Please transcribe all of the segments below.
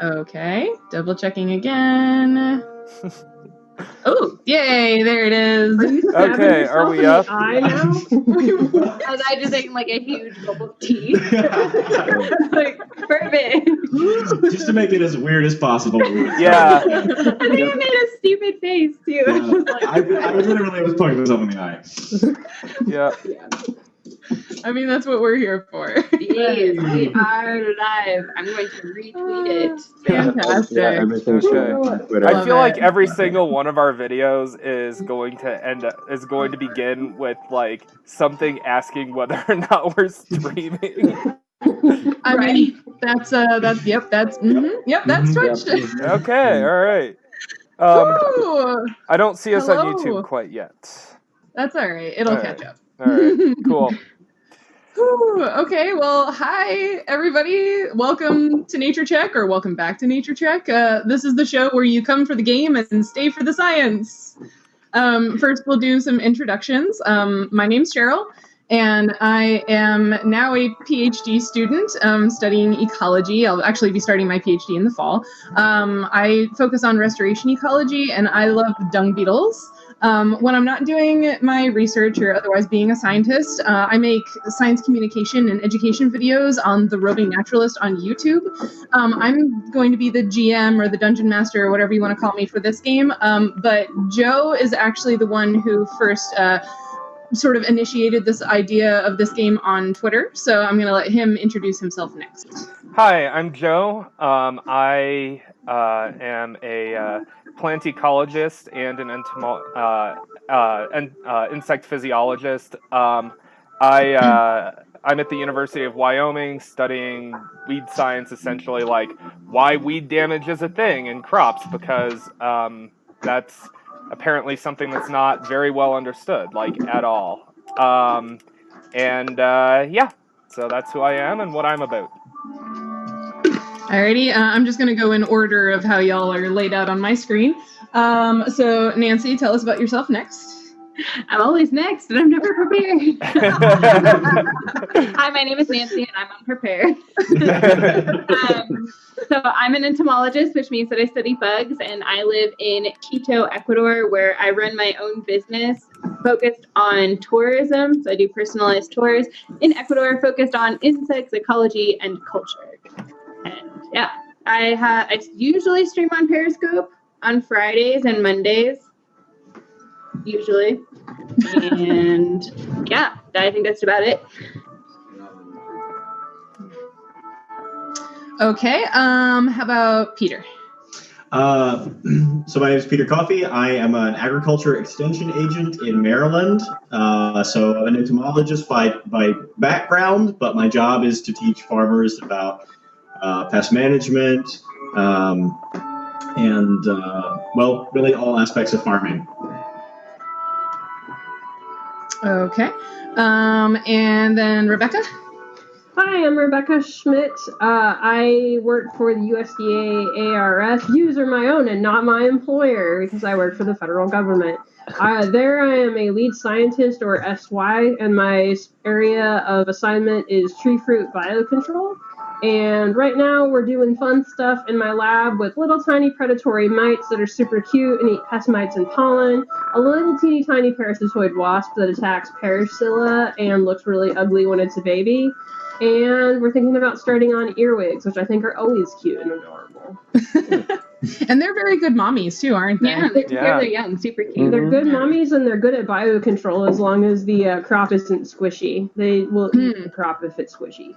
Okay, double checking again. Oh, yay, there it is. Okay, are we up? I know. And I just ate like a huge gulp of tea. Like, perfect. Just to make it as weird as possible. Yeah. I think I made a stupid face too. Yeah. I literally was poking myself in the eye. Yeah. I mean, that's what we're here for. Yes, we are live. I'm going to retweet it. Fantastic. Yeah, everything's Okay. on Twitter. I feel Love like it. every single one of our videos is going to begin with like something asking whether or not we're streaming. I mean, that's Twitch. Okay, all right. Woo! I don't see us on Hello. YouTube quite yet. That's all right. It'll All catch right. up. All right, cool. Whew. Okay, well, hi, everybody. Welcome to Nature Check, or welcome back to Nature Check. This is the show where you come for the game and stay for the science. First, we'll do some introductions. My name's Sheryl, and I am now a PhD student studying ecology. I'll actually be starting my PhD in the fall. I focus on restoration ecology, and I love dung beetles. When I'm not doing my research or otherwise being a scientist, I make science communication and education videos on the Roving Naturalist on YouTube. I'm going to be the GM or the dungeon master or whatever you want to call me for this game, but Joe is actually the one who first sort of initiated this idea of this game on Twitter, so I'm going to let him introduce himself next. Hi, I'm Joe. I am a plant ecologist and an insect physiologist. I'm at the University of Wyoming studying weed science, essentially like why weed damage is a thing in crops, because that's apparently something that's not very well understood, like at all. Yeah, so that's who I am and what I'm about. Alrighty, I'm just going to go in order of how y'all are laid out on my screen. So, Nancy, tell us about yourself next. I'm always next, and I'm never prepared. Hi, my name is Nancy, and I'm unprepared. So I'm an entomologist, which means that I study bugs, and I live in Quito, Ecuador, where I run my own business focused on tourism. So I do personalized tours in Ecuador, focused on insects, ecology, and culture. And yeah, I usually stream on Periscope on Fridays and Mondays, usually. And yeah, I think that's about it. Okay, how about Peter? So my name is Peter Coffey. I am an agriculture extension agent in Maryland. So I'm an entomologist by background, but my job is to teach farmers about pest management and really all aspects of farming. Okay, and then Rebecca? Hi, I'm Rebecca Schmidt. I work for the USDA ARS. Views are my own and not my employer because I work for the federal government. There I am a lead scientist, or SY, and my area of assignment is tree fruit biocontrol. And right now we're doing fun stuff in my lab with little tiny predatory mites that are super cute and eat pest mites and pollen, a little teeny tiny parasitoid wasp that attacks Parasilla and looks really ugly when it's a baby. And we're thinking about starting on earwigs, which I think are always cute and adorable. And they're very good mommies too, aren't they? Yeah, they're young, super cute. Mm-hmm. They're good mommies and they're good at biocontrol as long as the crop isn't squishy. They will eat the crop if it's squishy.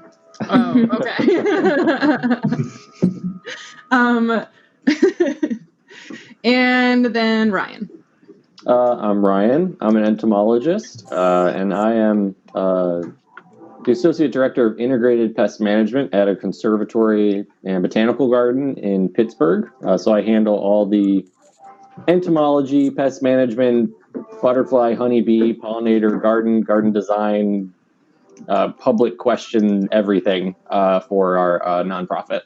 Oh, okay. And then Ryan. I'm Ryan. I'm an entomologist, and I am the Associate Director of Integrated Pest Management at a conservatory and botanical garden in Pittsburgh. So I handle all the entomology, pest management, butterfly, honeybee, pollinator, garden design, public question, everything for our nonprofit.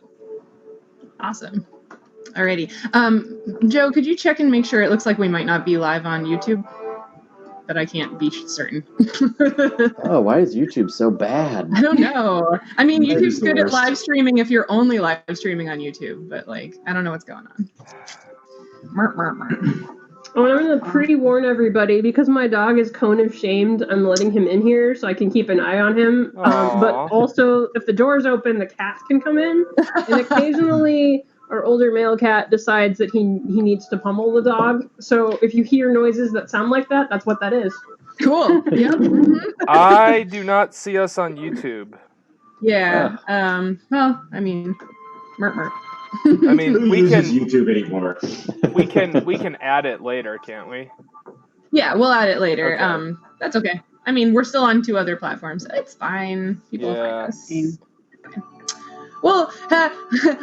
Awesome. Alrighty. Joe, could you check and make sure? It looks like we might not be live on YouTube. but I can't be certain. Oh, why is YouTube so bad? I don't know. I mean, That is YouTube's the good at worst. live streaming if you're only live streaming on YouTube, but like, I don't know what's going on. Merp, merp, merp. Oh, and I'm going to pre-warn everybody, because my dog is cone of shamed, I'm letting him in here so I can keep an eye on him. But Aw. also, if the door's open, the cats can come in. And occasionally, our older male cat decides that he needs to pummel the dog. So if you hear noises that sound like that, that's what that is. Cool. Yep. Mhm. I do not see us on YouTube. Yeah. Well, I mean, merp, merp. I mean, Who we uses can YouTube anymore? we can add it later, can't we? Yeah, we'll add it later. Okay. That's okay. I mean, we're still on 2 other platforms. It's fine. People will Yeah. find us. Well,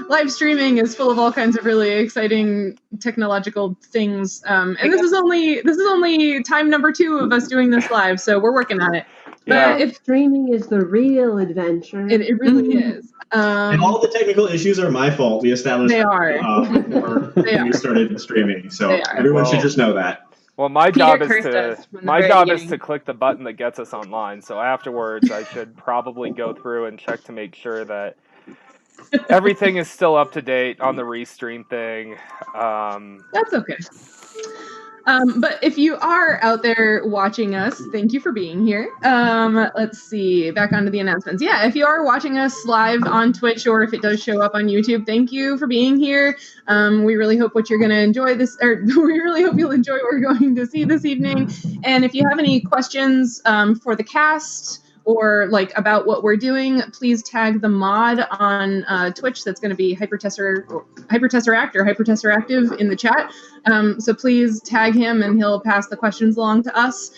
live streaming is full of all kinds of really exciting technological things, and this is only time number 2 of us doing this live, so we're working on it. Yeah. But if Streaming is the real adventure. it really is, And all the technical issues are my fault. We established They are. before They we are. started streaming, so They are. everyone Well, should just know that. Well, my Peter job is cursed to us from the very beginning. click the button that gets us online. So afterwards, I should probably go through and check to make sure that everything is still up to date on the restream thing. That's okay. But if you are out there watching us, thank you for being here. Let's see, back onto the announcements. Yeah, if you are watching us live on Twitch, or if it does show up on YouTube, thank you for being here. We really hope you'll enjoy what we're going to see this evening. And if you have any questions for the cast, or like about what we're doing, please tag the mod on Twitch. That's going to be Hypertesseract or Hypertesseractive in the chat. So please tag him and he'll pass the questions along to us.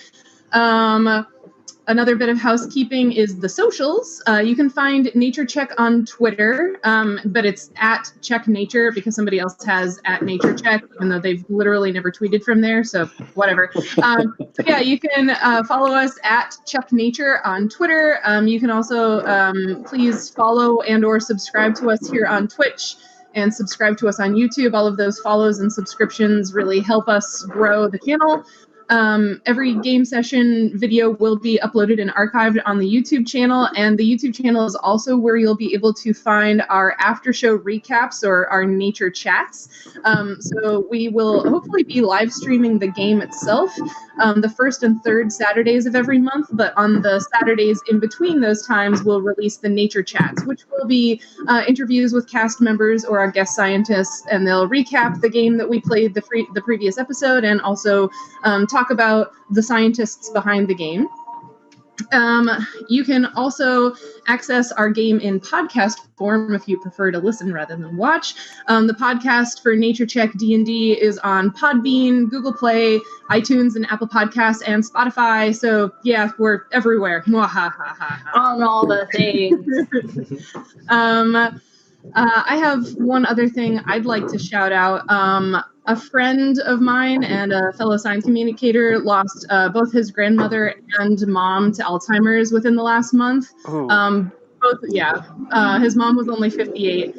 Another bit of housekeeping is the socials. You can find Nature Check on Twitter, but it's at Check Nature because somebody else has at Nature Check, even though they've literally never tweeted from there. So whatever. So yeah, you can follow us at Check Nature on Twitter. You can also please follow and/or subscribe to us here on Twitch and subscribe to us on YouTube. All of those follows and subscriptions really help us grow the channel. Every game session video will be uploaded and archived on the YouTube channel, and the YouTube channel is also where you'll be able to find our after show recaps or our nature chats. So we will hopefully be live streaming the game itself the first and third Saturdays of every month, but on the Saturdays in between those times, we'll release the nature chats, which will be interviews with cast members or our guest scientists, and they'll recap the game that we played the previous episode and also talk about the scientists behind the game. You can also access our game in podcast form if you prefer to listen rather than watch. The podcast for Nature Check D&D is on Podbean, Google Play, iTunes, and Apple Podcasts, and Spotify. So yeah, we're everywhere. On all the things. I have one other thing I'd like to shout out. A friend of mine and a fellow science communicator lost both his grandmother and mom to Alzheimer's within the last month. Ooh. His mom was only 58.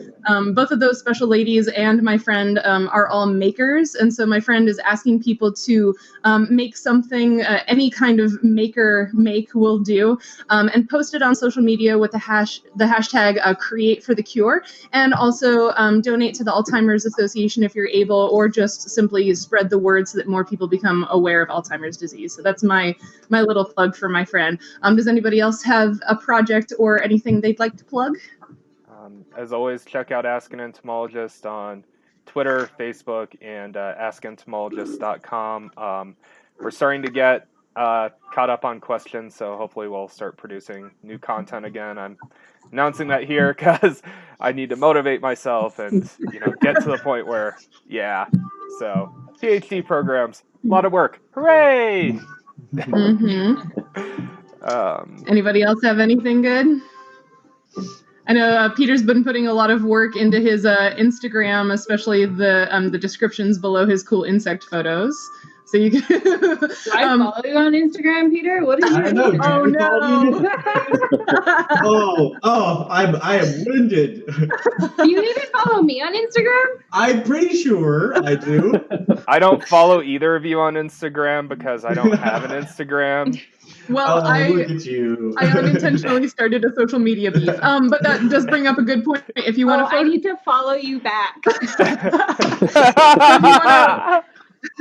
Both of those special ladies and my friend are all makers, and so my friend is asking people to make something, any kind of make will do, and post it on social media with the hashtag Create for the Cure, and also donate to the Alzheimer's Association if you're able, or just simply spread the word so that more people become aware of Alzheimer's disease. So that's my little plug for my friend. Does anybody else have a project or anything they'd like to plug? As always, check out Ask an Entomologist on Twitter, Facebook, and askentomologist.com. We're starting to get caught up on questions, so hopefully we'll start producing new content again. I'm announcing that here because I need to motivate myself and get to the point where, so PhD programs, a lot of work. Hooray! Mm-hmm. Anybody else have anything good? I know Peter's been putting a lot of work into his Instagram, especially the descriptions below his cool insect photos. So you can. Do I follow you on Instagram, Peter? What are you I don't know. Oh no! I am wounded. Do you even follow me on Instagram? I'm pretty sure I do. I don't follow either of you on Instagram because I don't have an Instagram. Well, Look at you. I unintentionally started a social media beef. But that does bring up a good point. If you want to, I need to follow you back.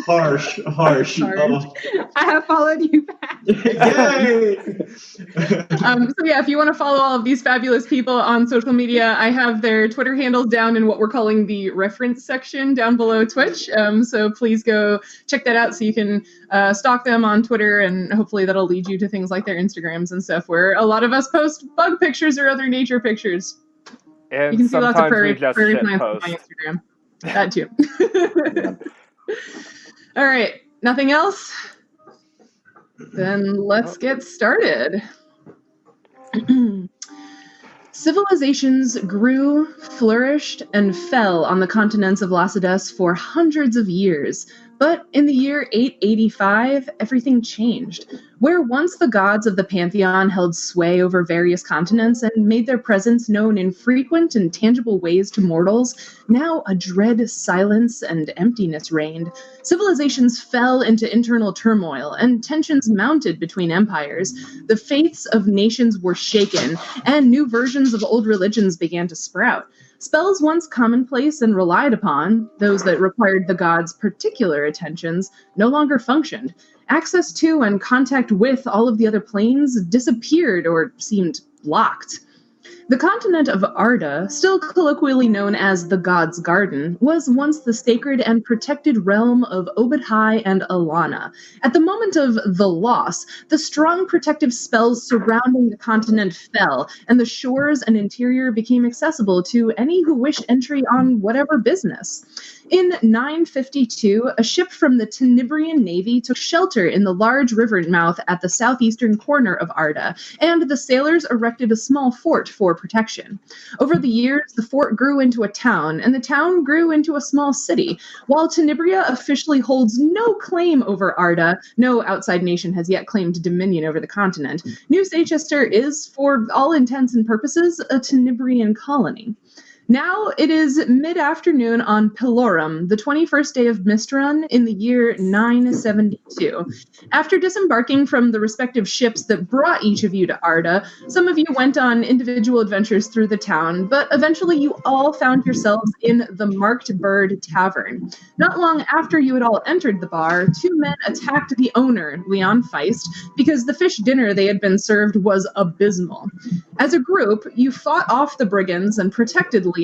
Harsh. Oh. I have followed you back. Yay! So yeah, if you want to follow all of these fabulous people on social media, I have their Twitter handles down in what we're calling the reference section down below Twitch. So please go check that out so you can stalk them on Twitter, and hopefully that'll lead you to things like their Instagrams and stuff, where a lot of us post bug pictures or other nature pictures. And You can see lots of sometimes we just prairie shit plants on post. my Instagram. That too. All right, nothing else? Then let's get started. Civilizations grew, flourished, and fell on the continents of Lacedes for hundreds of years. But in the year 885, everything changed. Where once the gods of the pantheon held sway over various continents and made their presence known in frequent and tangible ways to mortals, now a dread silence and emptiness reigned. Civilizations fell into internal turmoil, and tensions mounted between empires. The faiths of nations were shaken, and new versions of old religions began to sprout. Spells once commonplace and relied upon, those that required the gods' particular attentions, no longer functioned. Access to and contact with all of the other planes disappeared or seemed blocked. The continent of Arda, still colloquially known as the God's Garden, was once the sacred and protected realm of Obadhai and Alana. At the moment of the loss, the strong protective spells surrounding the continent fell, and the shores and interior became accessible to any who wished entry on whatever business. In 952, a ship from the Tenebrian Navy took shelter in the large river mouth at the southeastern corner of Arda, and the sailors erected a small fort for protection. Over the years, the fort grew into a town, and the town grew into a small city. While Tenebria officially holds no claim over Arda, no outside nation has yet claimed dominion over the continent, New Seychester is, for all intents and purposes, a Tenebrian colony. Now it is mid-afternoon on Pelorum, the 21st day of Mistran in the year 972. After disembarking from the respective ships that brought each of you to Arda, some of you went on individual adventures through the town, but eventually you all found yourselves in the Marked Bird Tavern. Not long after you had all entered the bar, two men attacked the owner, Leon Feist, because the fish dinner they had been served was abysmal. As a group, you fought off the brigands and protected Leon,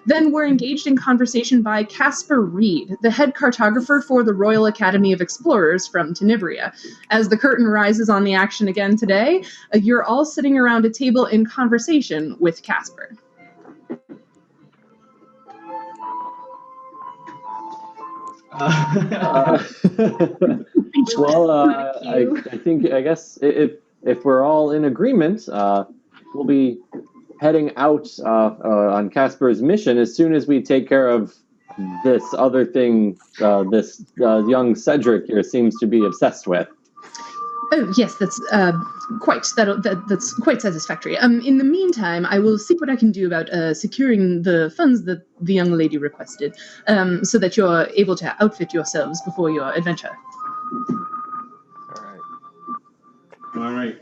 then were engaged in conversation by Caspar Reed, the head cartographer for the Royal Academy of Explorers from Tenebria. As the curtain rises on the action again today, you're all sitting around a table in conversation with Caspar. I guess if we're all in agreement, we'll be heading out on Casper's mission as soon as we take care of this other thing this young Cedric here seems to be obsessed with. Oh, yes, that's that's quite satisfactory. In the meantime, I will see what I can do about securing the funds that the young lady requested, so that you're able to outfit yourselves before your adventure. All right.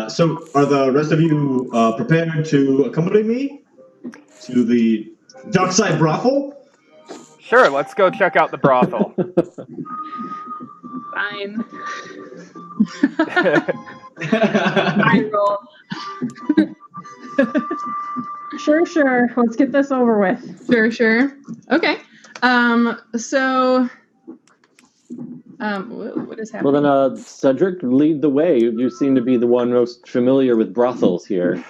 So are the rest of you prepared to accompany me to the Dockside Brothel? Sure, let's go check out the brothel. Fine. I roll. Sure. Let's get this over with. Sure. Okay. So... what is happening? Well then, Cedric, lead the way. You seem to be the one most familiar with brothels here.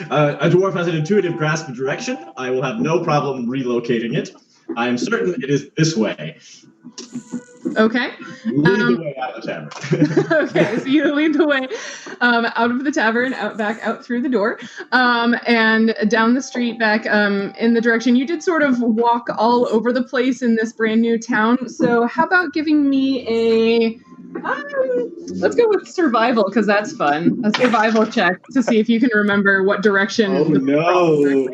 A dwarf has an intuitive grasp of direction. I will have no problem relocating it. I am certain it is this way. Okay. Lead the way out of the tavern. Okay, so you lead the way out of the tavern, out through the door, and down the street back in the direction. You did sort of walk all over the place in this brand new town. So how about giving me Let's go with survival, because that's fun. A survival check to see if you can remember what direction. Oh no!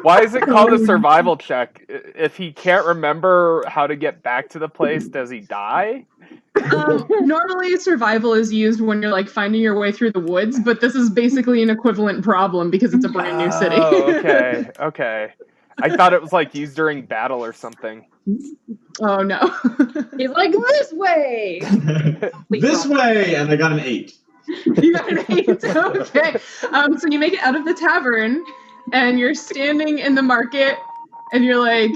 Why is it called a survival check? If he can't remember how to get back to the place, does he die? Normally, survival is used when you're like finding your way through the woods, but this is basically an equivalent problem because it's a brand new city. Oh, okay. I thought it was like used during battle or something. Oh no! He's like, this way. This way, and I got an 8. You got an 8. Okay. So you make it out of the tavern, and you're standing in the market, and you're like.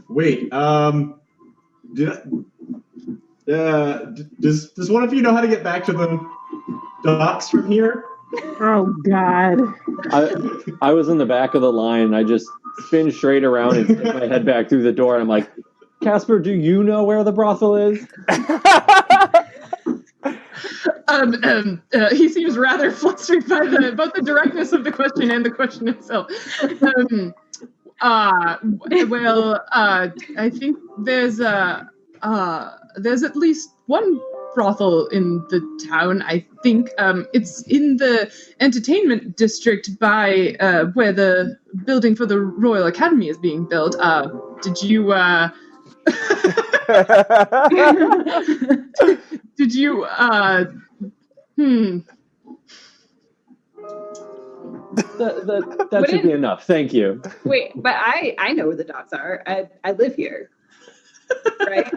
Wait. Does one of you know how to get back to the docks from here? Oh God. I was in the back of the line, and I just spin straight around and stick my head back through the door, and I'm like, Casper, do you know where the brothel is? He seems rather flustered by both the directness of the question and the question itself. I think there's at least one brothel in the town. I think it's in the entertainment district by where the building for the Royal Academy is being built. Did you That should be enough. Thank you. Wait, but I know where the docks are. I live here. Right?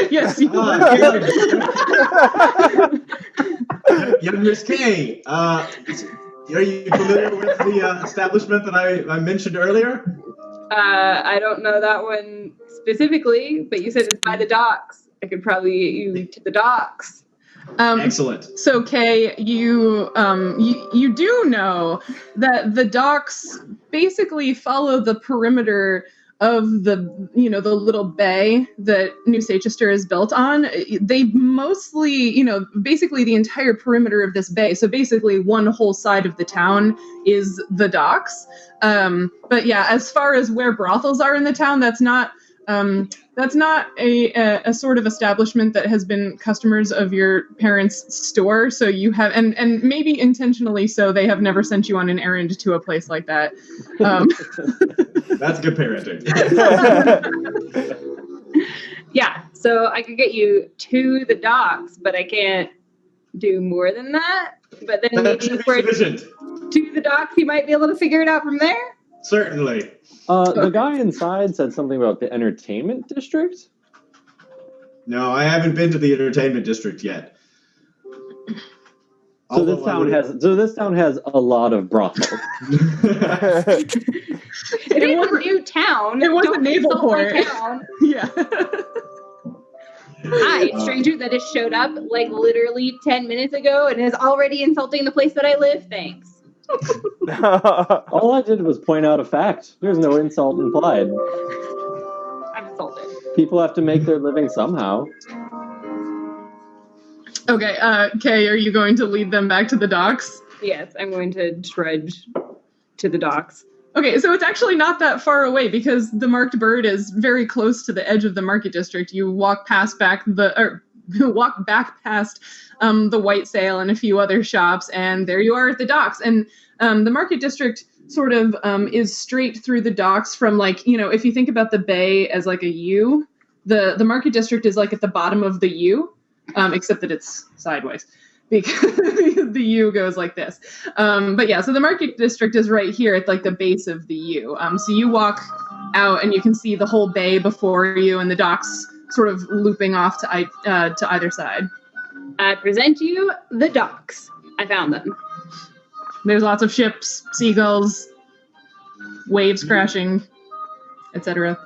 Yes, you Young Miss K, are you familiar with the establishment that I mentioned earlier? I don't know that one specifically, but you said it's by the docks. I could probably get you to the docks. Excellent. So, Kay, you do know that the docks basically follow the perimeter of the little bay that New Seychester is built on. They mostly, basically the entire perimeter of this bay. So basically one whole side of the town is the docks. But yeah, as far as where brothels are in the town, that's not a sort of establishment that has been customers of your parents' store. So you have, and maybe intentionally so, they have never sent you on an errand to a place like that. That's good parenting. Yeah, so I could get you to the docks, but I can't do more than that. But then maybe if we're to the docks, you might be able to figure it out from there. Certainly. The guy inside said something about the entertainment district? No, I haven't been to the entertainment district yet. So this town has a lot of brothels. It is a new town. It was a naval port. Yeah. Hi, stranger that has showed up like literally 10 minutes ago and is already insulting the place that I live. Thanks. All I did was point out a fact. There's no insult implied. I'm insulted. People have to make their living somehow. Okay, Kay, are you going to lead them back to the docks? Yes, I'm going to trudge to the docks. Okay, so it's actually not that far away because the Marked Bird is very close to the edge of the market district. You walk back past the White Sail and a few other shops, and there you are at the docks. And the market district sort of is straight through the docks from, like, if you think about the bay as like a U, the market district is like at the bottom of the U, except that it's sideways because the U goes like this. But yeah, so the market district is right here at like the base of the U. So you walk out and you can see the whole bay before you and the docks sort of looping off to either side. I present you the docks. I found them. There's lots of ships, seagulls, waves crashing, etc.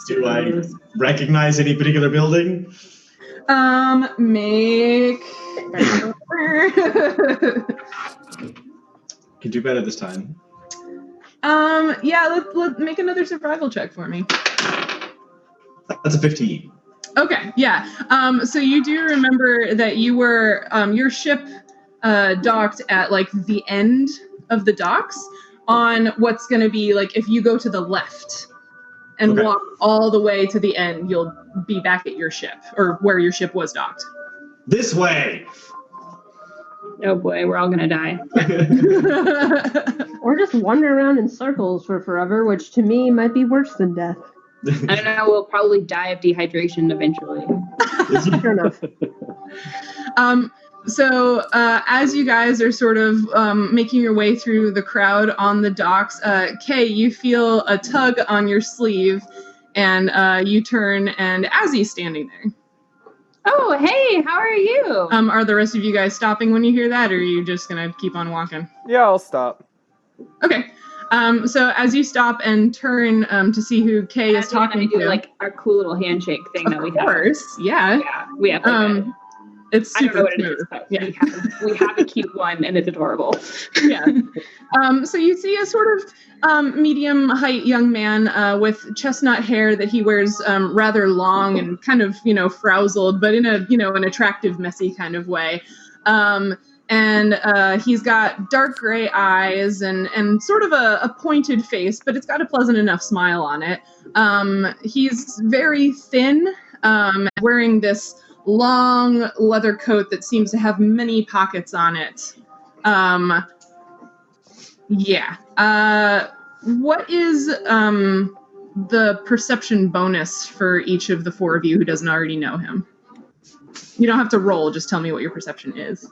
Do I recognize any particular building? Make. Can do better this time. Yeah, let's make another survival check for me. That's a 15. Okay, yeah. So you do remember that you were your ship docked at like the end of the docks, on what's going to be like if you go to the left and walk all the way to the end, you'll be back at your ship or where your ship was docked. This way. Oh boy, we're all gonna die. Or just wander around in circles for forever, which to me might be worse than death. I don't know. We'll probably die of dehydration eventually. Fair enough. So as you guys are sort of making your way through the crowd on the docks, Kay, you feel a tug on your sleeve, and you turn, and Azzy's standing there. Oh, hey, how are you? Are the rest of you guys stopping when you hear that, or are you just gonna keep on walking? Yeah, I'll stop. Okay. So as you stop and turn to see who Kay is talking do, to, like our cool little handshake thing that we have. Of course, yeah. Yeah, we have. Like it's I don't know super what it smooth. is, but Yeah. we have a cute one, and it's adorable. Yeah. So you see a sort of medium height young man with chestnut hair that he wears rather long and kind of, frowzled, but in a, an attractive, messy kind of way. And he's got dark gray eyes and sort of a pointed face, but it's got a pleasant enough smile on it. He's very thin, wearing this long leather coat that seems to have many pockets on it. What is the perception bonus for each of the four of you who doesn't already know him? You don't have to roll, just tell me what your perception is.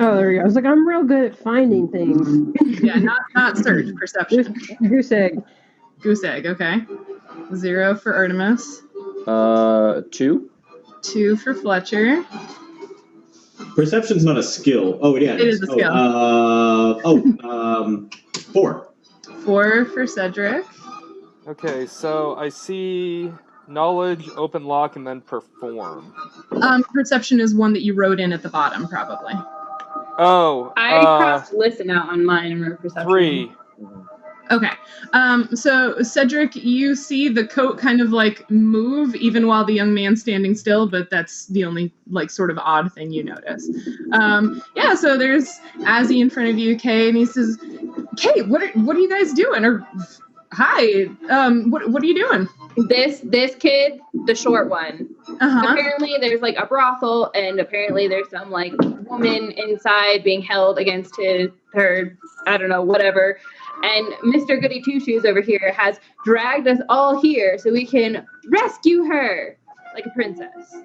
Oh, there we go. I was like, I'm real good at finding things. Yeah, not search, perception. Goose egg. Goose egg, okay. 0 for Artemis. 2. 2 for Fletcher. Perception's not a skill. Oh, yeah. It is a skill. 4. 4 for Cedric. Okay, so I see knowledge, open lock, and then perform. Perception is one that you wrote in at the bottom, probably. Oh, I crossed listen out on mine and wrote perception. 3. Okay. So Cedric, you see the coat kind of like move even while the young man's standing still, but that's the only like sort of odd thing you notice. So there's Azzy in front of you, Kay, and he says, Kay, what are you guys doing? Or hi, what are you doing? This kid, the short one. Uh-huh. Apparently there's like a brothel, and apparently there's some like woman inside being held against her, I don't know, whatever. And Mr. Goody Two Shoes over here has dragged us all here so we can rescue her like a princess.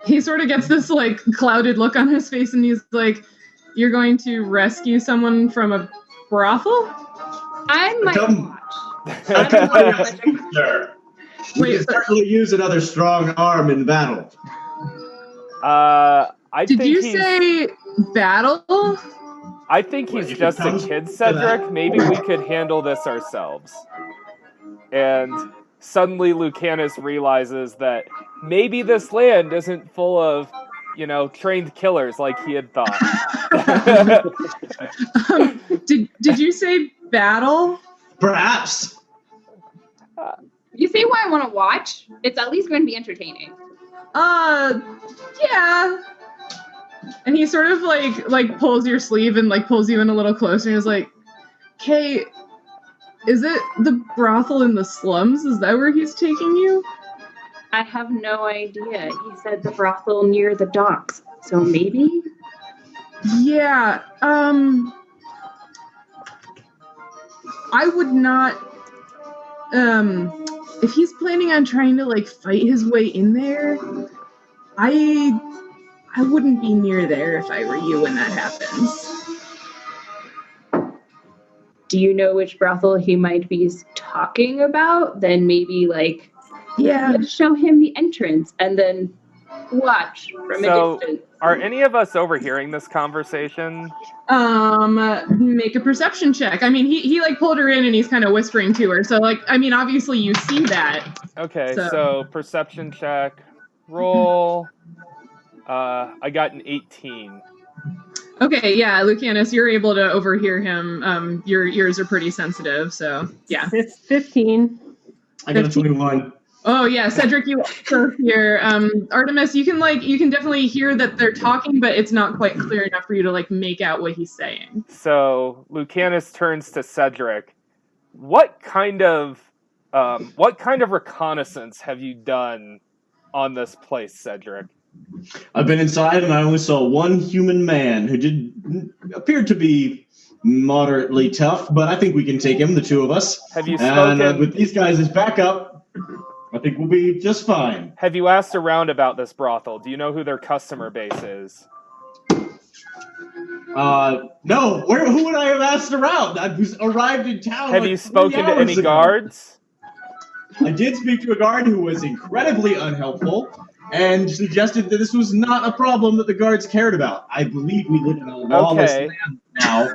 He sort of gets this like clouded look on his face, and he's like, "You're going to rescue someone from a brothel?" I might watch. I don't know how much Sure. We Wait, can certainly use another strong arm in battle. Did you say battle? I think he's just a kid, Cedric. Maybe we could handle this ourselves. And suddenly Lucanus realizes that maybe this land isn't full of, trained killers like he had thought. Did you say battle? Perhaps. You see why I want to watch? It's at least going to be entertaining. Yeah. And he sort of like pulls your sleeve and like pulls you in a little closer and is like, Kay, is it the brothel in the slums? Is that where he's taking you? I have no idea. He said the brothel near the docks. So maybe? Yeah. I would not, if he's planning on trying to like fight his way in there, I wouldn't be near there if I were you when that happens. Do you know which brothel he might be talking about? Then maybe let's show him the entrance and then watch from a distance. Are any of us overhearing this conversation? Make a perception check. I mean, he like pulled her in and he's kind of whispering to her. So obviously you see that. Okay, so perception check. Roll. I got an 18. Okay, yeah, Lucanus, you're able to overhear him. Your ears are pretty sensitive, so yeah. 15. I got a 21. Oh yeah, Cedric, you also hear Artemis. You can definitely hear that they're talking, but it's not quite clear enough for you to like make out what he's saying. So Lucanus turns to Cedric. What kind of reconnaissance have you done on this place, Cedric? I've been inside and I only saw one human man who appeared to be moderately tough, but I think we can take him, the two of us. Have you spoken? And with these guys as backup, I think we'll be just fine. Have you asked around about this brothel? Do you know who their customer base is? No. Who would I have asked around? I was arrived in town. Have like you spoken to any ago. guards? I did speak to a guard who was incredibly unhelpful and suggested that this was not a problem that the guards cared about. I believe we live in a lawless land now,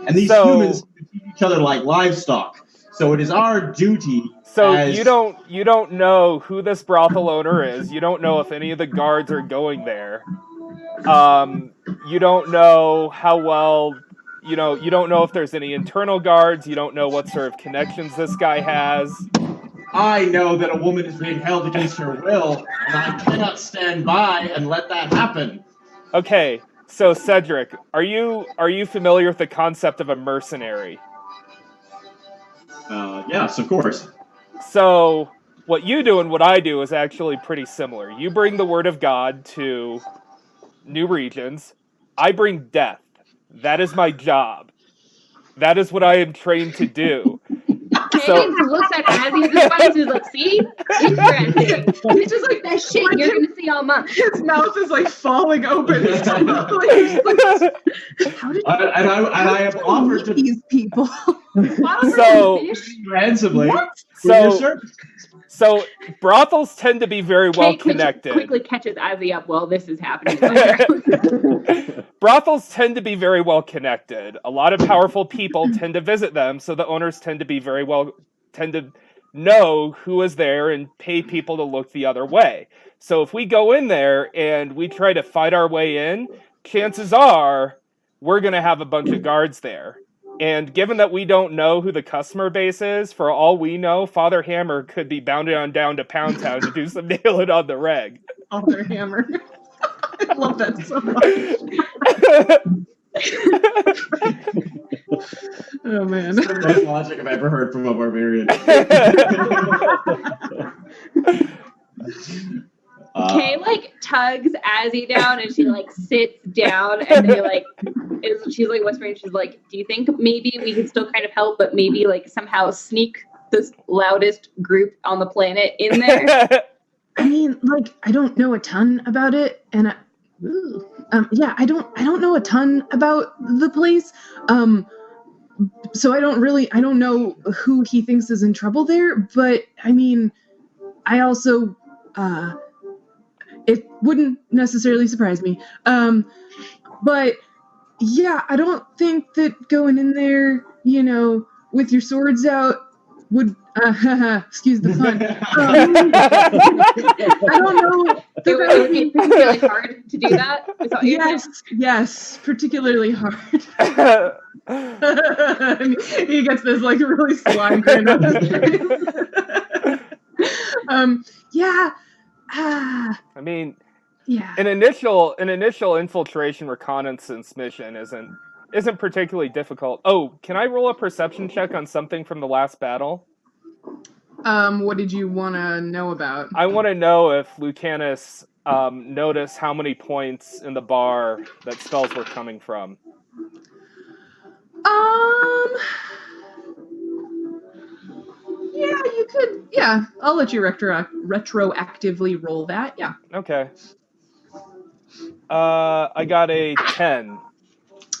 and these humans treat each other like livestock. So it is our duty. So you don't know who this brothel owner is. You don't know if any of the guards are going there. You don't know how well, you don't know if there's any internal guards. You don't know what sort of connections this guy has. I know that a woman is being held against her will, and I cannot stand by and let that happen. Okay, so Cedric, are you familiar with the concept of a mercenary? Yes, of course. So what you do and what I do is actually pretty similar. You bring the word of God to new regions. I bring death. That is my job. That is what I am trained to do. James looks at Abby at this point and is like, see? Interesting. It's just like that shit you're going to see all month. His mouth is like falling open. How did I have offered to these people? So ransomly. So brothels tend to be very well connected. Quickly catches Ozzy up while this is happening. Brothels tend to be very well connected. A lot of powerful people tend to visit them, so the owners tend to know who is there and pay people to look the other way. So if we go in there and we try to fight our way in, chances are we're going to have a bunch of guards there. And given that we don't know who the customer base is, for all we know, Father Hammer could be bounded on down to Pound Town to do some nailing on the reg. Father Hammer. I love that so much. Oh, man. That's the most logic I've ever heard from a barbarian. Kay tugs Azzy down and she sits down and they she's whispering. She's like, "Do you think maybe we could still kind of help, but maybe somehow sneak this loudest group on the planet in there?" I mean, I don't know a ton about it, and I don't know a ton about the place. So I don't know who he thinks is in trouble there, but I mean, I also it wouldn't necessarily surprise me. But yeah, I don't think that going in there, with your swords out would, excuse the pun. I don't know. It would be particularly hard to do that? Yes, particularly hard. He gets this really sly grin on his face. I mean, yeah. An initial infiltration reconnaissance mission isn't particularly difficult. Oh, can I roll a perception check on something from the last battle? What did you want to know about? I want to know if Lucanus noticed how many points in the bar that spells were coming from. Yeah, you could. Yeah, I'll let you retroactively roll that. Yeah. Okay. I got a 10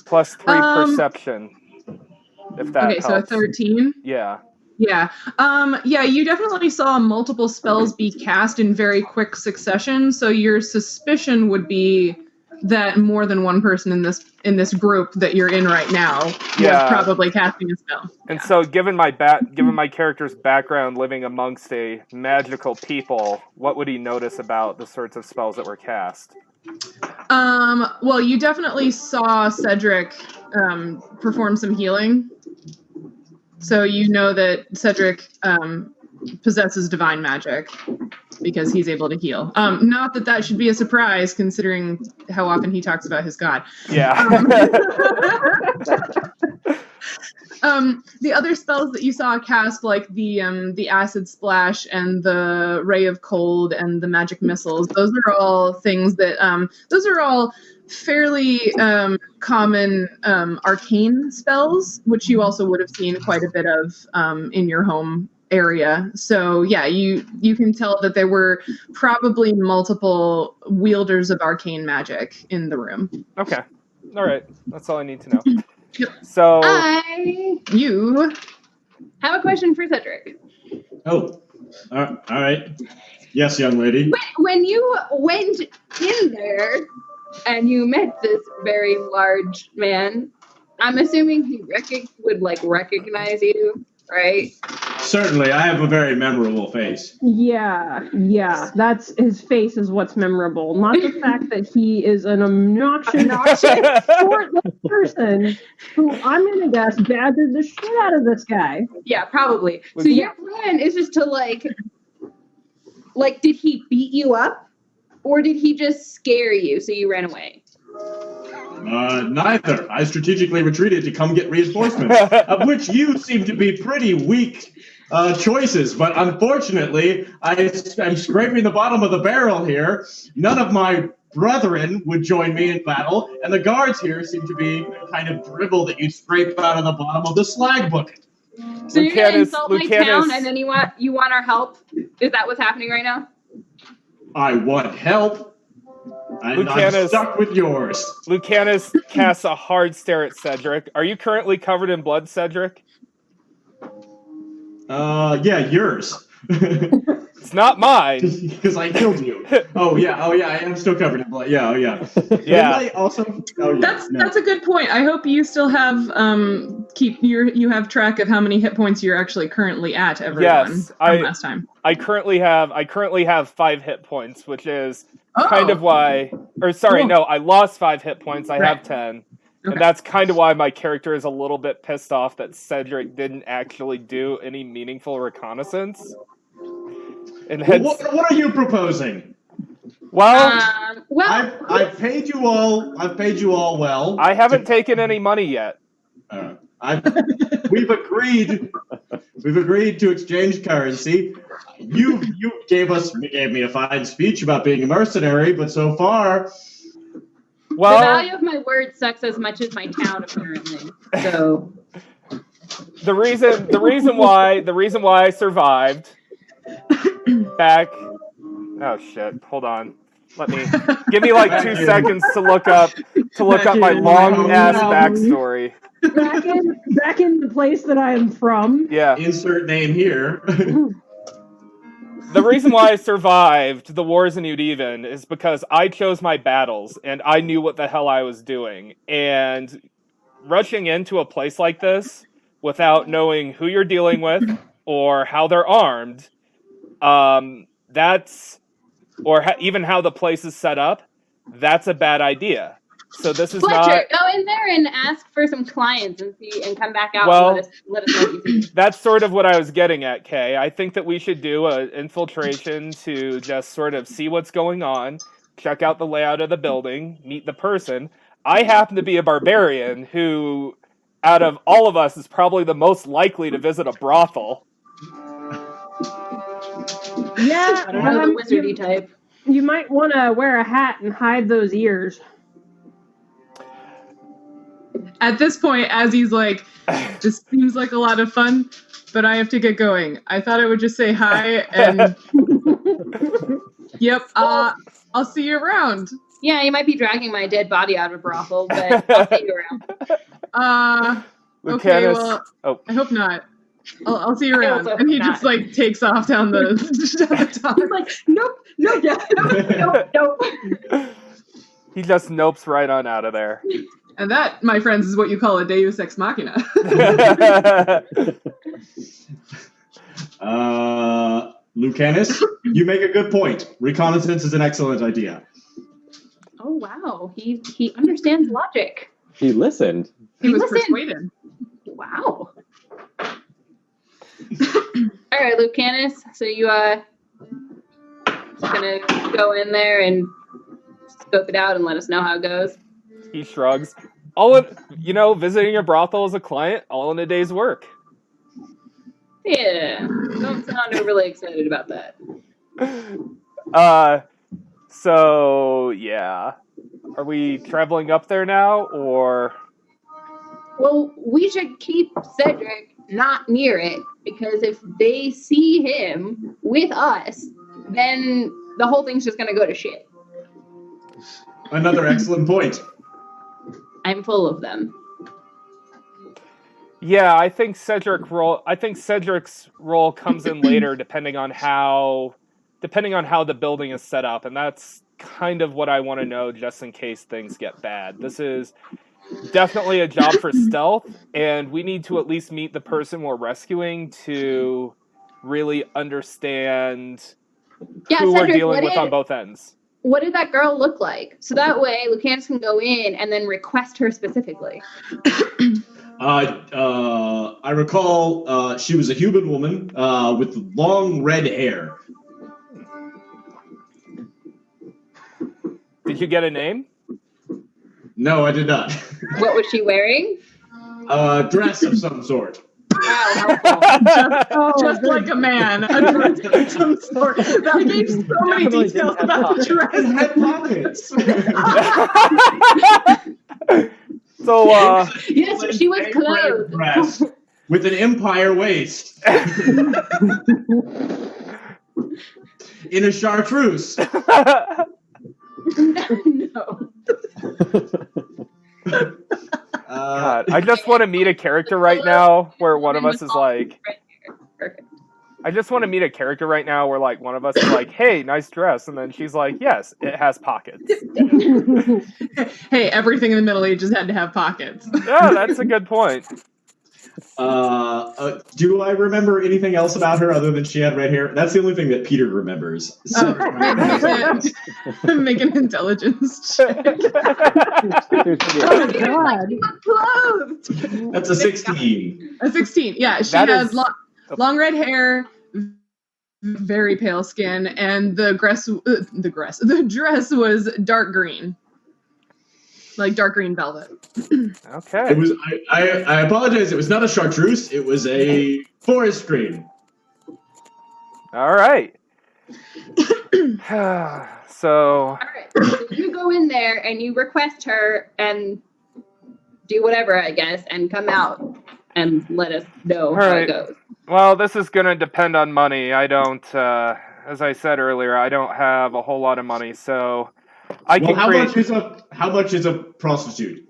plus 3 perception. If that helps. So a 13. Yeah. Yeah. You definitely saw multiple spells be cast in very quick succession. So your suspicion would be that more than one person in this group that you're in right now was probably casting a spell. And so, given my character's background living amongst a magical people, what would he notice about the sorts of spells that were cast? Well, you definitely saw Cedric perform some healing. So you know that Cedric possesses divine magic because he's able to heal. Not that should be a surprise considering how often he talks about his god. Yeah. The other spells that you saw cast, like the acid splash and the ray of cold and the magic missiles, those are all things that those are all fairly common arcane spells, which you also would have seen quite a bit of in your home area. So yeah, you can tell that there were probably multiple wielders of arcane magic in the room. Okay. All right. That's all I need to know. Yep. So You have a question for Cedric. Oh, all right. Yes, young lady. When you went in there and you met this very large man, I'm assuming he would recognize you, right? Certainly, I have a very memorable face. Yeah. That's his face is what's memorable, not the fact that he is an obnoxious, short-lived person who I'm gonna guess badgered the shit out of this guy. Yeah, probably. So your plan is just to did he beat you up, or did he just scare you so you ran away? Neither. I strategically retreated to come get reinforcements, of which you seem to be pretty weak choices. But unfortunately, I'm scraping the bottom of the barrel here. None of my brethren would join me in battle, and the guards here seem to be the kind of dribble that you scrape out of the bottom of the slag bucket. So you're gonna insult my town, and then you want our help? Is that what's happening right now? I want help. I'm stuck with yours. Lucanus casts a hard stare at Cedric. Are you currently covered in blood, Cedric? Yeah, yours. It's not mine. Because I killed you. Oh yeah, I am still covered in blood. Yeah, Yeah. I also. Oh yeah. That's a good point. I hope you still have you have track of how many hit points you're actually currently at, everyone. Yes, from last time. I currently have 5 hit points, which is kind of why. Or sorry, no, I lost 5 hit points. I have 10. Okay. And that's kind of why my character is a little bit pissed off that Cedric didn't actually do any meaningful reconnaissance. And what are you proposing? Well, I've paid you all. I've paid you all well. I haven't taken any money yet. We've agreed to exchange currency. You gave me a fine speech about being a mercenary, but so far, the value of my word sucks as much as my town, apparently. So the reason why I survived back. Oh shit! Hold on. Give me like 2 seconds to look up my long ass backstory. Back in the place that I am from. Yeah. Insert name here. The reason why I survived the wars in Udivan is because I chose my battles and I knew what the hell I was doing. And rushing into a place like this without knowing who you're dealing with or how they're armed, even how the place is set up, that's a bad idea. So this is Fletcher, go in there and ask for some clients and come back out and let us know what you think. That's sort of what I was getting at, Kay. I think that we should do an infiltration to just sort of see what's going on, check out the layout of the building, meet the person. I happen to be a barbarian who, out of all of us, is probably the most likely to visit a brothel. Yeah, I don't know the wizardy type. You might want to wear a hat and hide those ears. At this point, as he's like, this seems like a lot of fun, but I have to get going. I thought I would just say hi and yep, I'll see you around. Yeah, you might be dragging my dead body out of a brothel, but I'll see you around. Okay, well, I hope not. I'll see you around. And he just like takes off down the top. He's like, nope. He just nopes right on out of there. And that, my friends, is what you call a deus ex machina. Lucanus, you make a good point. Reconnaissance is an excellent idea. Oh, wow. He understands logic. He listened. He was persuaded. Wow. All All right, Lucanus. So you just gonna go in there and scope it out and let us know how it goes. He shrugs. Visiting a brothel as a client, all in a day's work. Yeah, don't sound overly excited about that. So yeah. Are we traveling up there now, or? Well, we should keep Cedric not near it, because if they see him with us, then the whole thing's just gonna go to shit. Another excellent point. I'm full of them. Yeah, I think Cedric's role comes in later, depending on how the building is set up, and that's kind of what I want to know, just in case things get bad. This is definitely a job for stealth, and we need to at least meet the person we're rescuing to really understand who we're dealing with on both ends. What did that girl look like? So that way, Lucanus can go in and then request her specifically. I recall she was a human woman with long red hair. Did you get a name? No, I did not. What was she wearing? A dress of some sort. Wow, helpful. Just like a man, a dress of some sort. That gave so many details about the dress. It had pockets. So, Yes, she was clothed. Dress with an empire waist. In a chartreuse. No. God, I just want to meet a character right now where one of us is like... Perfect. I just want to meet a character right now where, like, one of us is like, hey, nice dress, and then she's like, yes, it has pockets. Hey, everything in the Middle Ages had to have pockets. Yeah, that's a good point. Do I remember anything else about her other than she had red hair? That's the only thing that Peter remembers. So. Make an intelligence check. Oh, God. Clothed. That's a 16. A 16. Yeah, she has long red hair, very pale skin, and the dress was dark green. Like dark green velvet. Okay. It was. I apologize. It was not a chartreuse. It was a forest green. All right. So. All right. So you go in there and you request her and do whatever, I guess, and come out and let us know how it goes. Well, this is going to depend on money. I don't, as I said earlier, I don't have a whole lot of money, so I can how much is a prostitute?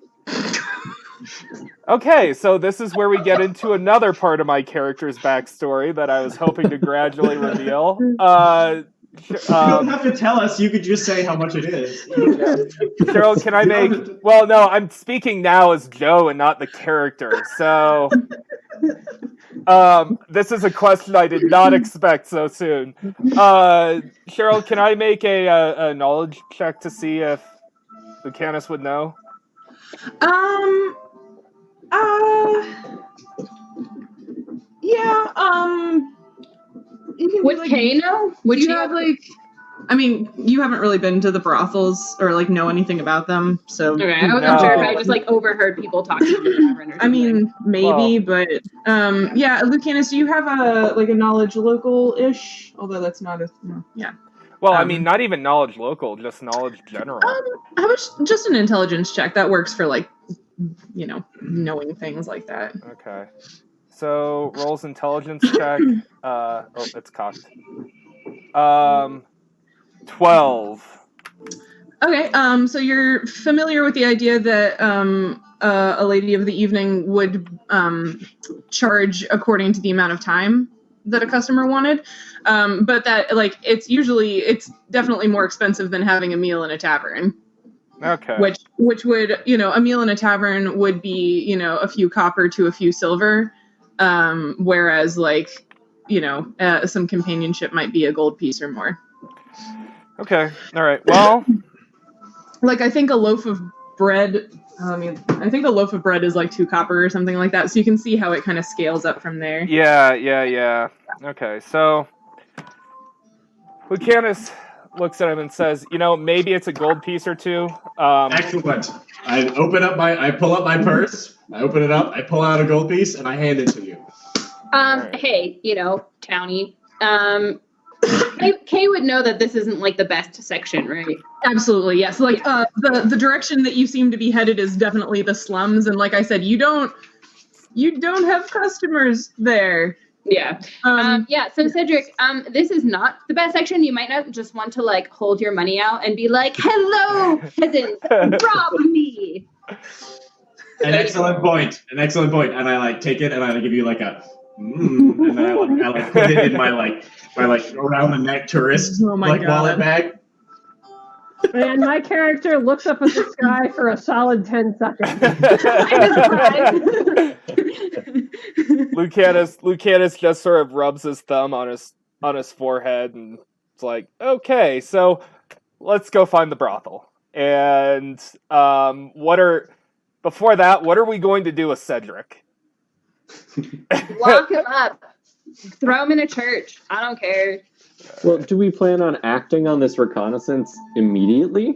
Okay, so this is where we get into another part of my character's backstory that I was hoping to gradually reveal. You don't have to tell us. You could just say how much it is. Sheryl, can I make... Well, no, I'm speaking now as Joe and not the character, so... This is a question I did not expect so soon. Sheryl, can I make a knowledge check to see if Lucanus would know? Yeah, Would Kay know? Would you have like... I mean, you haven't really been to the brothels or like know anything about them, so... Okay, I wasn't sure if I just like overheard people talking in the tavern or something. I mean, maybe, but yeah, Lucanus, do you have a knowledge local-ish? Although that's not a... No, yeah. Well, I mean, not even knowledge local, just knowledge general. How much? Just an intelligence check. That works for like, knowing things like that. Okay. So, rolls intelligence check. It's cocked. 12. Okay, so you're familiar with the idea that a lady of the evening would charge according to the amount of time that a customer wanted, but that like it's definitely more expensive than having a meal in a tavern. Okay. Which would, a meal in a tavern would be, a few copper to a few silver, whereas like, some companionship might be a gold piece or more. Okay. All right. Well, like I think a loaf of bread I think a loaf of bread is like 2 copper or something like that. So you can see how it kind of scales up from there. Yeah. Okay, so Lucanus looks at him and says, maybe it's a gold piece or 2. Excellent. I pull up my purse, I open it up, I pull out a gold piece, and I hand it to you. Right. Hey, townie. Kay would know that this isn't like the best section, right? Absolutely, yes. Like the direction that you seem to be headed is definitely the slums, and like I said, you don't have customers there. Yeah. So Cedric, this is not the best section. You might not just want to like hold your money out and be like, "Hello, peasants, rob me." An excellent point. And I like take it and I give you like a and then I put it in my around the neck tourist wallet bag. And my character looks up at the sky for a solid 10 seconds. Lucanus just sort of rubs his thumb on his forehead and it's like, okay, so let's go find the brothel. And before that, what are we going to do with Cedric? Lock him up. Throw him in a church. I don't care. Well, do we plan on acting on this reconnaissance immediately?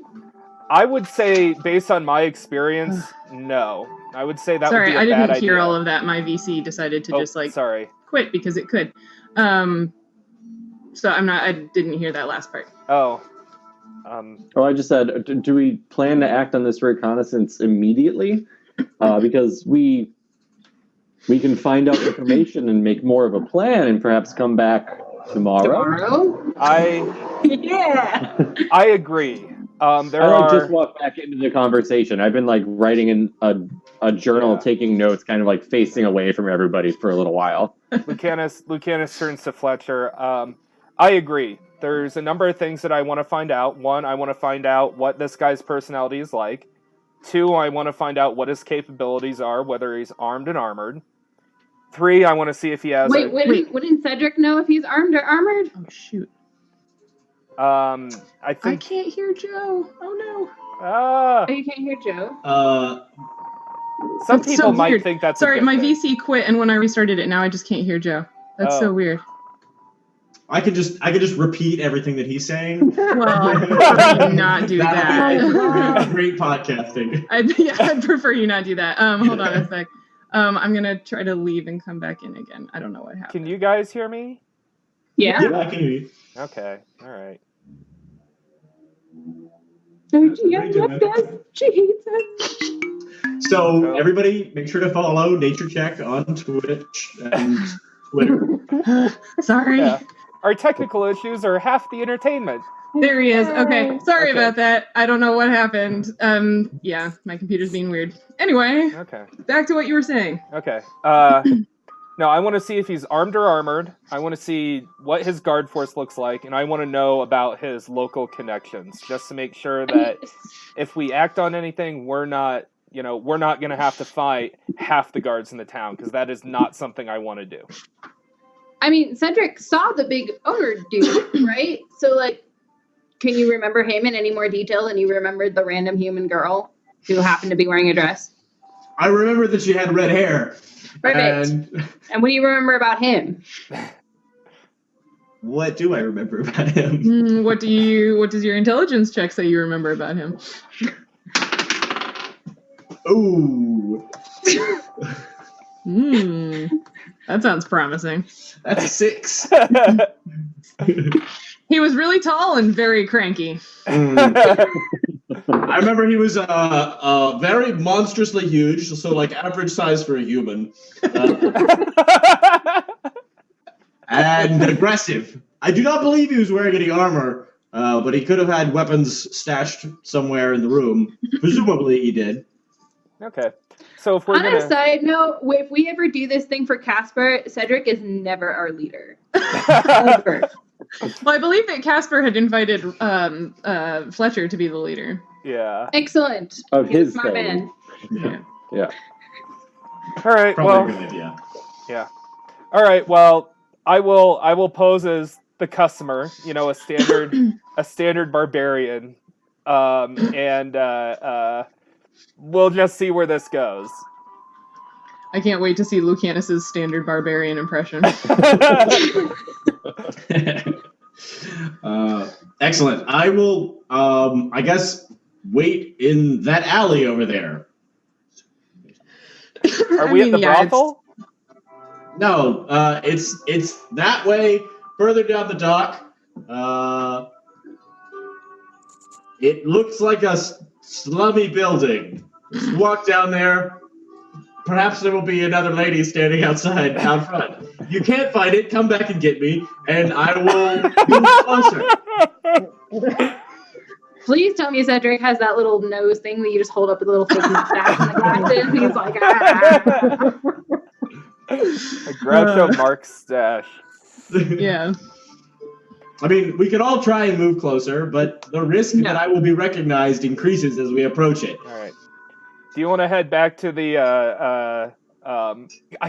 I would say, based on my experience, no. I would say that would be a bad idea. Sorry, I didn't hear all of that. My VC decided to quit because it could. So I didn't hear that last part. Oh. I just said, do we plan to act on this reconnaissance immediately? Because we can find out information and make more of a plan and perhaps come back tomorrow? Yeah. I agree. Just walk back into the conversation. I've been like writing in a journal, taking notes, kind of like facing away from everybody for a little while. Lucanus turns to Fletcher. I agree. There's a number of things that I want to find out. 1, I want to find out what this guy's personality is like. 2, I want to find out what his capabilities are, whether he's armed and armored. 3, I want to see if he has. Wouldn't Cedric know if he's armed or armored? Oh shoot. I can't hear Joe. Oh no. Oh, you can't hear Joe? Some people might weird. think that's sorry. A good My thing. VC quit, and when I restarted it, now I just can't hear Joe. That's so weird. I could just repeat everything that he's saying. Well, I'd prefer you not do that. Great podcasting. I'd prefer you not do that. Hold on a sec. I'm gonna try to leave and come back in again. I don't know what happened. Can you guys hear me? Yeah. Yeah, I can hear you. Okay. All right. So everybody, make sure to follow Nature Check on Twitch and Twitter. Sorry. Yeah. Our technical issues are half the entertainment. There he is. Okay. Sorry about that. I don't know what happened. Yeah, my computer's being weird. Anyway. Okay. Back to what you were saying. Okay. No, I want to see if he's armed or armored. I want to see what his guard force looks like, and I want to know about his local connections, just to make sure that if we act on anything, we're not going to have to fight half the guards in the town, because that is not something I want to do. I mean, Cedric saw the big owner dude, right? So, like, can you remember him in any more detail than you remembered the random human girl who happened to be wearing a dress? I remember that she had red hair. Perfect. And what do you remember about him? What do I remember about him? What does your intelligence check say you remember about him? Ooh. That sounds promising. That's a 6. He was really tall and very cranky. I remember he was very monstrously huge, so like average size for a human. And aggressive. I do not believe he was wearing any armor, but he could have had weapons stashed somewhere in the room. Presumably he did. Okay. So if we're On a side note, if we ever do this thing for Casper, Cedric is never our leader. Ever. Well, I believe that Casper had invited Fletcher to be the leader. Yeah. Excellent. Of He's a his smart thing. man. Yeah. All right. Probably a good idea. Yeah. All right. Well, I will pose as the customer. A standard barbarian. we'll just see where this goes. I can't wait to see Lucanus's standard barbarian impression. Excellent. I will, I guess, wait in that alley over there. Are we at the brothel? No, it's that way, further down the dock. It looks like a slummy building. Just walk down there. Perhaps there will be another lady standing out front. You can't find it, come back and get me, and I will move closer. Please tell me Cedric has that little nose thing that you just hold up with a little fake mustache and the glasses, and he's like, A Groucho Marx stash. Yeah. I mean, we could all try and move closer, but the risk that I will be recognized increases as we approach it. All right. Do you want to head back to the, I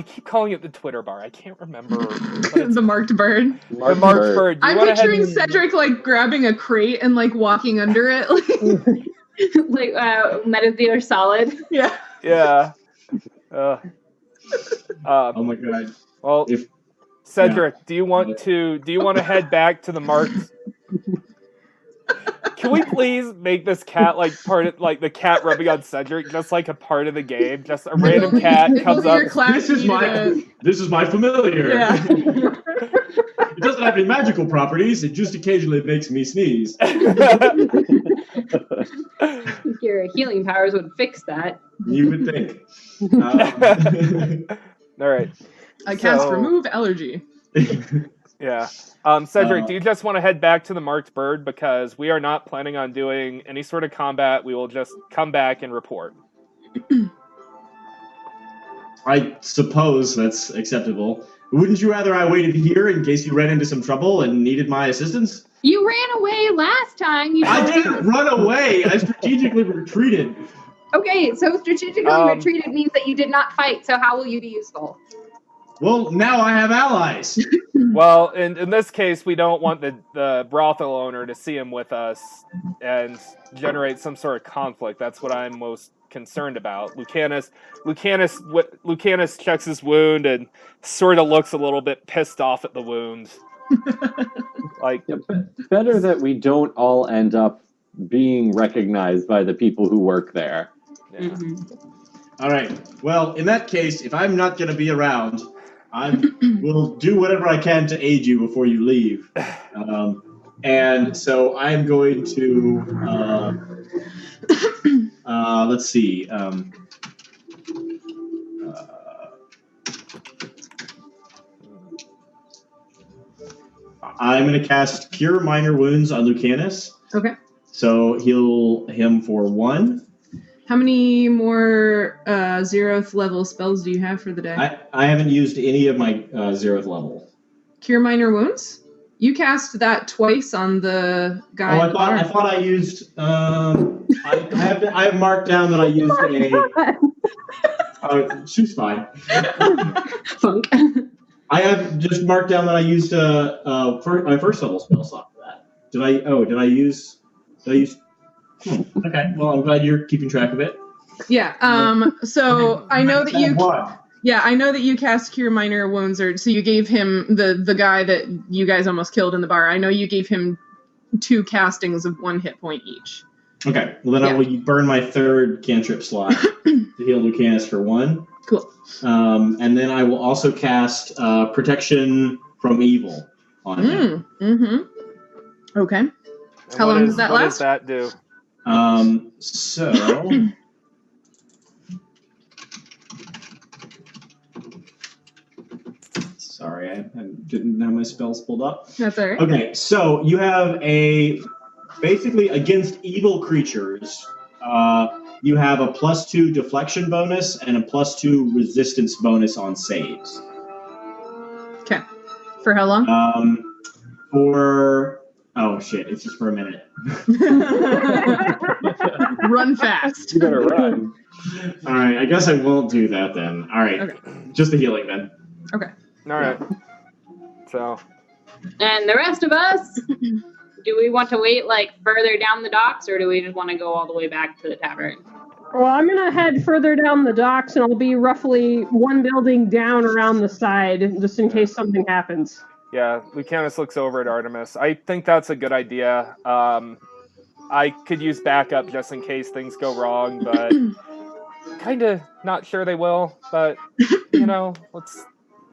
keep calling it the Twitter bar. I can't remember. The marked bird. The marked bird. I'm picturing Cedric, like, grabbing a crate and, like, walking under it. like Metal Gear Solid. Yeah. Yeah. Oh my god. Well, Cedric, do you want to head back to the marked? Can we please make this cat like part of like the cat rubbing on Cedric, just like a part of the game? Just a random cat comes up. This is my familiar. Yeah. It doesn't have any magical properties. It just occasionally makes me sneeze. Your healing powers would fix that. You would think. All right. I cast remove allergy. Yeah. Cedric, do you just want to head back to the marked bird? Because we are not planning on doing any sort of combat. We will just come back and report. I suppose that's acceptable. Wouldn't you rather I waited here in case you ran into some trouble and needed my assistance? You ran away last time. I didn't run away. I strategically retreated. Okay, so strategically retreated means that you did not fight. So how will you be useful? Well, now I have allies. Well, in this case, we don't want the brothel owner to see him with us and generate some sort of conflict. That's what I'm most concerned about. Lucanus checks his wound and sort of looks a little bit pissed off at the wound. Better that we don't all end up being recognized by the people who work there. Yeah. Mm-hmm. All right. Well, in that case, if I'm not going to be around, I will do whatever I can to aid you before you leave. And so I'm going to, let's see. I'm going to cast Cure Minor Wounds on Lucanus. Okay. So heal him for 1. How many more 0th level spells do you have for the day? I haven't used any of my 0th level. Cure Minor Wounds? You cast that twice on the guy. Oh, I thought I used. I have marked down that I used she's fine. Funk. I have just marked down that I used my first level spell slot for that. Did I use? Okay. Well, I'm glad you're keeping track of it. Yeah. So I know that you. Yeah, I know that you cast Cure Minor Wounds, so you gave him the guy that you guys almost killed in the bar. I know you gave him 2 castings of 1 hit point each. Okay. Well, then I will burn my 3rd cantrip slot to heal Lucanus for 1. Cool. And then I will also cast Protection from Evil on him. Mm-hmm. Okay. And How long does that what last? Does that do? So sorry, I didn't have my spells pulled up. That's all right. Okay, so you have basically against evil creatures, you have a +2 deflection bonus and a +2 resistance bonus on saves. Okay. For how long? Oh shit, it's just for a minute. Run fast. You better run. All right, I guess I won't do that then. All right, Okay. Just the healing then. Okay. All right. So. And the rest of us, do we want to wait like further down the docks, or do we just want to go all the way back to the tavern? Well, I'm gonna head further down the docks, and I'll be roughly one building down around the side, just in case something happens. Yeah, Lucanus looks over at Artemis. I think that's a good idea. I could use backup just in case things go wrong, but kind of not sure they will. But you know,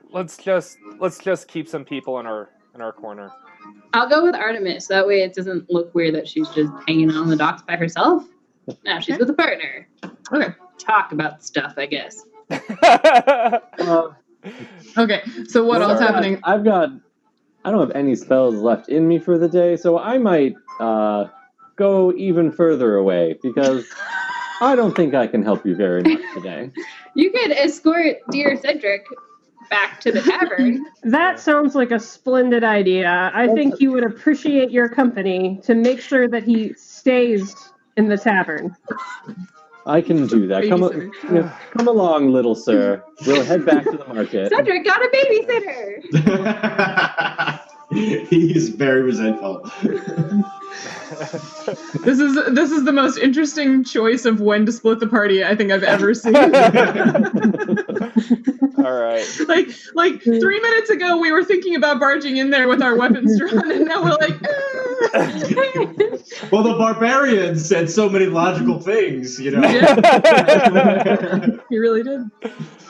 let's just keep some people in our corner. I'll go with Artemis. That way it doesn't look weird that she's just hanging on the docks by herself. Now she's with a partner. Okay. Talk about stuff, I guess. Okay. So what else happening? I don't have any spells left in me for the day, so I might go even further away because I don't think I can help you very much today. You could escort dear Cedric back to the tavern. That sounds like a splendid idea. I think you would appreciate your company to make sure that he stays in the tavern. I can do that. Come along, little sir. We'll head back to the market. Cedric got a babysitter. He's very resentful. This is the most interesting choice of when to split the party I think I've ever seen. All right. Like 3 minutes ago, we were thinking about barging in there with our weapons drawn, and now we're like. Well, the barbarians said so many logical things, you know. Yeah. He really did.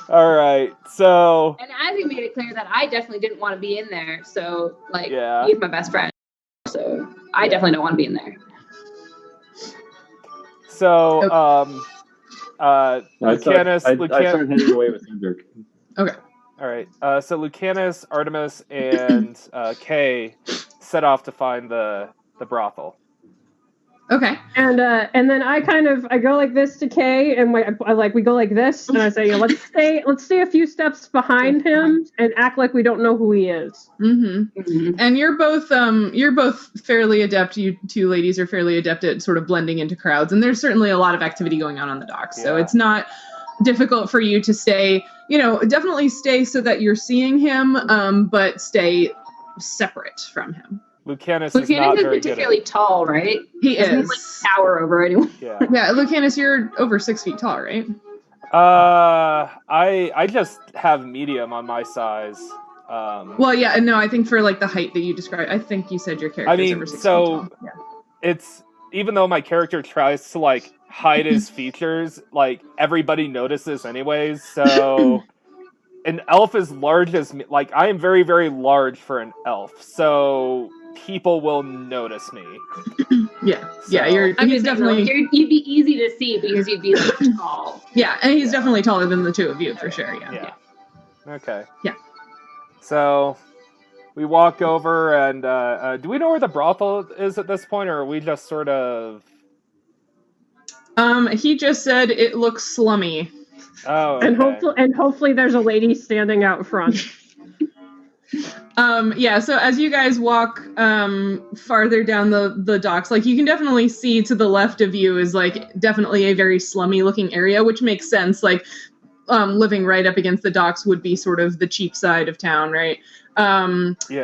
All right. So. And as he made it clear that I definitely didn't want to be in there, so Yeah. he's my best friend, so I definitely don't want to be in there. So, Lucanus. I Lucanus. started heading away with Cedric. Okay. All right. So Lucanus, Artemis, and Kay set off to find the brothel. Okay. And then I go like this to Kay, and we go like this, and I say, let's stay a few steps behind him and act like we don't know who he is. Mm-hmm. And you're both fairly adept. You two ladies are fairly adept at sort of blending into crowds, and there's certainly a lot of activity going on the docks. So it's not difficult for you to stay. Definitely stay so that you're seeing him, but stay separate from him. Lucanus is not very particularly tall, right? He is. He tower over anyone. Yeah, Lucanus, you're over 6 feet tall, right? I just have medium on my size. Well, yeah, no, I think for like the height that you described, I think you said your character is over 6 feet tall. Yeah. It's even though my character tries to like hide his features, like everybody notices anyways. So an elf is large as me. Like I am very, very large for an elf. So people will notice me. Yeah, he's definitely. You'd be easy to see because you'd be like tall. Yeah, and he's definitely taller than the two of you for sure. Yeah. Okay. Yeah. So we walk over, and do we know where the brothel is at this point, or are we just sort of? He just said it looks slummy. Oh. Okay. And hopefully there's a lady standing out front. So as you guys walk farther down the docks, like you can definitely see to the left of you is like definitely a very slummy looking area, which makes sense. Like living right up against the docks would be sort of the cheap side of town, right?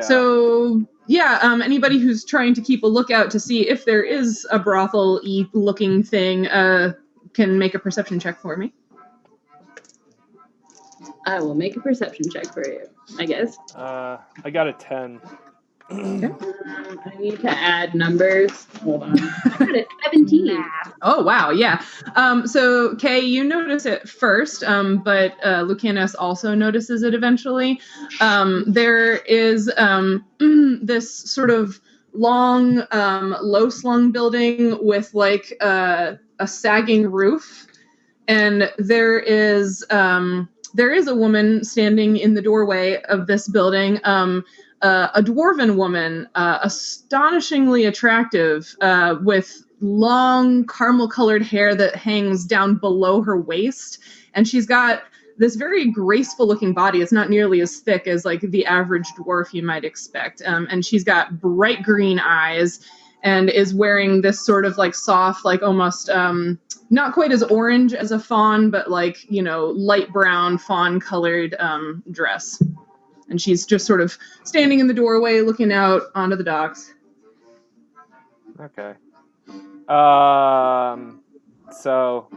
So anybody who's trying to keep a lookout to see if there is a brothel-y looking thing can make a perception check for me. I will make a perception check for you, I guess. I got a 10. Okay. I need to add numbers. Hold on. I got a 17. Oh, wow, yeah. So, Kay, you notice it first, but Lucanus also notices it eventually. There is this sort of long, low-slung building with, like, a sagging roof, and there is a woman standing in the doorway of this building, a dwarven woman, astonishingly attractive, with long caramel-colored hair that hangs down below her waist, and she's got this very graceful-looking body. It's not nearly as thick as like the average dwarf you might expect, and she's got bright green eyes, and is wearing this sort of like soft, like almost not quite as orange as a fawn, but like, light brown fawn-colored dress. And she's just sort of standing in the doorway looking out onto the docks. Okay. So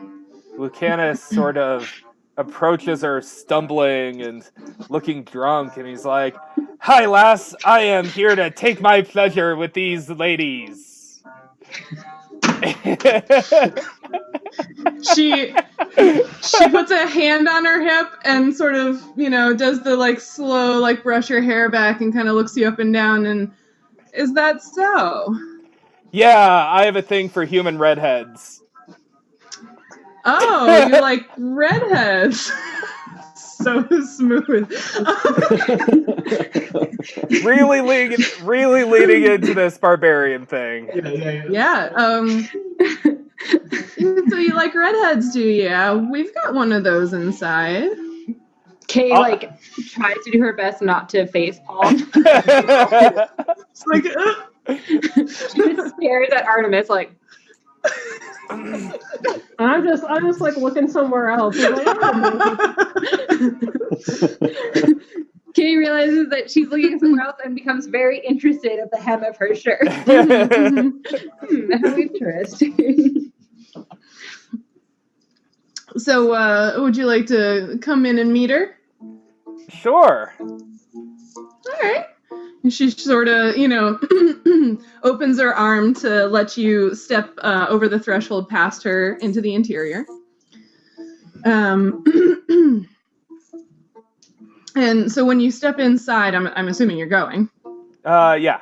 Lucanus sort of approaches her stumbling and looking drunk, and he's like, "Hi, lass, I am here to take my pleasure with these ladies." She puts a hand on her hip and sort of, does the like slow like brush her hair back and kind of looks you up and down. And is that so? Yeah, I have a thing for human redheads. Oh, you like redheads? So smooth. really leading into this barbarian thing. Yeah. So you like redheads, do you? Yeah, we've got one of those inside. Kay tries to do her best not to facepalm. It's like She just stares at Artemis like. I'm just like looking somewhere else. Kay realizes that she's looking somewhere else and becomes very interested at the hem of her shirt. How interesting. So, would you like to come in and meet her? Sure. All right. And she sort of, opens her arm to let you step over the threshold past her into the interior. And so when you step inside, I'm assuming you're going. Yeah.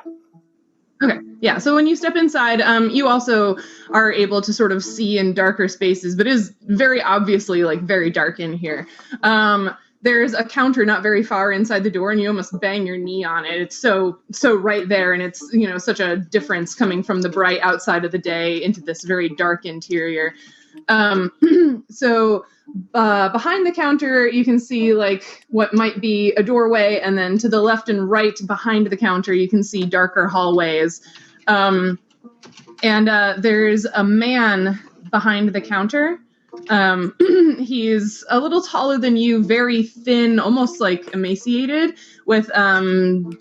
Okay, yeah. So when you step inside, you also are able to sort of see in darker spaces, but it is very obviously like very dark in here. There's a counter not very far inside the door, and you almost bang your knee on it. It's so right there, and it's such a difference coming from the bright outside of the day into this very dark interior. So behind the counter, you can see like what might be a doorway, and then to the left and right behind the counter, you can see darker hallways. And there's a man behind the counter. He's a little taller than you, very thin, almost like emaciated, with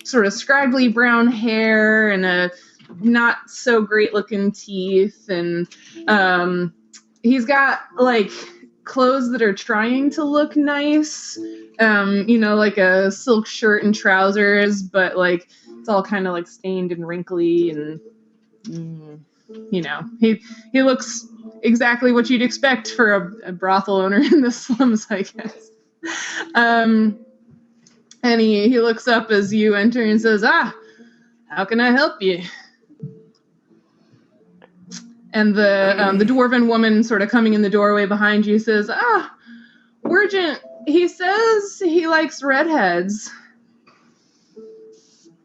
sort of scraggly brown hair and a not so great looking teeth, and he's got like clothes that are trying to look nice, like a silk shirt and trousers, but like it's all kind of like stained and wrinkly, and he looks exactly what you'd expect for a brothel owner in the slums, I guess. And he looks up as you enter and says, how can I help you? And the dwarven woman sort of coming in the doorway behind you says, Wergent, he says he likes redheads.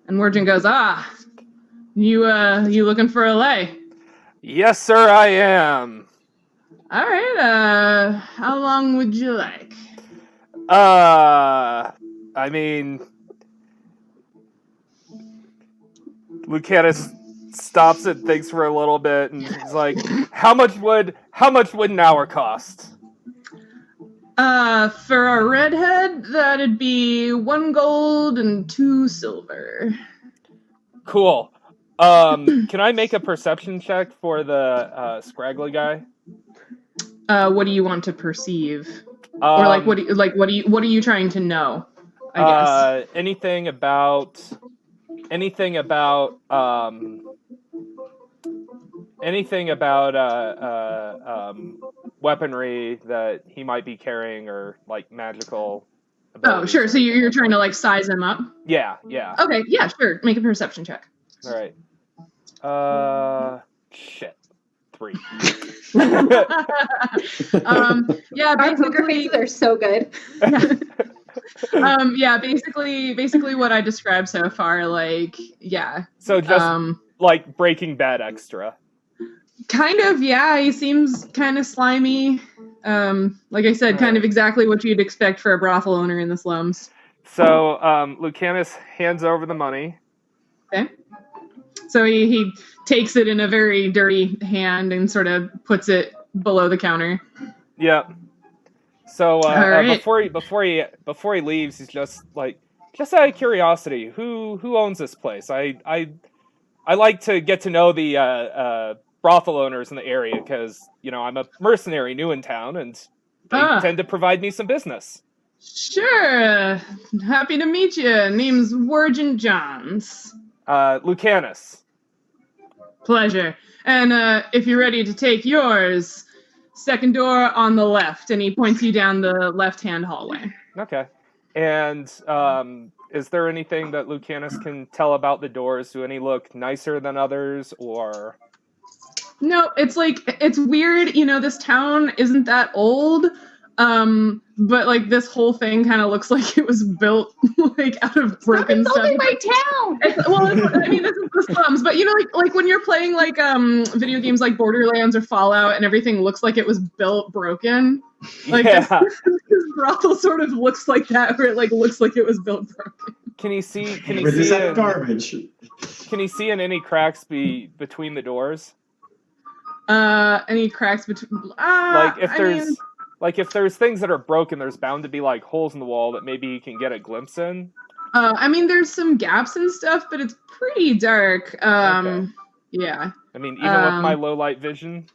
And Wergent goes, you looking for a lay? Yes, sir, I am. All right, how long would you like? I mean, Lucanus stops and thinks for a little bit, and he's like, how much would an hour cost? For a redhead, that'd be 1 gold and 2 silver. Cool. Can I make a perception check for the scraggly guy? What do you want to perceive? Or like what are you trying to know? I guess. Anything about weaponry that he might be carrying, or like magical abilities. Oh, sure. So you're trying to like size him up? Yeah. Okay, yeah, sure. Make a perception check. All right. Shit. 3. Yeah, Our poker faces are so good. Basically what I described so far, like, yeah. So just like Breaking Bad extra. Kind of, yeah. He seems kind of slimy. Like I said, kind of exactly what you'd expect for a brothel owner in the slums. So Lucanus hands over the money. Okay. So he takes it in a very dirty hand and sort of puts it below the counter. Yep. So right. before he leaves, he's just out of curiosity, who owns this place? I like to get to know the brothel owners in the area because, I'm a mercenary new in town and they tend to provide me some business. Sure. Happy to meet you. Name's Wargent Johns. Lucanus. Pleasure. And if you're ready to take yours, second door on the left, and he points you down the left-hand hallway. Okay. And is there anything that Lucanus can tell about the doors? Do any look nicer than others, or? No, it's weird. This town isn't that old, but like this whole thing kind of looks like it was built like out of broken stuff. Stop insulting my town. This is the slums, but like when you're playing like video games like Borderlands or Fallout, and everything looks like it was built broken. Like this brothel sort of looks like that, where it like looks like it was built broken. Can you see garbage? Can you see in any cracks between the doors? Any cracks between? If there's things that are broken, there's bound to be like holes in the wall that maybe you can get a glimpse in. There's some gaps and stuff, but it's pretty dark. Okay. Yeah. Even with my low light vision.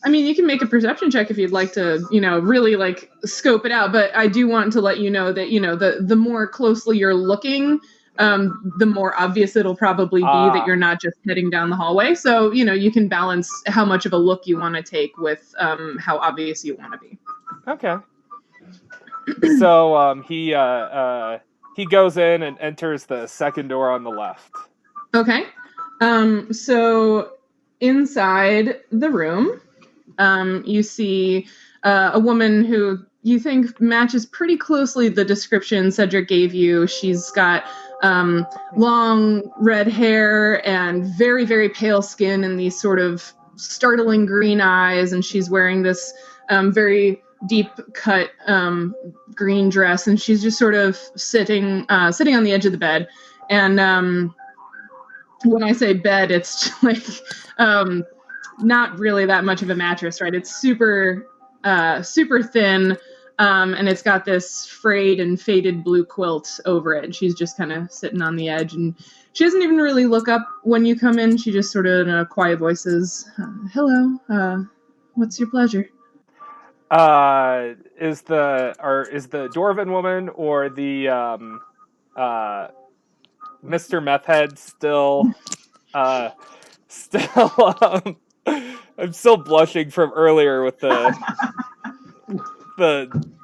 You can make a perception check if you'd like to, really like scope it out. But I do want to let you know that, the more closely you're looking, the more obvious it'll probably be that you're not just heading down the hallway. So, you can balance how much of a look you want to take with how obvious you want to be. Okay. So he goes in and enters the second door on the left. Okay. So inside the room, you see a woman who you think matches pretty closely the description Cedric gave you. She's got long red hair and very, very pale skin and these sort of startling green eyes, and she's wearing this very deep cut green dress, and she's just sort of sitting on the edge of the bed. And when I say bed, it's just like not really that much of a mattress, right? It's super thin, and it's got this frayed and faded blue quilt over it. She's just kind of sitting on the edge, and she doesn't even really look up when you come in. She just sort of in a quiet voice says, "Hello, what's your pleasure?" Is the Dwarven woman or the Mr. Meth Head still I'm still blushing from earlier with the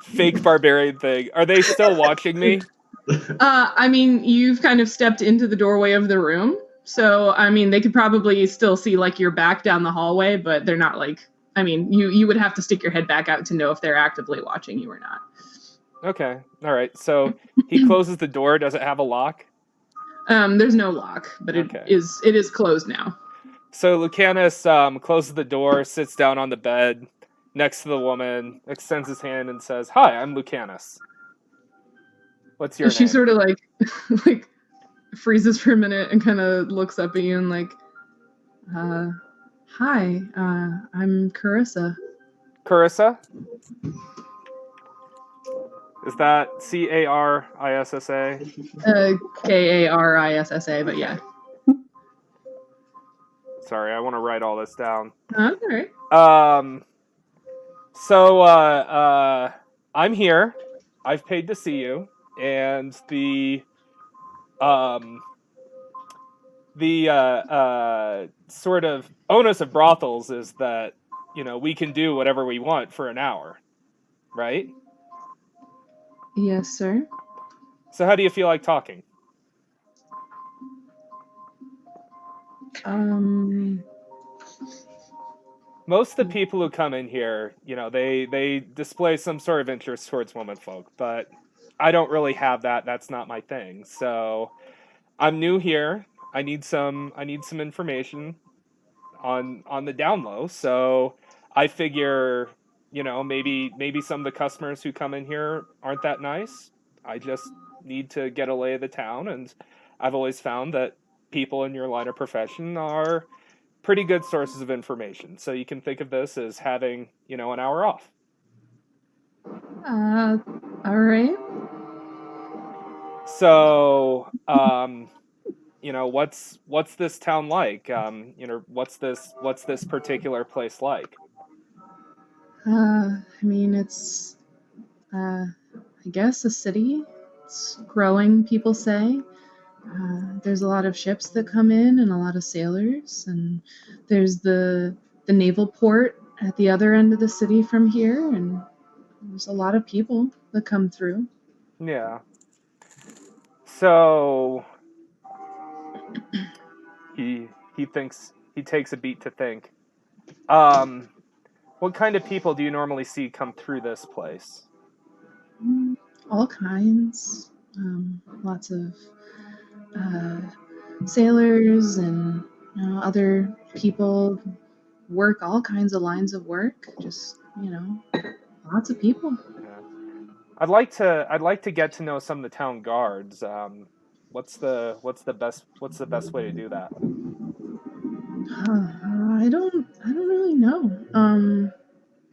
fake barbarian thing. Are they still watching me? You've kind of stepped into the doorway of the room, so they could probably still see like your back down the hallway, but they're not like. You would have to stick your head back out to know if they're actively watching you or not. Okay. All right. So he closes the door. Does it have a lock? There's no lock, but it is closed now. So Lucanus closes the door, sits down on the bed next to the woman, extends his hand and says, "Hi, I'm Lucanus. What's your name?" She sort of like freezes for a minute and kind of looks up at you and like, "Hi, I'm Carissa." Carissa? Is that Carissa? Karissa, but yeah. Sorry, I want to write all this down. That's all right. So I'm here. I've paid to see you, and the sort of onus of brothels is that, we can do whatever we want for an hour, right? Yes, sir. So how do you feel like talking? Most of the people who come in here, they display some sort of interest towards womenfolk, but I don't really have that. That's not my thing. So I'm new here. I need some information on the down low. So I figure, maybe some of the customers who come in here aren't that nice. I just need to get a lay of the town, and I've always found that people in your line of profession are pretty good sources of information. So you can think of this as having, an hour off. All right. So, what's this town like? What's this particular place like? I mean, it's, I guess, a city. It's growing, people say. There's a lot of ships that come in and a lot of sailors, and there's the naval port at the other end of the city from here, and there's a lot of people that come through. Yeah. So he takes a beat to think. What kind of people do you normally see come through this place? All kinds. Lots of sailors and other people work all kinds of lines of work. Just lots of people. Yeah. I'd like to get to know some of the town guards. What's the best way to do that? I don't really know.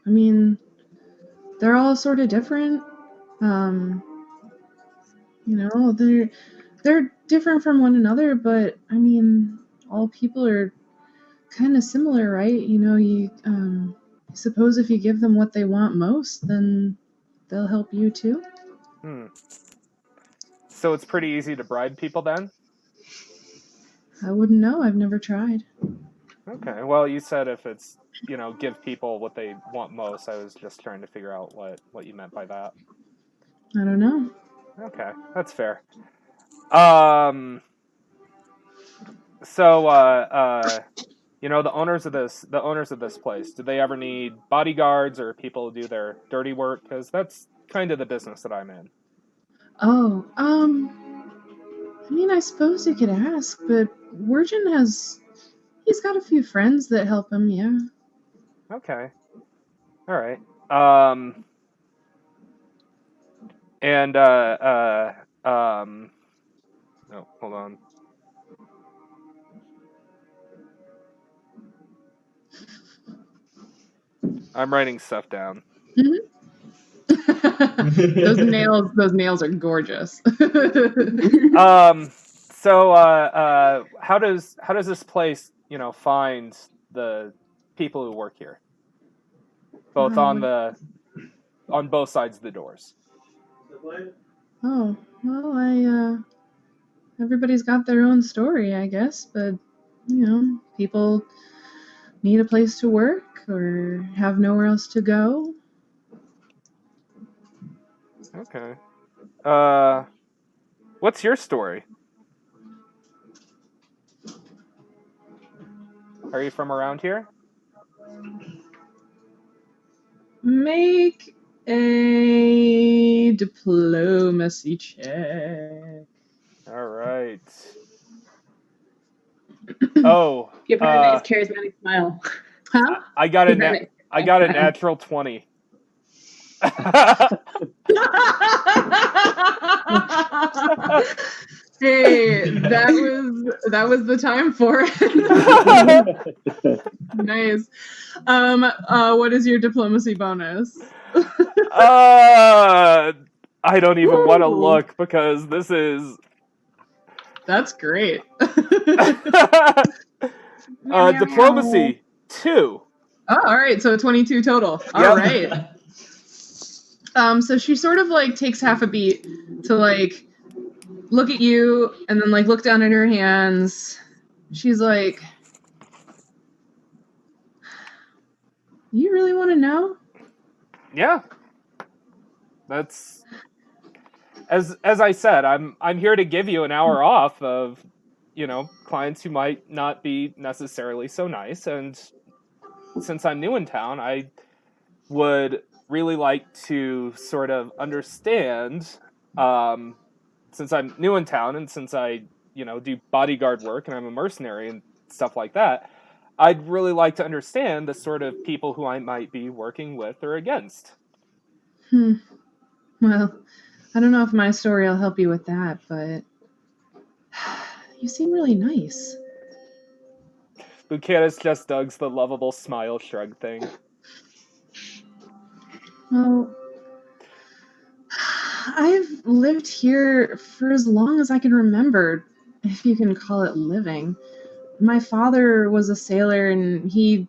I mean, they're all sort of different. They're different from one another, but I mean, all people are kind of similar, right? You suppose if you give them what they want most, then they'll help you too. So it's pretty easy to bribe people then? I wouldn't know. I've never tried. Okay. Well, you said if it's, give people what they want most. I was just trying to figure out what you meant by that. I don't know. Okay, that's fair. The owners of this place, do they ever need bodyguards or people to do their dirty work? Because that's kind of the business that I'm in. Oh, I mean, I suppose you could ask, but Wirgin he's got a few friends that help him, yeah. Okay. All right. Oh, hold on. I'm writing stuff down. Mm-hmm. those nails are gorgeous. How does this place, find the people who work here? Both on both sides of the doors. Oh, well, everybody's got their own story, I guess, but people need a place to work or have nowhere else to go. Okay. What's your story? Are you from around here? Make a diplomacy check. All right. Oh. Give her a nice charismatic smile. Huh? I got a natural 20. Hey, that was the time for it. Nice. What is your diplomacy bonus? I don't even want to look because this is. That's great. Diplomacy 2. Oh, all right. So 22 total. All right. So she sort of takes half a beat to look at you and then look down at her hands. She's like, "You really want to know?" Yeah. That's as I said, I'm here to give you an hour off of, clients who might not be necessarily so nice, and since I'm new in town, I would really like to sort of understand, since I'm new in town and since I, do bodyguard work and I'm a mercenary and stuff like that, I'd really like to understand the sort of people who I might be working with or against. Well, I don't know if my story will help you with that, but you seem really nice. Lucanus just does the lovable smile shrug thing. Well, I've lived here for as long as I can remember. if you can call it living. My father was a sailor, and he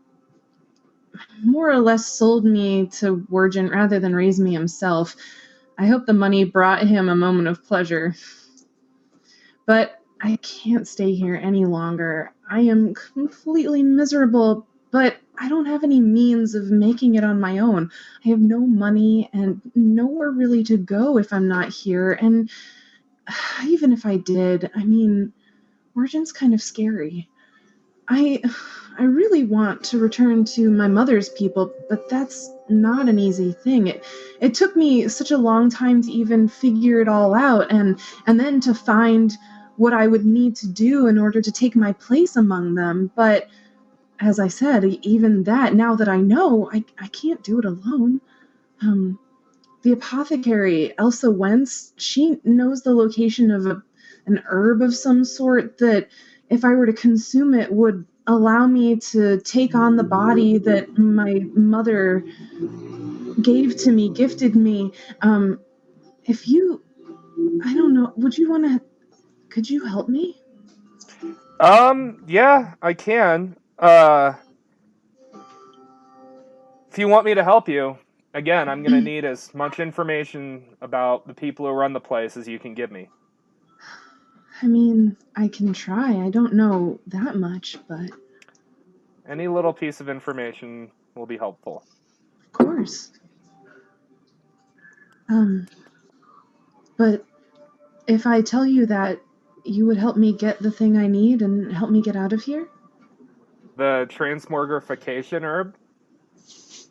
more or less sold me to Wirgin rather than raise me himself. I hope the money brought him a moment of pleasure. But I can't stay here any longer. I am completely miserable, but I don't have any means of making it on my own. I have no money and nowhere really to go if I'm not here, and even if I did, I mean, Wirgin's kind of scary. I really want to return to my mother's people, but that's not an easy thing. It took me such a long time to even figure it all out, and then to find what I would need to do in order to take my place among them. But as I said, even that, now that I know, I can't do it alone. The apothecary, Elsa Wentz, she knows the location of an herb of some sort that, if I were to consume it, would allow me to take on the body that my mother gifted me. If you, I don't know, could you help me? Yeah, I can. If you want me to help you, again, I'm going to need as much information about the people who run the place as you can give me. I mean, I can try. I don't know that much, but... Any little piece of information will be helpful. Of course. But if I tell you that, you would help me get the thing I need and help me get out of here? The transmogrification herb?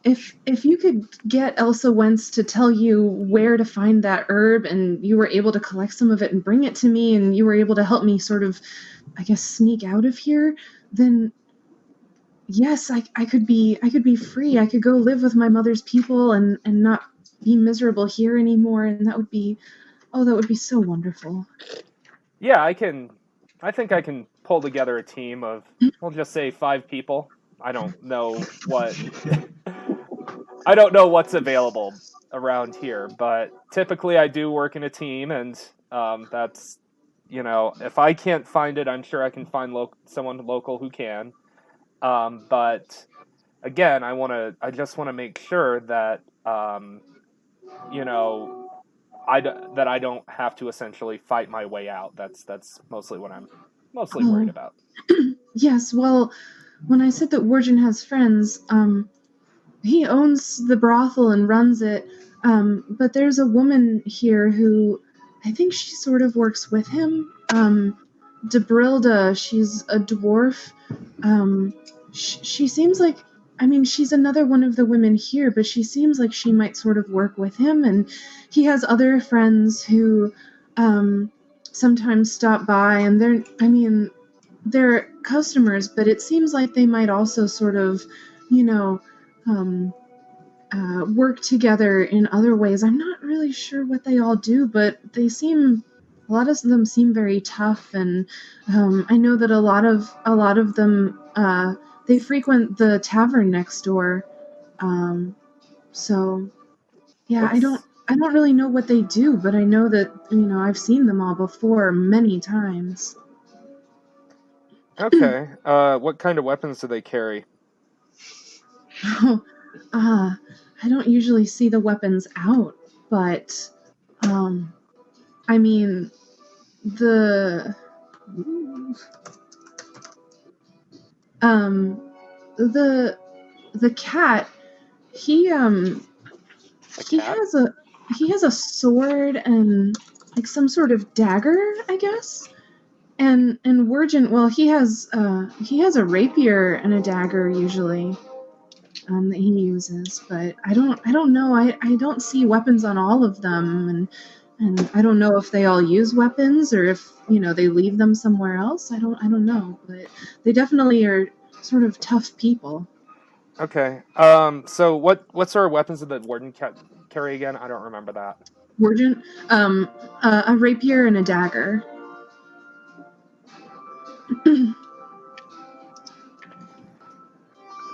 If you could get Elsa Wentz to tell you where to find that herb, and you were able to collect some of it and bring it to me, and you were able to help me sort of, I guess, sneak out of here, then yes, I could be free. I could go live with my mother's people and not be miserable here anymore, and that would be so wonderful. Yeah, I think I can pull together a team of, we'll just say 5 people. I don't know what's available around here, but typically I do work in a team, and that's, if I can't find it, I'm sure I can find someone local who can. But again, I just want to make sure that, that I don't have to essentially fight my way out. That's mostly what I'm worried about. Yes, well, when I said that Wirgin has friends, he owns the brothel and runs it, but there's a woman here who, I think she sort of works with him, Debrilda. She's a dwarf. She seems like, I mean, she's another one of the women here, but she seems like she might sort of work with him, and he has other friends who sometimes stop by, and they're customers, but it seems like they might also sort of, work together in other ways. I'm not really sure what they all do, but a lot of them seem very tough, and I know that a lot of them they frequent the tavern next door. So yeah, I don't really know what they do, but I know that I've seen them all before many times. Okay. What kind of weapons do they carry? I don't usually see the weapons out, but I mean, the cat, he has a sword and like some sort of dagger, I guess. And Wirgin, well, he has a rapier and a dagger usually that he uses, but I don't know. I don't see weapons on all of them, and I don't know if they all use weapons or if they leave them somewhere else. I don't know, but they definitely are sort of tough people. Okay. So what sort of weapons did the warden carry again? I don't remember that. Wirgin, a rapier and a dagger.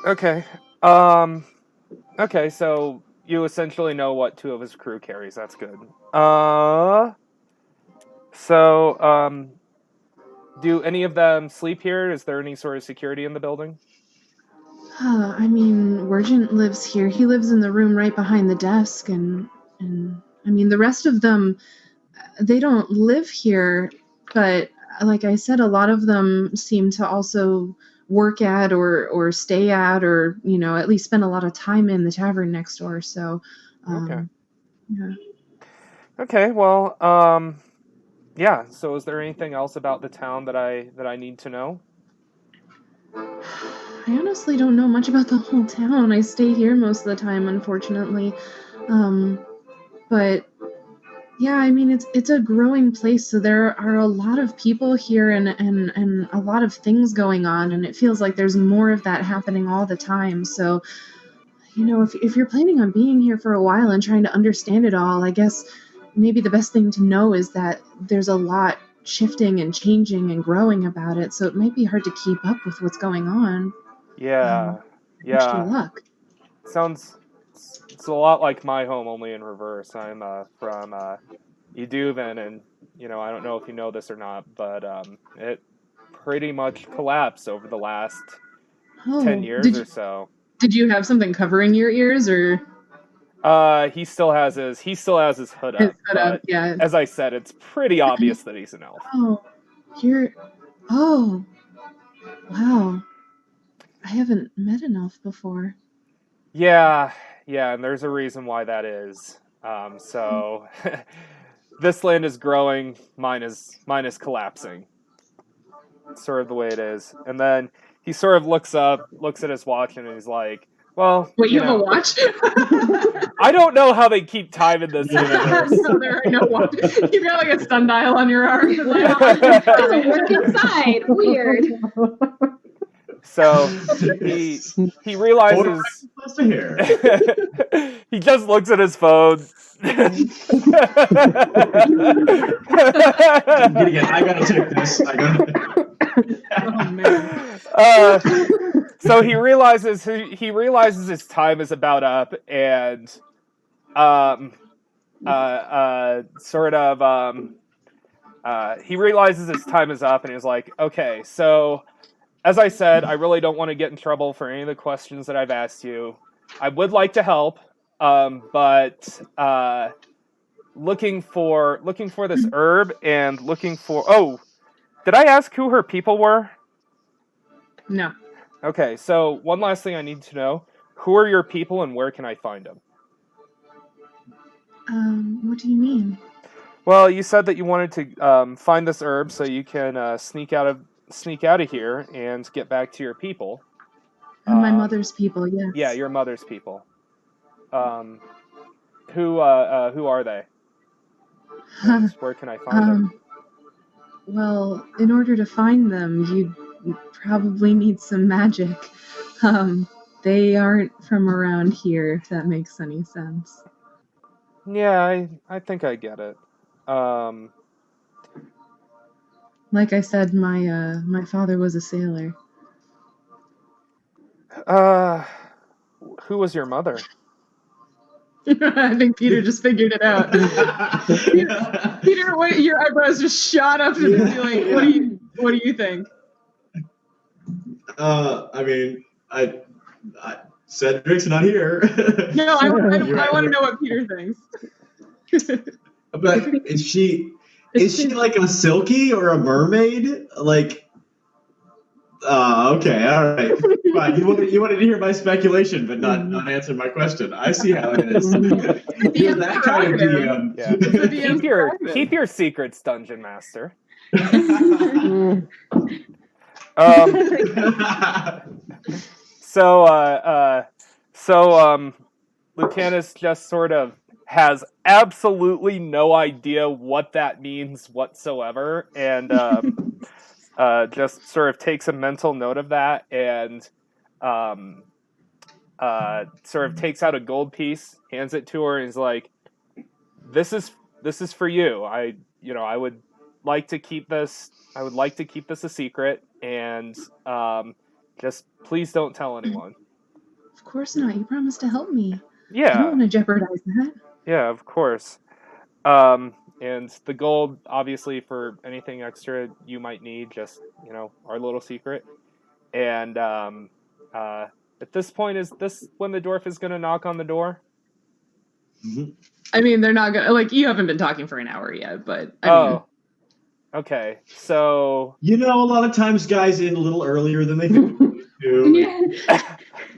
Okay. Okay, so you essentially know what 2 of his crew carries. That's good. So Do any of them sleep here? Is there any sort of security in the building? I mean, Wergent lives here. He lives in the room right behind the desk, and I mean, the rest of them, they don't live here, but like I said, a lot of them seem to also work at or stay at, or at least spend a lot of time in the tavern next door. So, Okay. Yeah. Okay. Well, yeah. So, is there anything else about the town that I need to know? I honestly don't know much about the whole town. I stay here most of the time, unfortunately. But yeah, I mean, it's a growing place, so there are a lot of people here and a lot of things going on, and it feels like there's more of that happening all the time. So, if you're planning on being here for a while and trying to understand it all, I guess maybe the best thing to know is that there's a lot shifting and changing and growing about it, so it might be hard to keep up with what's going on. Yeah. Wish you luck. It's a lot like my home, only in reverse. I'm from Edouvin, and I don't know if you know this or not, but it pretty much collapsed over the last 10 years or so. Did you have something covering your ears, or? He still has his hood up. His hood up, yeah. As I said, it's pretty obvious that he's an elf. Oh, wow. I haven't met an elf before. Yeah, and there's a reason why that is. So this land is growing, mine is collapsing. It's sort of the way it is. And then he sort of looks at his watch, and he's like, well... Wait, you have a watch? I don't know how they keep time in this universe. No, there are no watches. You've got like a sundial on your arm. It doesn't work inside. Weird. So he realizes... Close to here. He just looks at his phone. Again, I gotta check this. Oh man. So he realizes his time is about up, and he realizes his time is up, and he's like, okay, so as I said, I really don't want to get in trouble for any of the questions that I've asked you. I would like to help, but looking for this herb and looking for... Oh, did I ask who her people were? No. Okay, so one last thing I need to know. Who are your people and where can I find them? What do you mean? Well, you said that you wanted to find this herb so you can sneak out of here and get back to your people. My mother's people, yes. Yeah, your mother's people. Who are they? And where can I find them? Well, in order to find them, you'd probably need some magic. They aren't from around here, if that makes any sense. Yeah, I think I get it. Like I said, my father was a sailor. Who was your mother? I think Peter just figured it out. Peter, what, your eyebrows just shot up to the ceiling. What do you think? I mean, Cedric's not here. No, I want to know what Peter thinks. But is she like a silky or a mermaid? Like, okay, all right. Fine. You wanted to hear my speculation, but not answer my question. I see how it is. You're that kind of DM. Yeah. Keep your secrets, Dungeon Master. So Lucanus just sort of has absolutely no idea what that means whatsoever, and just sort of takes a mental note of that, and sort of takes out a gold piece, hands it to her, and is like, "This is for you. I would like to keep this. I would like to keep this a secret, and just please don't tell anyone." Of course not. You promised to help me. Yeah. I don't want to jeopardize that. Yeah, of course. And the gold, obviously, for anything extra you might need, just, our little secret. And at this point, is this when the dwarf is going to knock on the door? I mean, they're not gonna, like, you haven't been talking for an hour yet, but I mean. Okay, so... a lot of times guys in a little earlier than they think do. Yeah.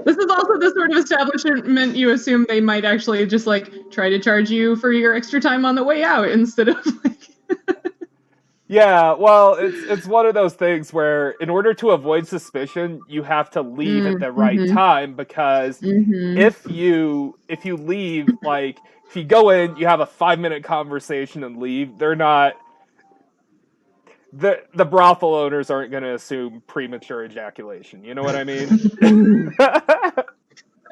This is also the sort of establishment you assume they might actually just, like, try to charge you for your extra time on the way out instead of, like... Yeah, well, it's one of those things where in order to avoid suspicion, you have to leave at the right time, because if you leave, like, if you go in, you have a 5-minute conversation and leave, they're not... The brothel owners aren't going to assume premature ejaculation. You know what I mean?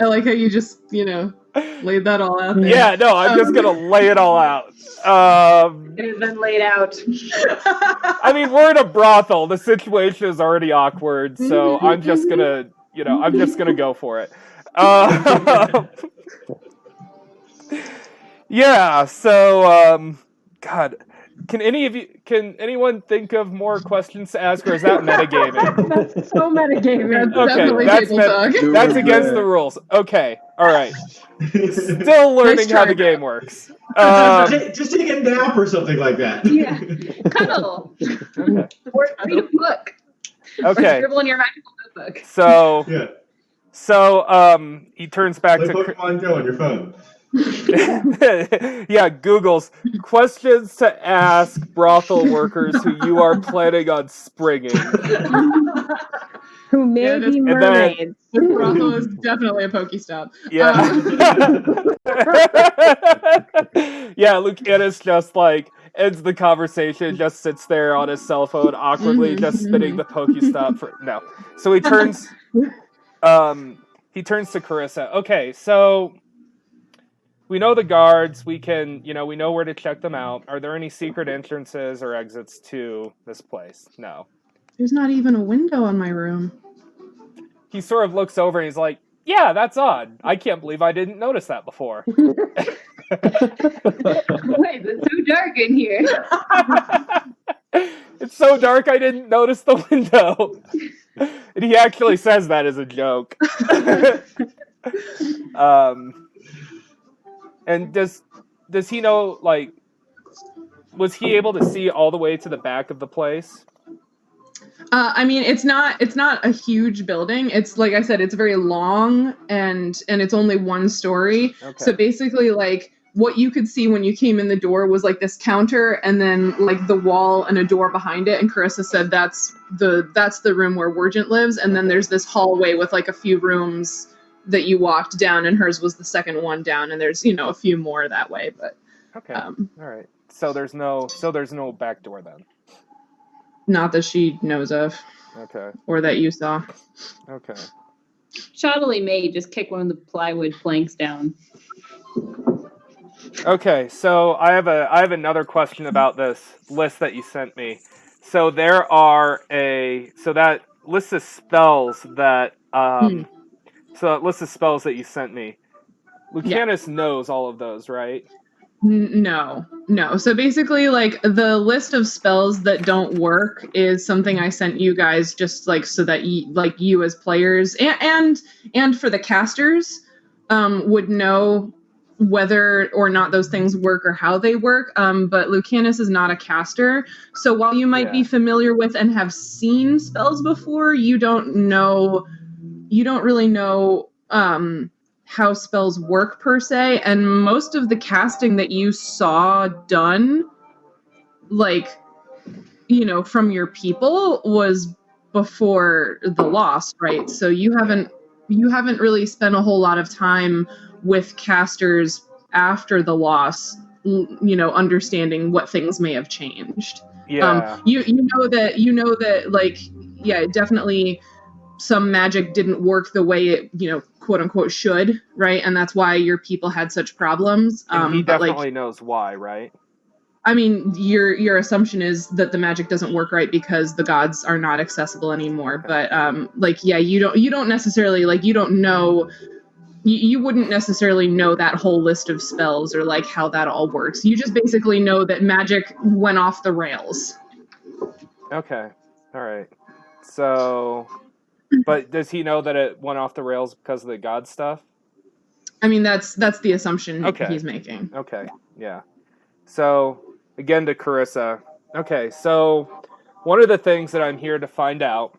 I like how you just, laid that all out there. Yeah, no, I'm just going to lay it all out. It has been laid out. I mean, we're in a brothel. The situation is already awkward, so I'm just going to, I'm just going to go for it. Yeah, so, God... Can anyone think of more questions to ask, or is that metagaming? That's so metagaming. Okay, that's against the rules. Okay, all right. Still learning how the game works. Just take a nap or something like that. Yeah, cuddle. Okay. Or read a book. Okay. Or scribble in your magical notebook. So he turns back Play to Pokemon Go on your phone. Yeah, Google's questions to ask brothel workers who you are planning on springing. Who may be mermaids. The brothel is definitely a Pokestop. Yeah. Yeah, Lucanus just ends the conversation, just sits there on his cell phone awkwardly, just spinning the Pokestop for no. So he turns to Carissa. Okay, so we know the guards, we know where to check them out. Are there any secret entrances or exits to this place? No. There's not even a window in my room. He sort of looks over and he's like, yeah, that's odd. I can't believe I didn't notice that before. Wait, it's so dark in here. It's so dark I didn't notice the window. And he actually says that as a joke. And does he know, was he able to see all the way to the back of the place? I mean, it's not a huge building. It's, like I said, it's very long and it's only one story. Okay. So basically, what you could see when you came in the door was this counter and then the wall and a door behind it. And Carissa said that's the room where Wergent lives. And then there's this hallway with a few rooms that you walked down, and hers was the second one down, and there's a few more that way, but okay. All right, so there's no back door then, not that she knows of. Okay. Or that you saw. Okay. Shoddily may just kick one of the plywood planks down. Okay, so I have another question about this list that you sent me. So there are that list of spells that So that list of spells that you sent me. Lucanus knows all of those, right? No. So basically, the list of spells that don't work is something I sent you guys just so that you as players and for the casters would know whether or not those things work or how they work. But Lucanus is not a caster, so while you might be familiar with and have seen spells before, you don't really know how spells work per se, and most of the casting that you saw done, from your people was before the loss, right? So you haven't really spent a whole lot of time with casters after the loss, understanding what things may have changed. Yeah. You know that definitely some magic didn't work the way it, quote unquote should, right? And that's why your people had such problems. And he definitely knows why, right? I mean, your assumption is that the magic doesn't work right because the gods are not accessible anymore. Okay. But you don't necessarily you don't know you wouldn't necessarily know that whole list of spells or like how that all works. You just basically know that magic went off the rails. Okay. All right. So, but does he know that it went off the rails because of the god stuff? I mean, that's the assumption Okay. he's making. Okay. Yeah. So, again to Carissa. Okay, so one of the things that I'm here to find out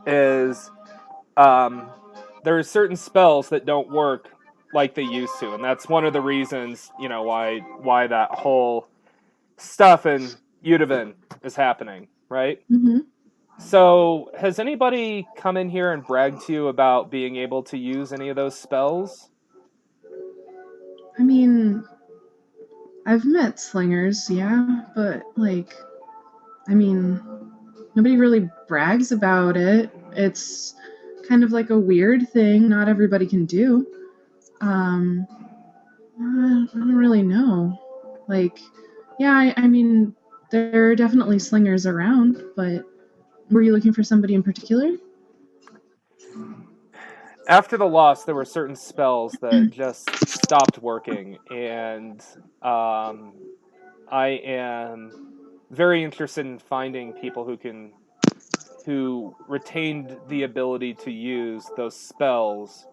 is there are certain spells that don't work like they used to, and that's one of the reasons, you know, why that whole stuff in Roving is happening, right? Mm-hmm. So, has anybody come in here and bragged to you about being able to use any of those spells? I mean, I've met slingers, yeah, but like, I mean, nobody really brags about it. It's kind of like a weird thing not everybody can do. I don't really know. Like, yeah, I mean, there are definitely slingers around, but were you looking for somebody in particular? After the loss, there were certain spells that just stopped working, and I am very interested in finding people who retained the ability to use those spells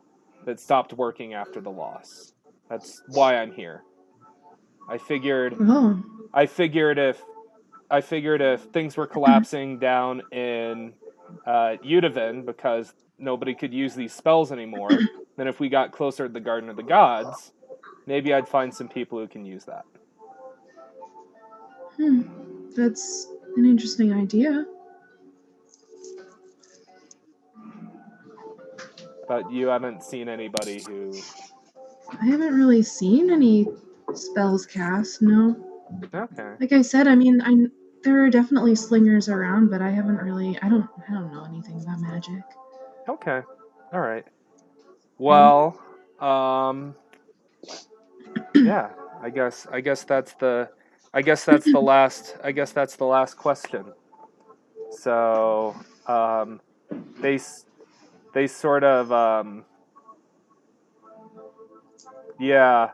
that stopped working after the loss. That's why I'm here. I figured if things were collapsing down in Roving because nobody could use these spells anymore, then if we got closer to the Garden of the Gods, maybe I'd find some people who can use that. That's an interesting idea. But you haven't seen anybody who... I haven't really seen any spells cast, no. Okay. Like I said, I mean, there are definitely slingers around, but I haven't really, I don't know anything about magic. Okay. All right. Well, yeah, I guess that's the last question. So, they sort of, yeah,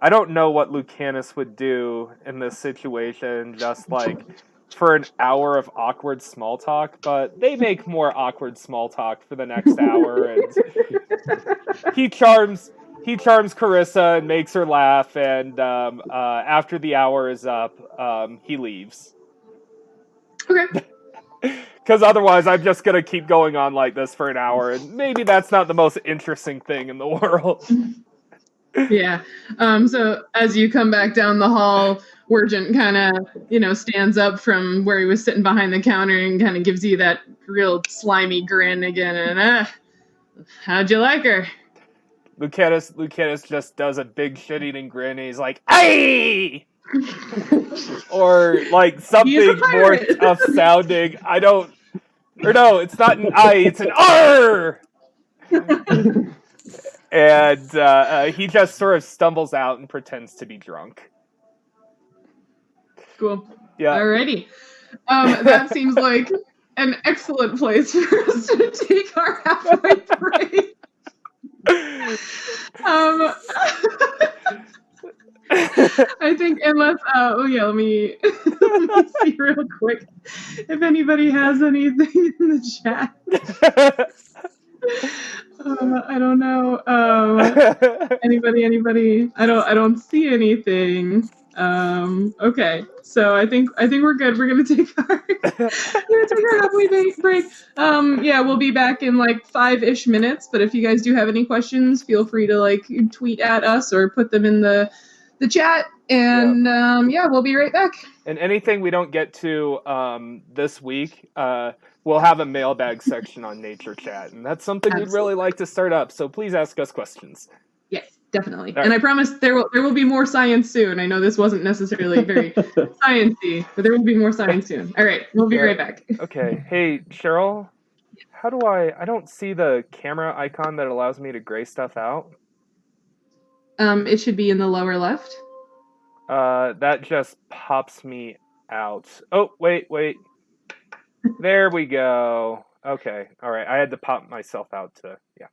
I don't know what Lucanus would do in this situation, just like for an hour of awkward small talk, but they make more awkward small talk for the next hour, and he charms Carissa and makes her laugh, and after the hour is up, he leaves. Okay. Because otherwise I'm just going to keep going on like this for an hour, and maybe that's not the most interesting thing in the world. Yeah. So as you come back down the hall, Wergent kind of, stands up from where he was sitting behind the counter and kind of gives you that real slimy grin again. And, how'd you like her? Lucanus just does a big shit-eating grin, and he's like, "Aye!" Or like something more tough sounding. No, it's not an I, it's an R. And he just sort of stumbles out and pretends to be drunk. Cool. Yeah. Alrighty. That seems like an excellent place for us to take our halfway break. I think unless let me see real quick if anybody has anything in the chat. I don't know. Anybody? I don't see anything. Okay, so I think we're good. We're gonna take our halfway break. Yeah, we'll be back in like 5-ish minutes. But if you guys do have any questions, feel free to like tweet at us or put them in the chat. And we'll be right back. And anything we don't get to this week, we'll have a mailbag section on Nature Chat, and that's something we'd really like to start up. So please ask us questions. Yes, definitely. Right. And I promise there will be more science soon. I know this wasn't necessarily very sciencey, but there will be more science soon. All right, we'll be right back. Okay. Hey, Sheryl, how do I don't see the camera icon that allows me to gray stuff out. It should be in the lower left. That just pops me out. Oh, wait. There we go. Okay. All right. I had to pop myself out to, yeah.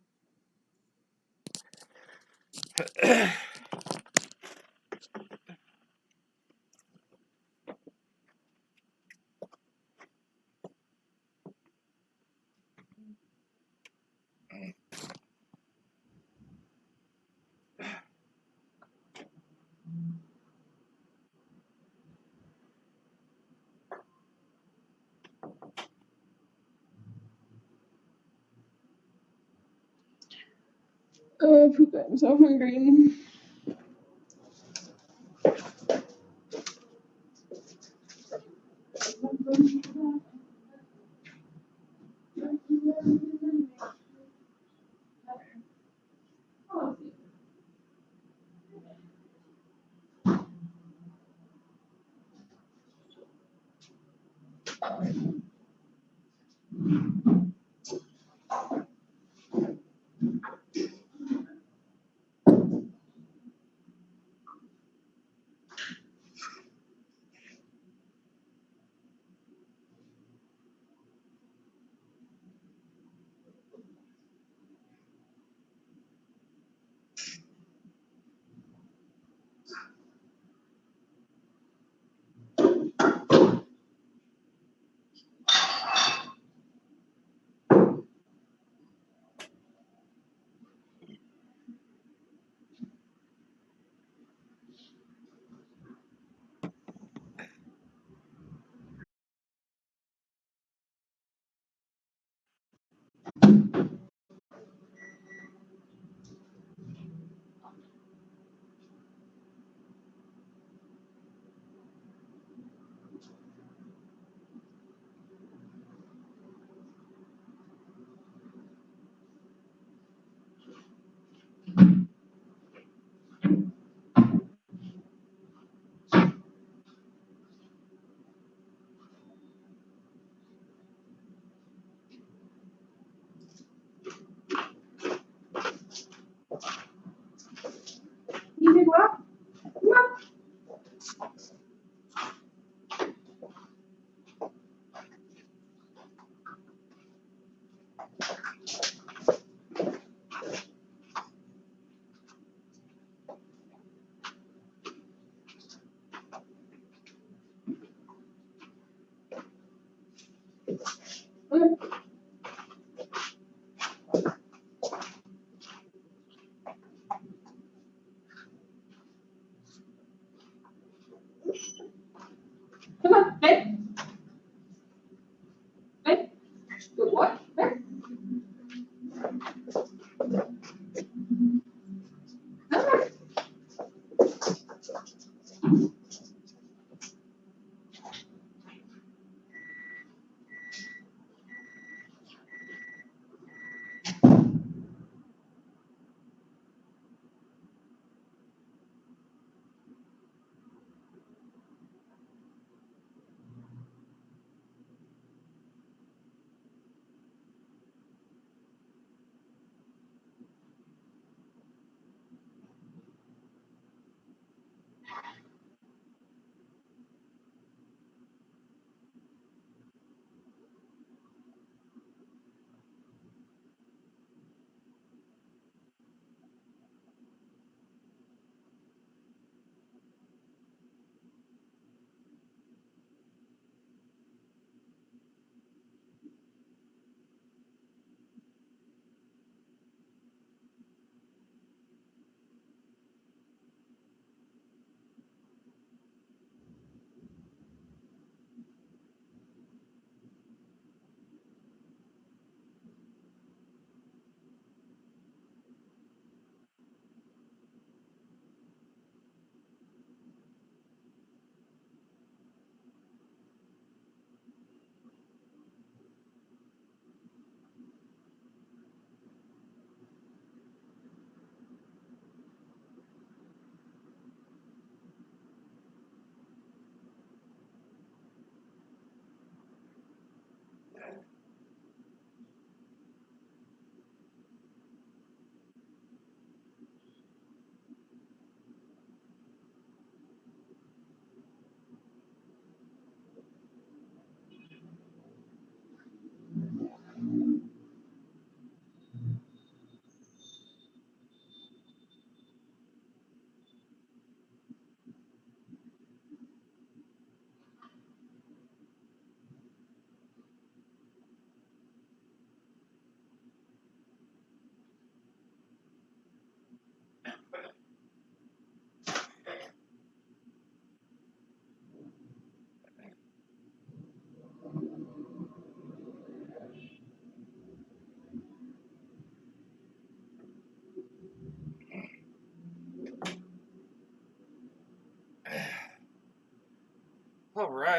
Oh, poop, I'm so hungry. You did what? What? Come on, hey. Hey. Good boy. Hey. Come on.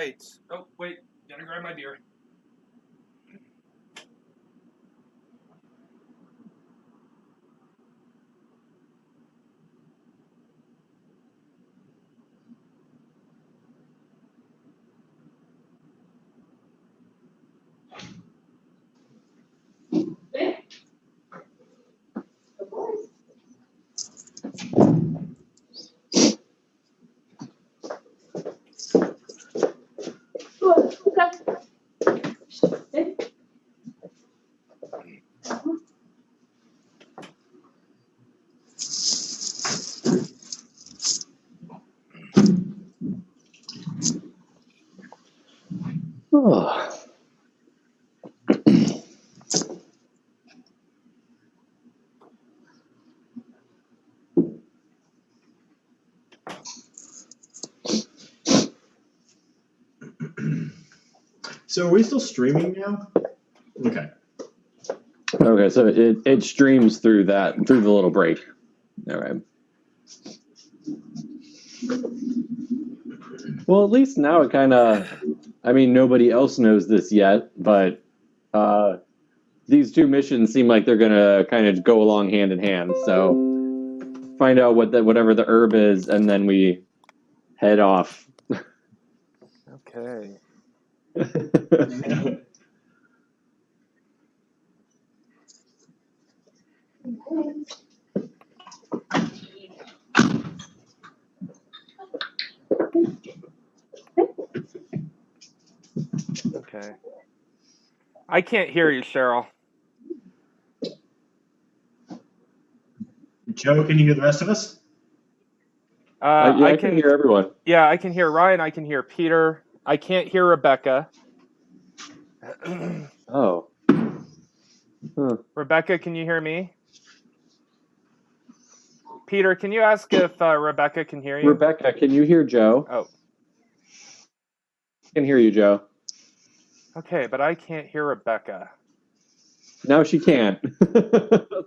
right. Oh, wait. Gotta grab my beer. Oh. So are we still streaming now? Okay. Okay, so it streams through the little break. All right. Well, at least now it kind of, I mean, nobody else knows this yet, but these two missions seem like they're going to kind of go along hand in hand. So find out whatever the herb is, and then we head off. Okay. Okay. I can't hear you, Sheryl. Joe, can you hear the rest of us? Yeah, I can hear everyone. Yeah, I can hear Ryan. I can hear Peter. I can't hear Rebecca. Oh. Huh. Rebecca, can you hear me? Peter, can you ask if Rebecca can hear you? Rebecca, can you hear Joe? Oh. I can hear you, Joe. Okay, but I can't hear Rebecca. Now she can.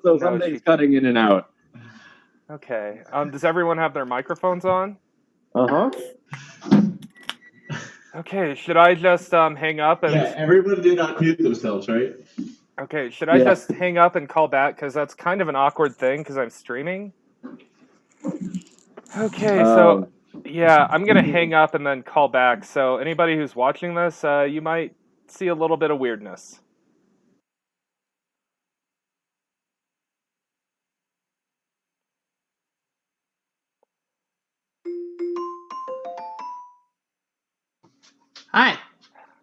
So something's cutting in and out. Okay. Does everyone have their microphones on? Uh-huh. Okay, should I just hang up? Yeah, everyone did unmute themselves, right? Okay, should I just hang up and call back? Because that's kind of an awkward thing because I'm streaming. Okay, so, yeah, I'm going to hang up and then call back. So anybody who's watching this, you might see a little bit of weirdness. Hi.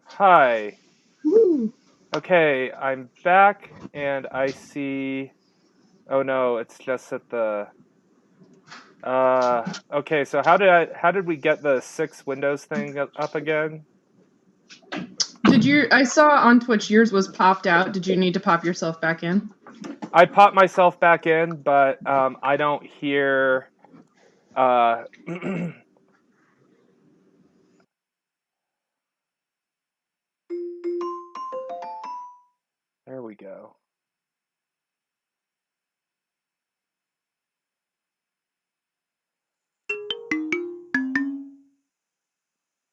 Hi. Woo. Okay, I'm back, and I see... Oh no, it's just at the... Okay, so how did we get the 6 windows thing up again? I saw on Twitch yours was popped out. Did you need to pop yourself back in? I popped myself back in, but I don't hear... There we go.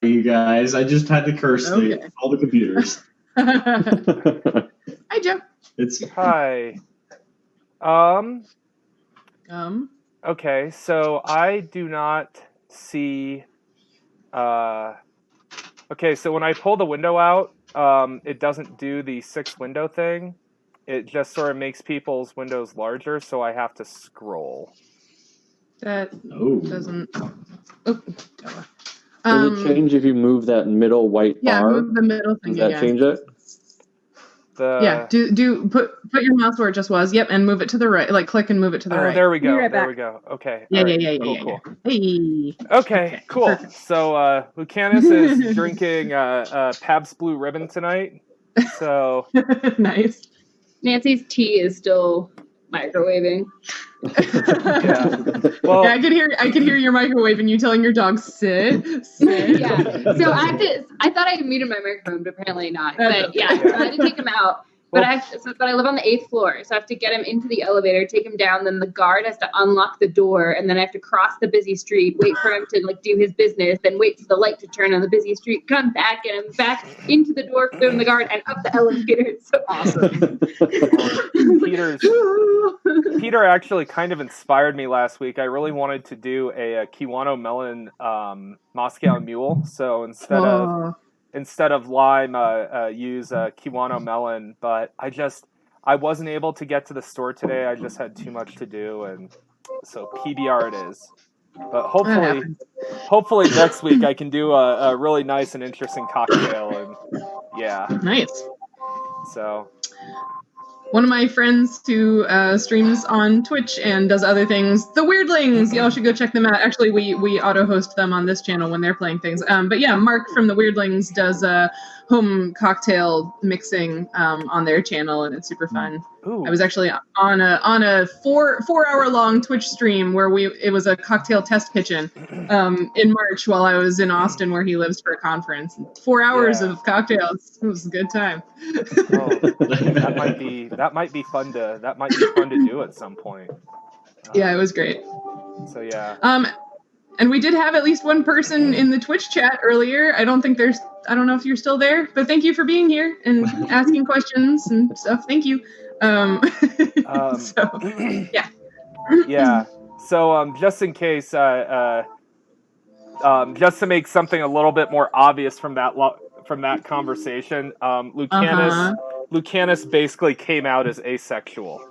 You guys, I just had to curse all the computers. Hi, Joe. Hi. Okay, so I do not see... Okay, so when I pull the window out, it doesn't do the 6 window thing. It just sort of makes people's windows larger, so I have to scroll. That doesn't... Oh, Does it change if you move that middle white bar? Yeah, move the middle thing. Does that change it? Yeah, put your mouse where it just was. Yep, and move it to the right. Like click and move it to the right. There we go. Right there we go. Okay. Yeah, right. yeah. Cool. Hey. Okay, cool. Perfect. So Lucanus is drinking Pabst Blue Ribbon tonight. So nice. Nancy's tea is still microwaving. Yeah. Well, yeah, I could hear your microwave and you telling your dog sit. Yeah. So I thought I had muted my microphone, but apparently not. But yeah, so I had to take him out. But I live on the 8th floor, so I have to get him into the elevator, take him down, then the guard has to unlock the door, and then I have to cross the busy street, wait for him to do his business, then wait for the light to turn on the busy street, come back, get him back into the door from the guard and up the elevator. It's so awesome. Peter actually kind of inspired me last week. I really wanted to do a Kiwano melon Moscow Mule, so instead of lime, use Kiwano melon, but I wasn't able to get to the store today. I just had too much to do, and so PBR it is. But hopefully next week I can do a really nice and interesting cocktail, and yeah. Nice. So. One of my friends who streams on Twitch and does other things, the Weirdlings, y'all should go check them out. Actually, we auto-host them on this channel when they're playing things. But yeah, Mark from the Weirdlings does home cocktail mixing on their channel, and it's super fun. Ooh. I was actually on a 4-hour-long Twitch stream where it was a cocktail test kitchen in March while I was in Austin where he lives for a conference. 4 hours of cocktails. It was a good time. That might be fun to do at some point. Yeah, it was great. So yeah. And we did have at least one person in the Twitch chat earlier. I don't know if you're still there, but thank you for being here and asking questions and stuff. Thank you. So, yeah. Yeah. So, just in case, just to make something a little bit more obvious from that conversation, Lucanus basically came out as asexual.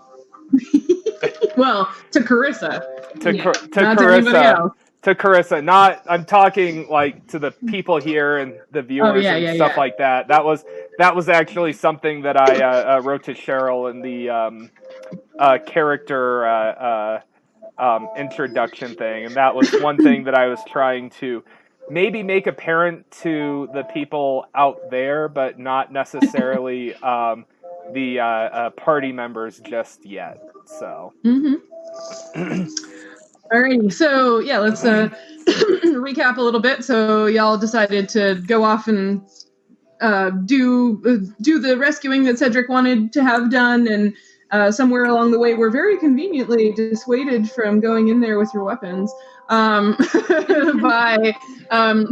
Well, to Carissa. To not Carissa. To anybody else. To Carissa, I'm talking to the people here and the viewers and stuff like that. That was actually something that I wrote to Sheryl in the character introduction thing, and that was one thing that I was trying to maybe make apparent to the people out there, but not necessarily the party members just yet. So. Mm-hmm. Alrighty, so yeah, let's recap a little bit. So y'all decided to go off and do the rescuing that Cedric wanted to have done, and somewhere along the way, we're very conveniently dissuaded from going in there with your weapons by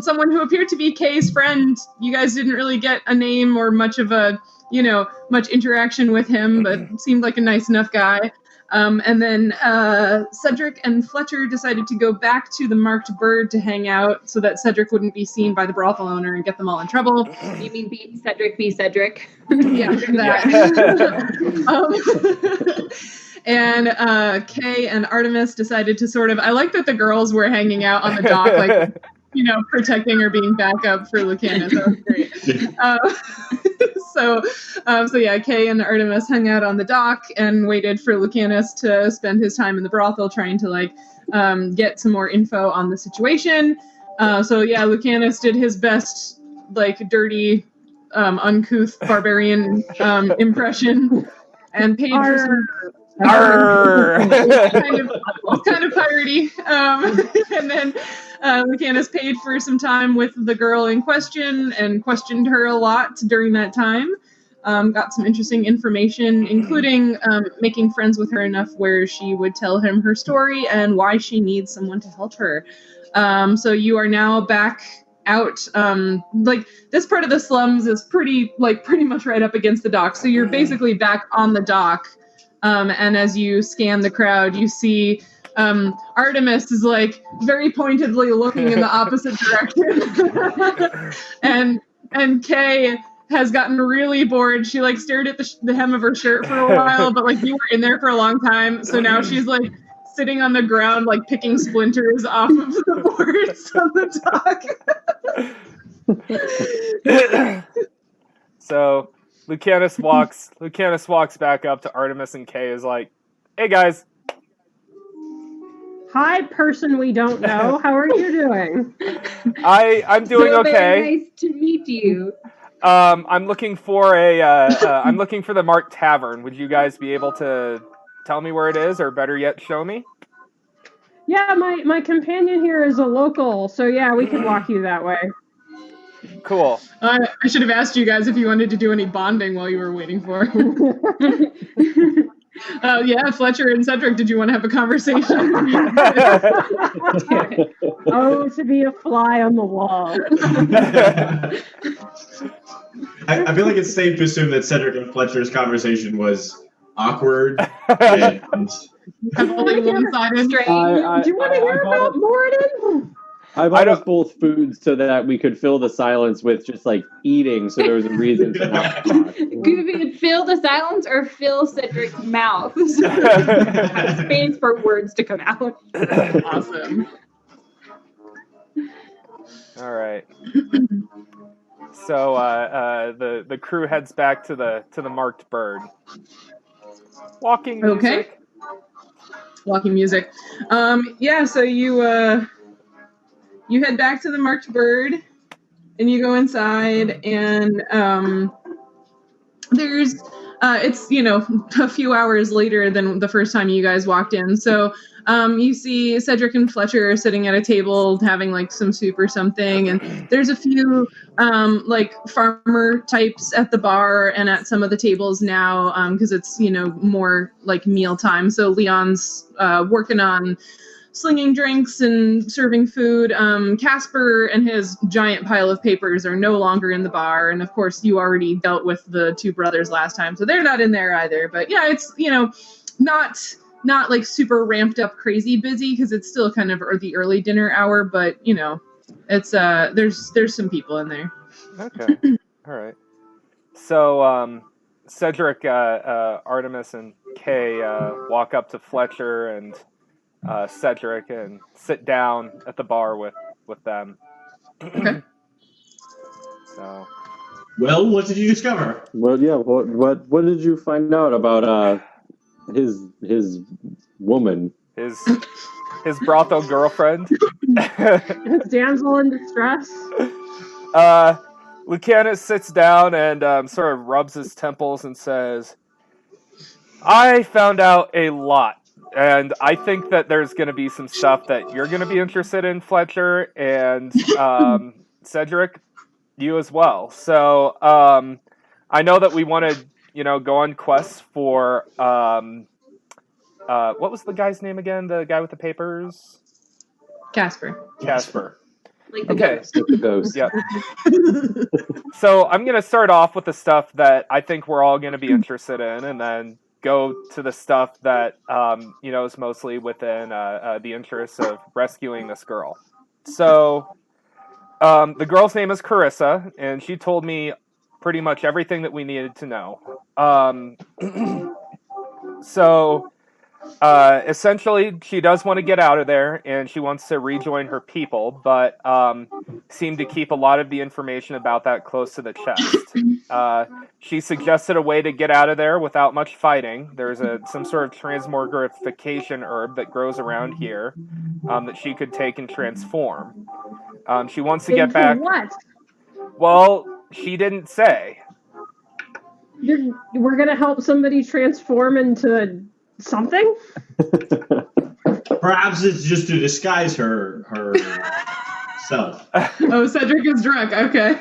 someone who appeared to be Kay's friend. You guys didn't really get a name or much interaction with him, but seemed like a nice enough guy. And then Cedric and Fletcher decided to go back to the marked bird to hang out so that Cedric wouldn't be seen by the brothel owner and get them all in trouble. You mean be Cedric? Yeah, that. And Kay and Artemis decided to I like that the girls were hanging out on the dock, protecting or being backup for Lucanus. That was great. So yeah, Kay and Artemis hung out on the dock and waited for Lucanus to spend his time in the brothel trying to get some more info on the situation. So yeah, Lucanus did his best dirty, uncouth barbarian impression and paid for some kind of piratey. And then Lucanus paid for some time with the girl in question and questioned her a lot during that time. Got some interesting information, including making friends with her enough where she would tell him her story and why she needs someone to help her. So you are now back out. This part of the slums is pretty much right up against the dock. So you're basically back on the dock. And as you scan the crowd, you see Artemis is very pointedly looking in the opposite direction. and Kay has gotten really bored. She stared at the hem of her shirt for a while, but you were in there for a long time. So now she's sitting on the ground, picking splinters off of the boards on the dock. So Lucanus walks back up to Artemis and Kay is like, "Hey guys." Hi, person we don't know. How are you doing? I'm doing okay. Very nice to meet you. I'm looking for the Mark Tavern. Would you guys be able to tell me where it is, or better yet, show me? Yeah, my companion here is a local, so yeah, we can walk you that way. Cool. I should have asked you guys if you wanted to do any bonding while you were waiting for. Yeah, Fletcher and Cedric, did you want to have a conversation? Oh, to be a fly on the wall. I feel like it's safe to assume that Cedric and Fletcher's conversation was awkward and Heavily one-sided. Do you want to hear about Morden? I bought us both foods so that we could fill the silence with just like eating, so there was a reason to not talk. Could fill the silence or fill Cedric's mouth. Space for words to come out. Awesome. All right. So the crew heads back to the marked bird. Walking music. Okay. Walking music. Yeah, so you head back to the marked bird and you go inside and there's it's a few hours later than the first time you guys walked in. So you see Cedric and Fletcher sitting at a table having like some soup or something, and there's a few like farmer types at the bar and at some of the tables now because it's more like meal time. So Leon's working on slinging drinks and serving food. Casper and his giant pile of papers are no longer in the bar, and of course you already dealt with the two brothers last time, so they're not in there either. But yeah, it's not like super ramped up crazy busy because it's still kind of the early dinner hour, but it's there's some people in there. Okay. All right. So Cedric, Artemis, and Kay walk up to Fletcher and Cedric and sit down at the bar with them. Okay. So. Well, what did you discover? Well, yeah. What did you find out about his woman? His brothel girlfriend. His damsel in distress. Lucanus sits down and sort of rubs his temples and says, "I found out a lot. And I think that there's going to be some stuff that you're going to be interested in, Fletcher, and Cedric, you as well. So I know that we want to, go on quests for what was the guy's name again? The guy with the papers? Casper. Like the Okay. ghost. The ghost. Yep. So I'm going to start off with the stuff that I think we're all going to be interested in, and then go to the stuff that is mostly within the interests of rescuing this girl. So the girl's name is Carissa, and she told me pretty much everything that we needed to know. So essentially, she does want to get out of there, and she wants to rejoin her people, but seemed to keep a lot of the information about that close to the chest. She suggested a way to get out of there without much fighting. There's some sort of transmogrification herb that grows around here that she could take and transform. She wants to get back. What? Well, she didn't say. We're gonna help somebody transform into something? Perhaps it's just to disguise her self. Oh, Cedric is drunk. Okay.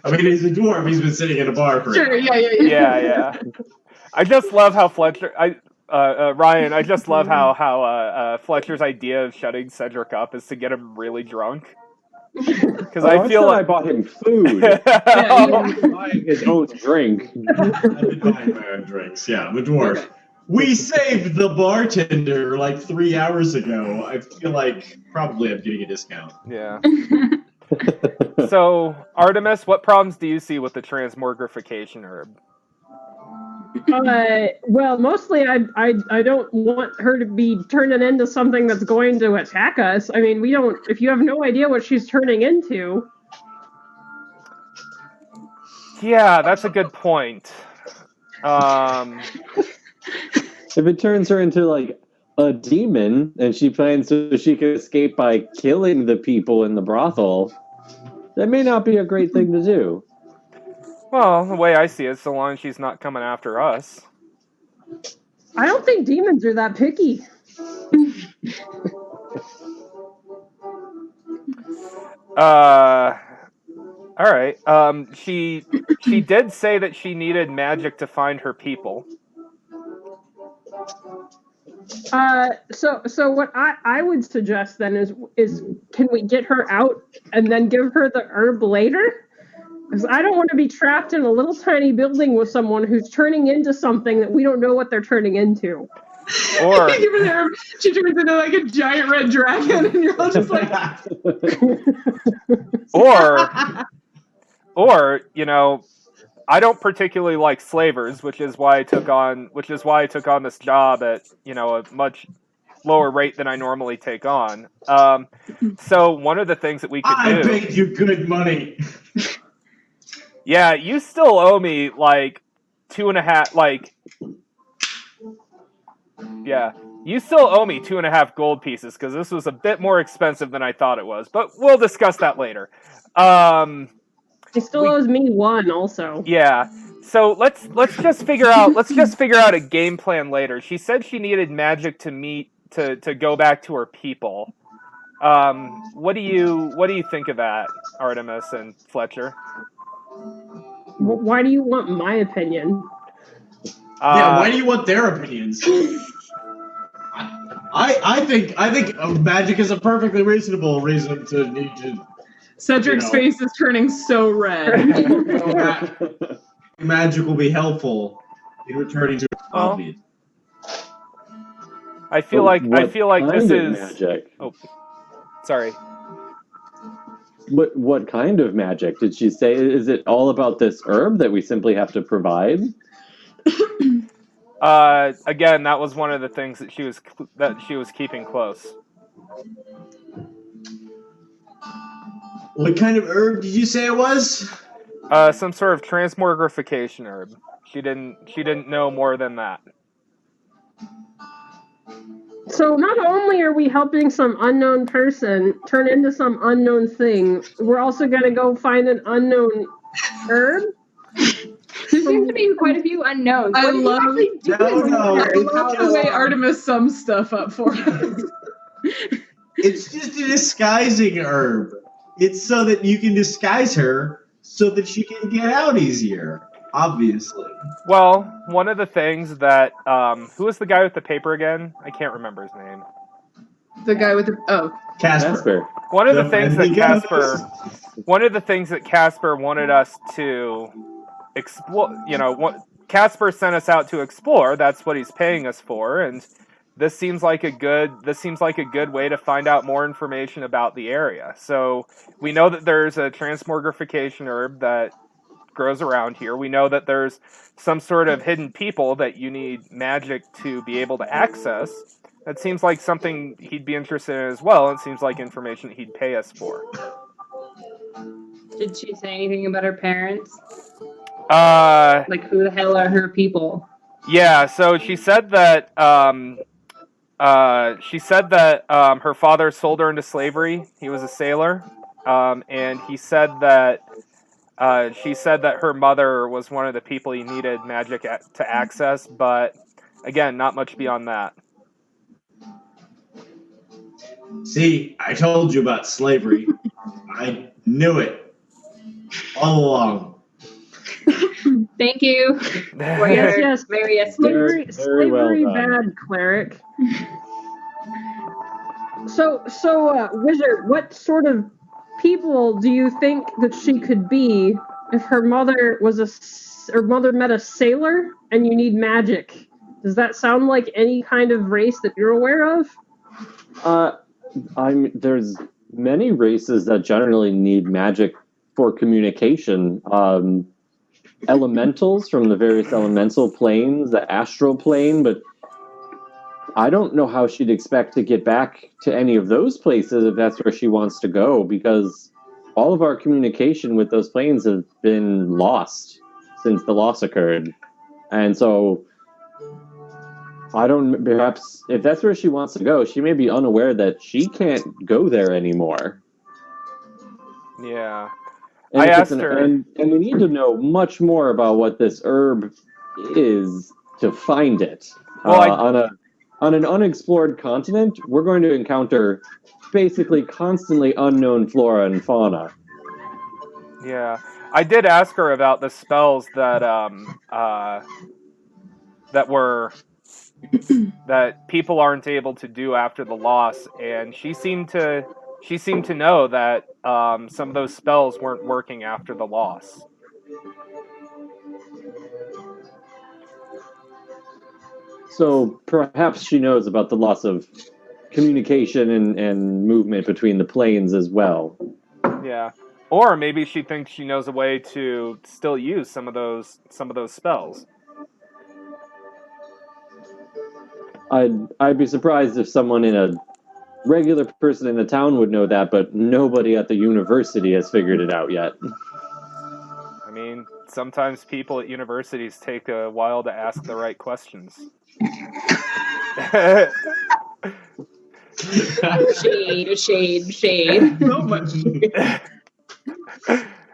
I mean, he's a dwarf. He's been sitting in a bar for Sure. Yeah. Yeah. I just love how Fletcher. Ryan. I just love how Fletcher's idea of shutting Cedric up is to get him really drunk. Because I feel like I bought him food. Buying his own drink. I've been buying my own drinks. Yeah, I'm a dwarf. Okay. We saved the bartender like 3 hours ago. I feel like probably I'm getting a discount. Yeah. So, Artemis, what problems do you see with the transmogrification herb? Well, mostly I don't want her to be turning into something that's going to attack us. I mean, if you have no idea what she's turning into. Yeah, that's a good point. If it turns her into like a demon and she plans so she can escape by killing the people in the brothel, that may not be a great thing to do. Well, the way I see it, so long as she's not coming after us. I don't think demons are that picky. All right. She did say that she needed magic to find her people. So what I would suggest then is can we get her out and then give her the herb later? Because I don't want to be trapped in a little tiny building with someone who's turning into something that we don't know what they're turning into. Or Give her the herb, she turns into like a giant red dragon, and you're all just like, or you know, I don't particularly like slavers, which is why I took on this job at, you know, a much lower rate than I normally take on. So one of the things that we could do. I paid you good money. Yeah, you still owe me like 2.5. Like, yeah, you still owe me 2.5 gold pieces because this was a bit more expensive than I thought it was. But we'll discuss that later. He still owes me 1 also. Yeah. So let's just figure out a game plan later. She said she needed magic to go back to her people. What do you think of that, Artemis and Fletcher? Why do you want my opinion? Yeah, why do you want their opinions? I think magic is a perfectly reasonable reason to need to. Cedric's face is turning so red. Magic will be helpful in returning to obvious. I feel like this is magic. Oh, sorry. What kind of magic did she say? Is it all about this herb that we simply have to provide? Again, that was one of the things that she was keeping close. What kind of herb did you say it was? Some sort of transmogrification herb. She didn't know more than that. So not only are we helping some unknown person turn into some unknown thing, we're also going to go find an unknown herb? There seems to be quite a few unknowns. I love the way just- Artemis sums stuff up for us. It's just a disguising herb. It's so that you can disguise her so that she can get out easier. Obviously. Well, one of the things that who was the guy with the paper again? I can't remember his name. The guy with the Casper. One of the things that Casper wanted us to explore, you know, what Casper sent us out to explore. That's what he's paying us for, and this seems like a good way to find out more information about the area. So we know that there's a transmogrification herb that grows around here. We know that there's some sort of hidden people that you need magic to be able to access. That seems like something he'd be interested in as well. It seems like information that he'd pay us for. Did she say anything about her parents? Like who the hell are her people? Yeah, so she said that her father sold her into slavery. He was a sailor, and she said that her mother was one of the people he needed magic to access, but again, not much beyond that. See, I told you about slavery. I knew it all along. Thank you. Yes. Very Slavery well bad, cleric. So, wizard, what sort of people do you think that she could be if her mother met a sailor and you need magic? Does that sound like any kind of race that you're aware of? There's many races that generally need magic for communication. Elementals from the various elemental planes, the astral plane, but I don't know how she'd expect to get back to any of those places if that's where she wants to go, because all of our communication with those planes have been lost since the loss occurred. And so perhaps if that's where she wants to go, she may be unaware that she can't go there anymore. Yeah. And I asked her, and we need to know much more about what this herb is to find it. Well, on an unexplored continent, we're going to encounter basically constantly unknown flora and fauna. Yeah, I did ask her about the spells that that people aren't able to do after the loss, and she seemed to know that some of those spells weren't working after the loss. So perhaps she knows about the loss of communication and movement between the planes as well. Yeah. Or maybe she thinks she knows a way to still use some of those spells. I'd be surprised if someone in a regular person in the town would know that, but nobody at the university has figured it out yet. I mean, sometimes people at universities take a while to ask the right questions. Shade. So much.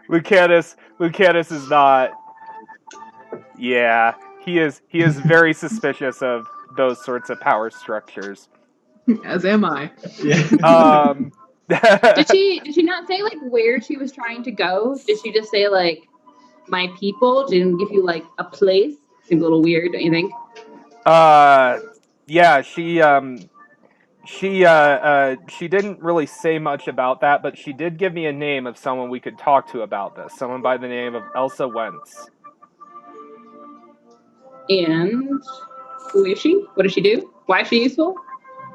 Lucanus is not. Yeah, he is very suspicious of those sorts of power structures. As am I. Yeah. Did she not say like where she was trying to go? Did she just say like my people? She didn't give you like a place? Seems a little weird, don't you think? Yeah, she didn't really say much about that, but she did give me a name of someone we could talk to about this. Someone by the name of Elsa Wentz. And who is she? What does she do? Why is she useful?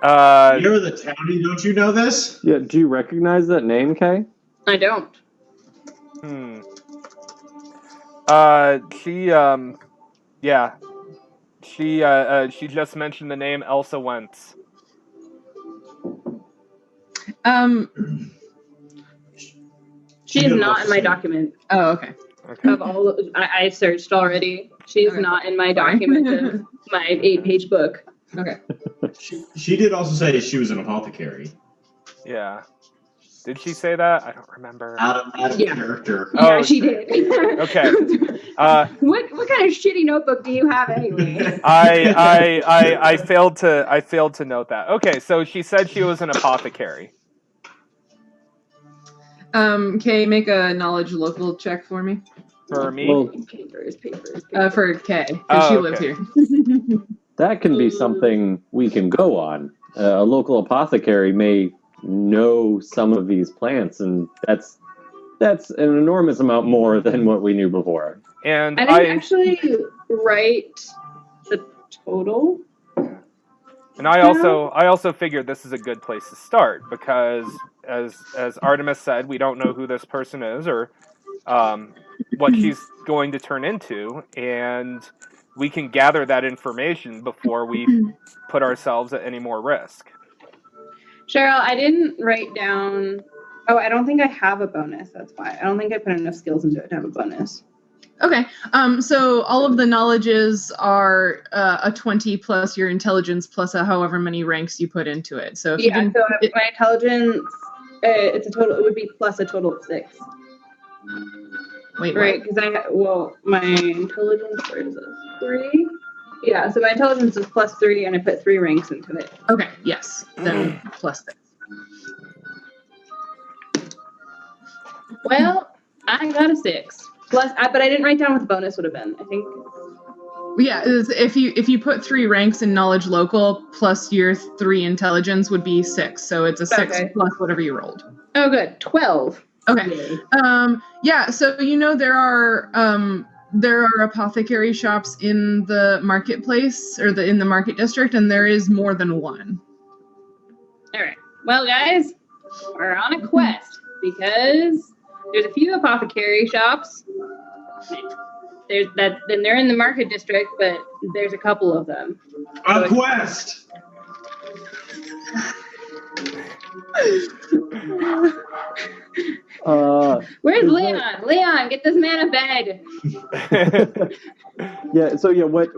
You're the townie, don't you know this? Yeah, do you recognize that name, Kay? I don't. She just mentioned the name Elsa Wentz. She is not in my document. Oh, okay. Of all, I searched already. She is Okay. not in my document of my 8-page book. Okay. She did also say she was an apothecary. Yeah. Did she say that? I don't remember. Out of Yeah. character. Yeah, Oh, she did. Okay. What kind of shitty notebook do you have anyway? I failed to note that. Okay, so she said she was an apothecary. Kay, make a knowledge local check for me. For me? Well, Papers. For Kay, because she Oh, lives okay. here. that can be something we can go on. A local apothecary may know some of these plants, and that's an enormous amount more than what we knew before. And I didn't actually write the total. And I also figured this is a good place to start because, as Artemis said, we don't know who this person is or what she's going to turn into, and we can gather that information before we put ourselves at any more risk. Sheryl, I didn't write down. Oh, I don't think I have a bonus. That's why. I don't think I put enough skills into it to have a bonus. Okay. So all of the knowledges are a 20 plus your intelligence plus however many ranks you put into it. So if Yeah, so my intelligence, it's a total. It would be plus a total of 6. wait, Right, because my intelligence, where is it? 3? Yeah, so my intelligence is plus 3, and I put 3 ranks into it. Okay. Yes. Then plus 6. Well, I got a 6. Plus, but I didn't write down what the bonus would have been. I think. Yeah, if you put 3 ranks in knowledge local plus your 3 intelligence would be 6. So it's a 6 Okay. plus whatever you rolled. Oh, good. 12. Okay. Yeah. So there are apothecary shops in the marketplace or in the market district, and there is more than one. All right. Well, guys, we're on a quest because there's a few apothecary shops. Then they're in the market district, but there's a couple of them. A quest! Where's is Leon? Leon, get this man a bed. Yeah. So what,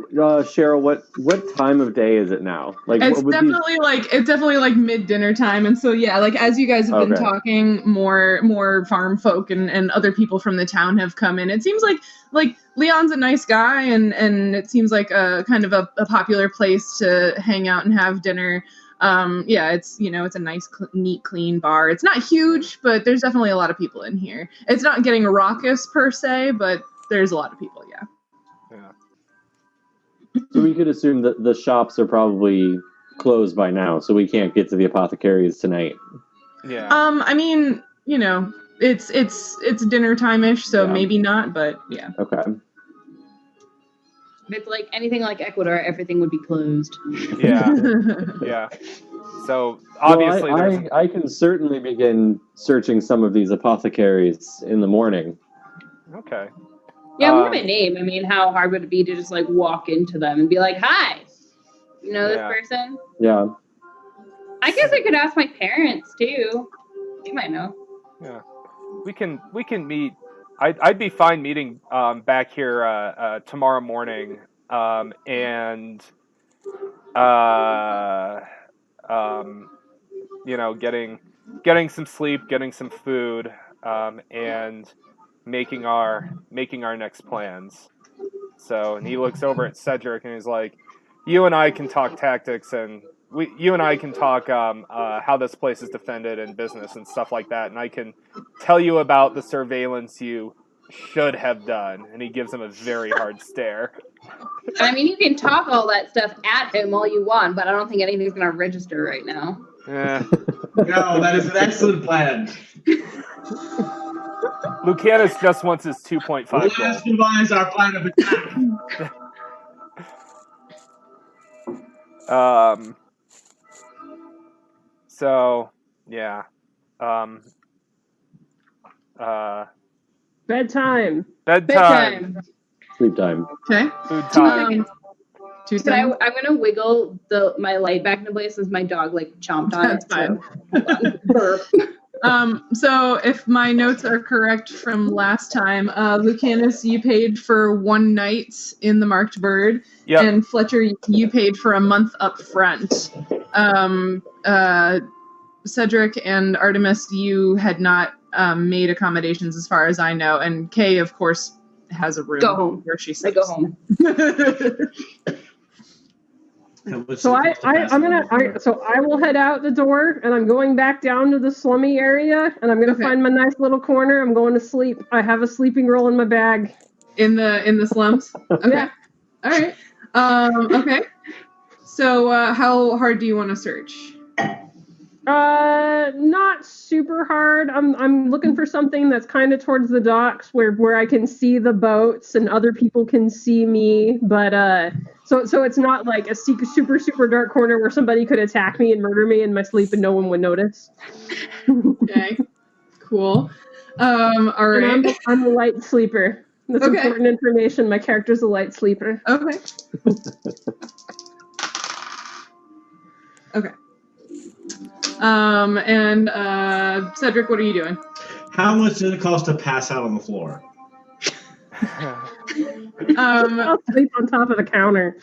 Sheryl? What time of day is it now? Like, It's what would definitely like mid dinner time, and so yeah, like as you guys have been Okay. talking, more farm folk and other people from the town have come in. It seems like Leon's a nice guy, and it seems like a kind of a popular place to hang out and have dinner. Yeah, it's it's a nice, neat, clean bar. It's not huge, but there's definitely a lot of people in here. It's not getting raucous per se, but there's a lot of people. Yeah. So we could assume that the shops are probably closed by now, so we can't get to the apothecaries tonight. Yeah. I mean, it's dinner time-ish, so Yeah. maybe not, but yeah. Okay. If it's like anything like Ecuador, everything would be closed. Yeah. Yeah. So obviously, well, I can certainly begin searching some of these apothecaries in the morning. Okay. Yeah, we have a name. I mean, how hard would it be to just like walk into them and be like, "Hi, you know this person?" Yeah. I guess I could ask my parents too. They might know. Yeah. We can meet. I'd be fine meeting back here tomorrow morning, and getting some sleep, getting some food, and making our next plans. So, and he looks over at Cedric and he's like, "You and I can talk tactics, and you and I can talk how this place is defended and business and stuff like that, and I can tell you about the surveillance you should have done." And he gives him a very hard stare. I mean, you can talk all that stuff at him all you want, but I don't think anything's gonna register right now. No, that is an excellent plan. Lucanus just wants his 2.5 Let's goal. devise our plan of attack. So yeah. Bedtime. Bedtime. Sleep time. Okay. Food time. Tuesday. I'm gonna wiggle my light back into place as my dog like chomped on That's it. fine. So. Burp. So if my notes are correct from last time, Lucanus, you paid for 1 night in the Marked Bird, Yep. and Fletcher, you paid for a month up front. Cedric and Artemis, you had not made accommodations as far as I know, and Kay, of course, has a room Go home. where she I sleeps. go home. So I will head out the door, and I'm going back down to the slummy area, and I'm gonna Okay. find my nice little corner. I'm going to sleep. I have a sleeping roll in my bag. In the slums? Okay. Yeah. All right. Okay. So how hard do you want to search? Not super hard. I'm looking for something that's kind of towards the docks where I can see the boats and other people can see me, but so it's not like a super dark corner where somebody could attack me and murder me in my sleep and no one would notice. Okay. Cool. All right. And I'm a light sleeper. That's Okay. important information. My character's a light sleeper. Okay. Okay. And Cedric, what are you doing? How much does it cost to pass out on the floor? I'll sleep on top of the counter.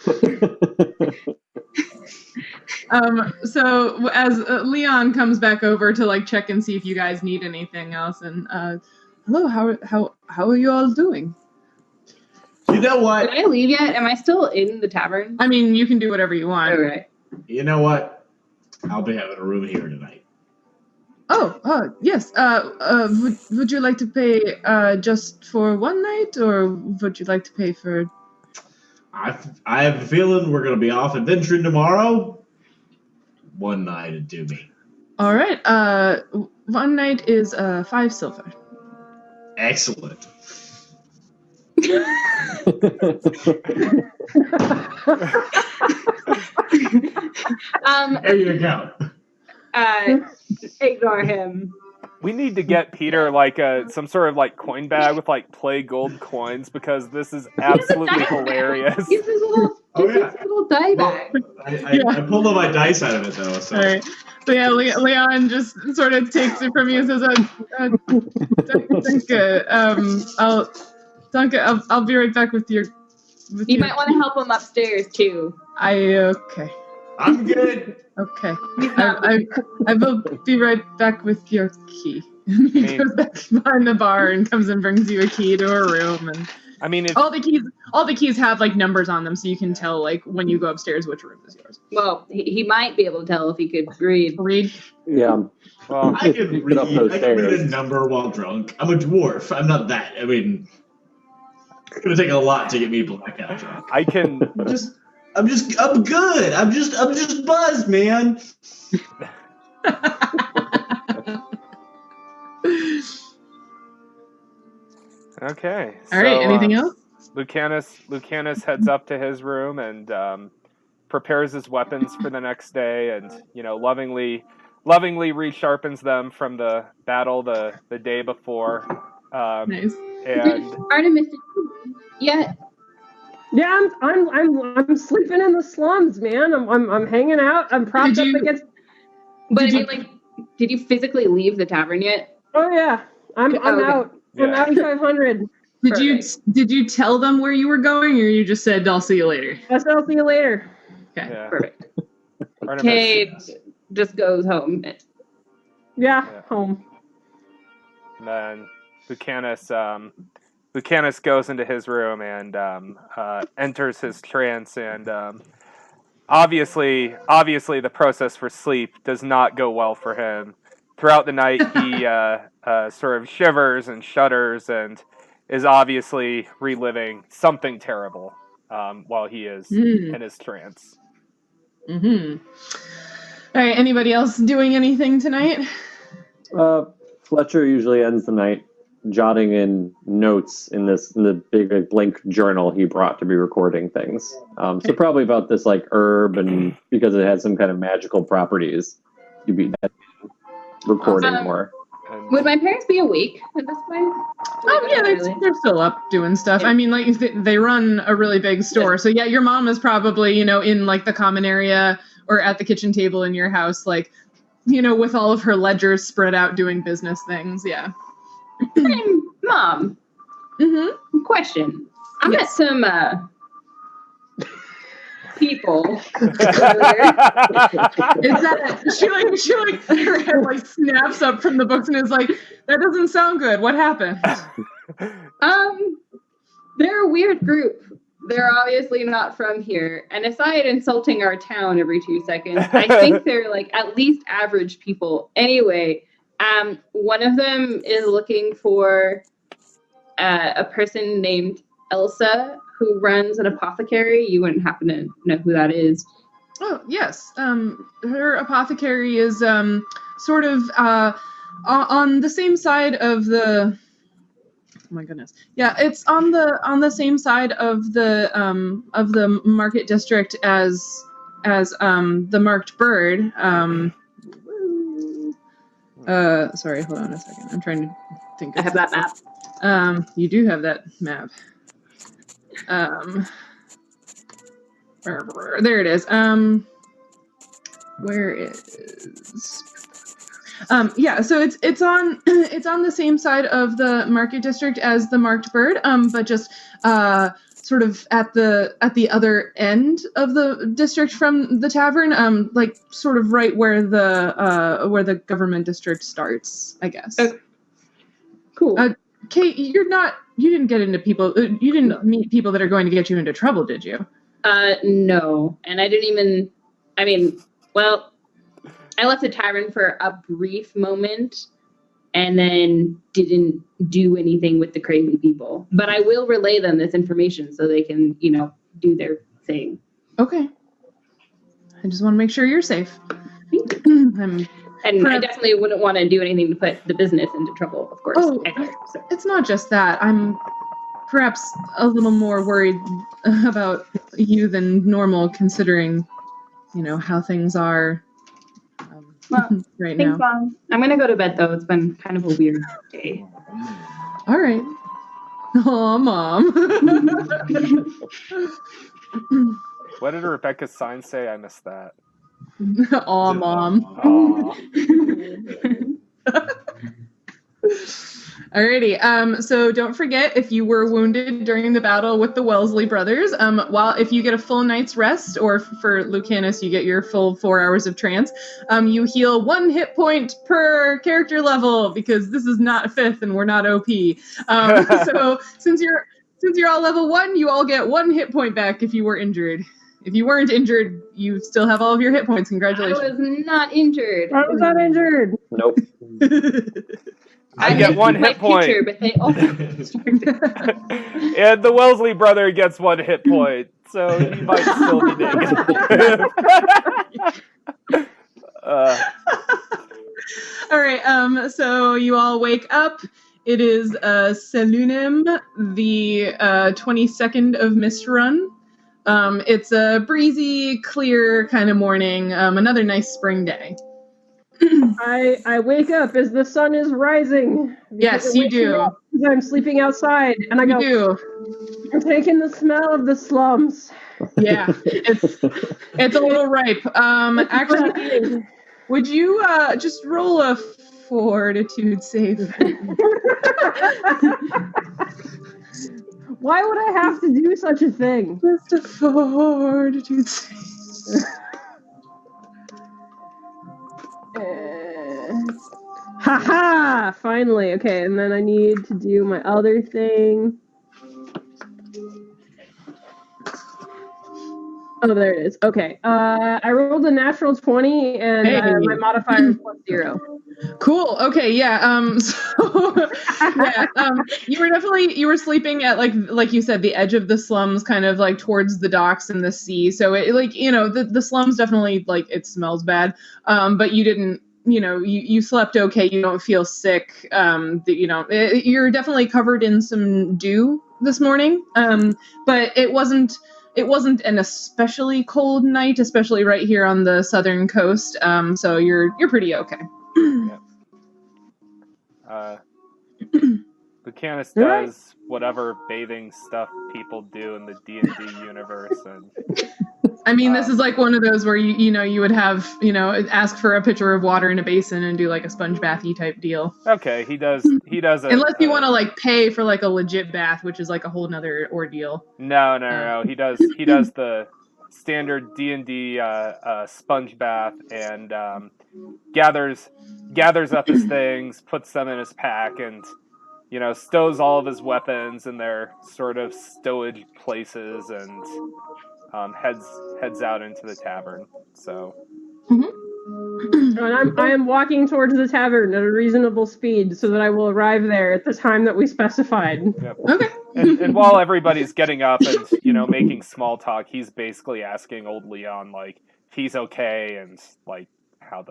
So as Leon comes back over to like check and see if you guys need anything else, and hello, how are you all doing? You know what? Did I leave yet? Am I still in the tavern? I mean, you can do whatever you want. All right. You know what? I'll be having a room here tonight. Oh, yes. Would you like to pay just for 1 night, or would you like to pay for? I have a feeling we're going to be off adventuring tomorrow. 1 night would do me. All right. 1 night is 5 silver. Excellent. There you go. Ignore him. We need to get Peter like some sort of like coin bag with like play gold coins, because this is absolutely hilarious. He's his little Oh, Just yeah. use a little die bag. I pulled all my dice out of it, though. So. All right. So yeah, Leon just sort of takes it from you and says, Duncan, I'll be right back with your... You might want to help him upstairs, too. Okay. I'm good. Okay. I will be right back with your key. And he goes back behind the bar and comes and brings you a key to a room. And I mean, all the keys have like numbers on them, so you can tell like when you go upstairs which room is yours. Well, he might be able to tell if he could read. Yeah. well, I can read. up those I can read a stairs. number while drunk. I'm a dwarf. I'm not that. I mean, it's gonna take a lot to get me blackout drunk. I can. I'm good. I'm just buzzed, man. Okay. All right. Anything else? Lucanus heads up to his room and prepares his weapons for the next day, and lovingly resharpens them from the battle the day before. Nice. And Artemis, yeah. Yeah, I'm sleeping in the slums, man. I'm hanging out. I'm propped up against. But I mean, like, did you physically leave the tavern yet? Oh yeah, I'm Okay. out. I'm out 500. Did you tell them where you were going, or you just said I'll see you later? I'll see you later. Okay. yeah. Perfect. Artemis- Kate just goes home. Yeah, home. And then Lucanus goes into his room and enters his trance, and obviously the process for sleep does not go well for him. Throughout the night, he sort of shivers and shudders and is obviously reliving something terrible while he is in his trance. Mm-hmm. All right. Anybody else doing anything tonight? Fletcher usually ends the night jotting in notes in the big blank journal he brought to be recording things. So probably about this like herb, and because it has some kind of magical properties, you'd be recording more. Would my parents be awake at this point? Yeah, they're still up doing stuff. I mean, like they run a really big store, so yeah, your mom is probably in like the common area or at the kitchen table in your house, like with all of her ledgers spread out doing business things. Yeah. Mom. Mm-hmm. Question. I met some people. Is that she like her head like snaps up from the books and is like, that doesn't sound good. What happened? They're a weird group. They're obviously not from here. And aside insulting our town every 2 seconds, I think they're like at least average people. Anyway, one of them is looking for a person named Elsa who runs an apothecary. You wouldn't happen to know who that is. Oh, yes. Her apothecary is sort of on the same side of the... Oh my goodness. Yeah, it's on the same side of the market district as the marked bird. Sorry, hold on a second. I'm trying to think. I have that map. You do have that map. There it is. Where is? Yeah, so it's on the same side of the market district as the marked bird, but just sort of at the other end of the district from the tavern, like sort of right where the government district starts, I guess. Cool. Kate, you didn't meet people that are going to get you into trouble, did you? No, and I didn't even. I mean, well. I left the tavern for a brief moment and then didn't do anything with the crazy people. But I will relay them this information so they can, do their thing. Okay. I just want to make sure you're safe. And I definitely wouldn't want to do anything to put the business into trouble, of course. Oh, either, so. It's not just that. I'm perhaps a little more worried about you than normal, considering, how things are. Right Thanks, now. Mom. I'm going to go to bed, though. It's been kind of a weird day. All right. Oh, Mom. What did Rebecca's sign say? I missed that. Aw, Mom. Aw. Alrighty. So don't forget, if you were wounded during the battle with the Wellesley brothers, if you get a full night's rest, or for Lucanus, you get your full 4 hours of trance, you heal 1 hit point per character level, because this is not 5th and we're not OP. So since you're all level 1, you all get 1 hit point back if you were injured. If you weren't injured, you still have all of your hit points. Congratulations. I was not injured. I was not injured. Nope. I get 1 hit point. Future, but they also And the Wellesley brother gets 1 hit point, so he might still be negative. All right. So you all wake up. It is Selunim, the 22nd of Mistrun. It's a breezy, clear kind of morning. Another nice spring day. I wake up as the sun is rising. Yes, you do. I'm sleeping outside, and I go, I'm taking the smell of the slums. Yeah, it's a little ripe. Actually, would you just roll a fortitude save? Why would I have to do such a thing? Just a fortitude save. Haha! Finally. Okay, and then I need to do my other thing. Oh, there it is. Okay. I rolled a natural 20, and my modifier is +0. Cool. Okay. Yeah. So, yeah. You were sleeping at like you said, the edge of the slums, kind of like towards the docks and the sea. So it the slums definitely, like, it smells bad. But you didn't. You slept okay. You don't feel sick. You're definitely covered in some dew this morning. But it wasn't an especially cold night, especially right here on the southern coast. So you're pretty okay. Lucanus does whatever bathing stuff people do in the D&D universe, and I mean, this is like one of those where you would have ask for a pitcher of water in a basin and do like a sponge bathy type deal. Okay, he does unless you want to like pay for like a legit bath, which is like a whole nother ordeal. No. He does the standard D&D sponge bath, and gathers up his things, puts them in his pack, and stows all of his weapons in their sort of stowage places, and heads out into the tavern. So, and I am walking towards the tavern at a reasonable speed so that I will arrive there at the time that we specified. Yep. Okay. And while everybody's getting up and making small talk, he's basically asking old Leon like if he's okay and like how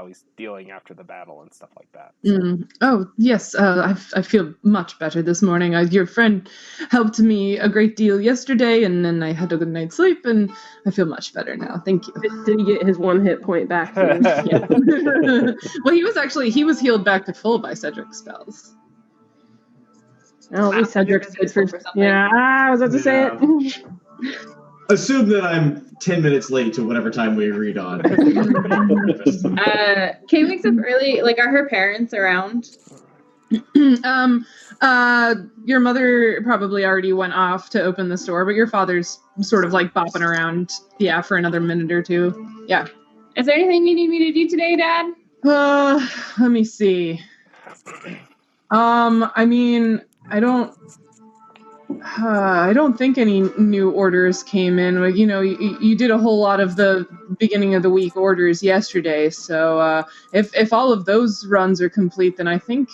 he's dealing after the battle and stuff like that. So. Oh, yes, I feel much better this morning. Your friend helped me a great deal yesterday, and then I had a good night's sleep, and I feel much better now. Thank you. Did he get his 1 hit point back? Yeah. Well, he was healed back to full by Cedric's spells. Oh, at least Cedric's good for something. Yeah, I was about to say it. Assume that I'm 10 minutes late to whatever time we agreed on. Kay wakes up early. Like, are her parents around? Your mother probably already went off to open the store, but your father's sort of like bopping around, for another minute or two. Yeah. Is there anything you need me to do today, Dad? Let me see. I mean, I don't think any new orders came in. You did a whole lot of the beginning of the week orders yesterday, so if all of those runs are complete, then I think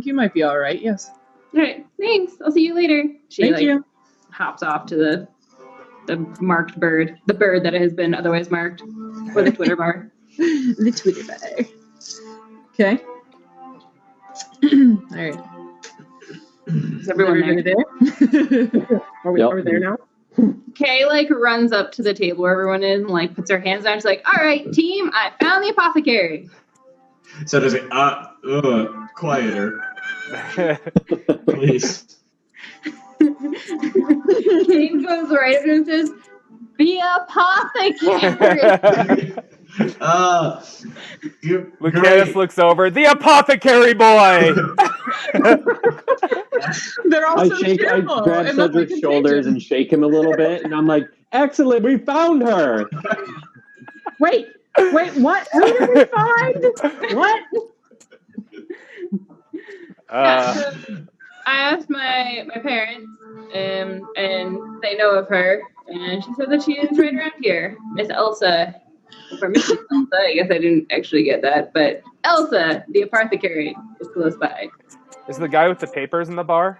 you might be all right. Yes. All right. Thanks. I'll see you later. Thank you. Hops off to the marked bird, the bird that has been otherwise marked, or the Twitter bar. The Twitter bar. Okay. All right. Is everyone there? Are we there now? Kay runs up to the table where everyone is and puts her hands down. She's like, "All right, team, I found the apothecary." So does it? Quieter, please. Kay goes right up and says, The apothecary. Lucanus looks over. The apothecary boy. They're all I so grab cheerful. It must be Cedric's shoulders and shake him a little bit, and I'm like, "Excellent, we found her." Wait, what? Who did we find? What? I asked my parents, and they know of her, and she said that she is right around here. Miss Elsa. For Mrs. Elsa, I guess I didn't actually get that, but Elsa, the apothecary, is close by. Is the guy with the papers in the bar?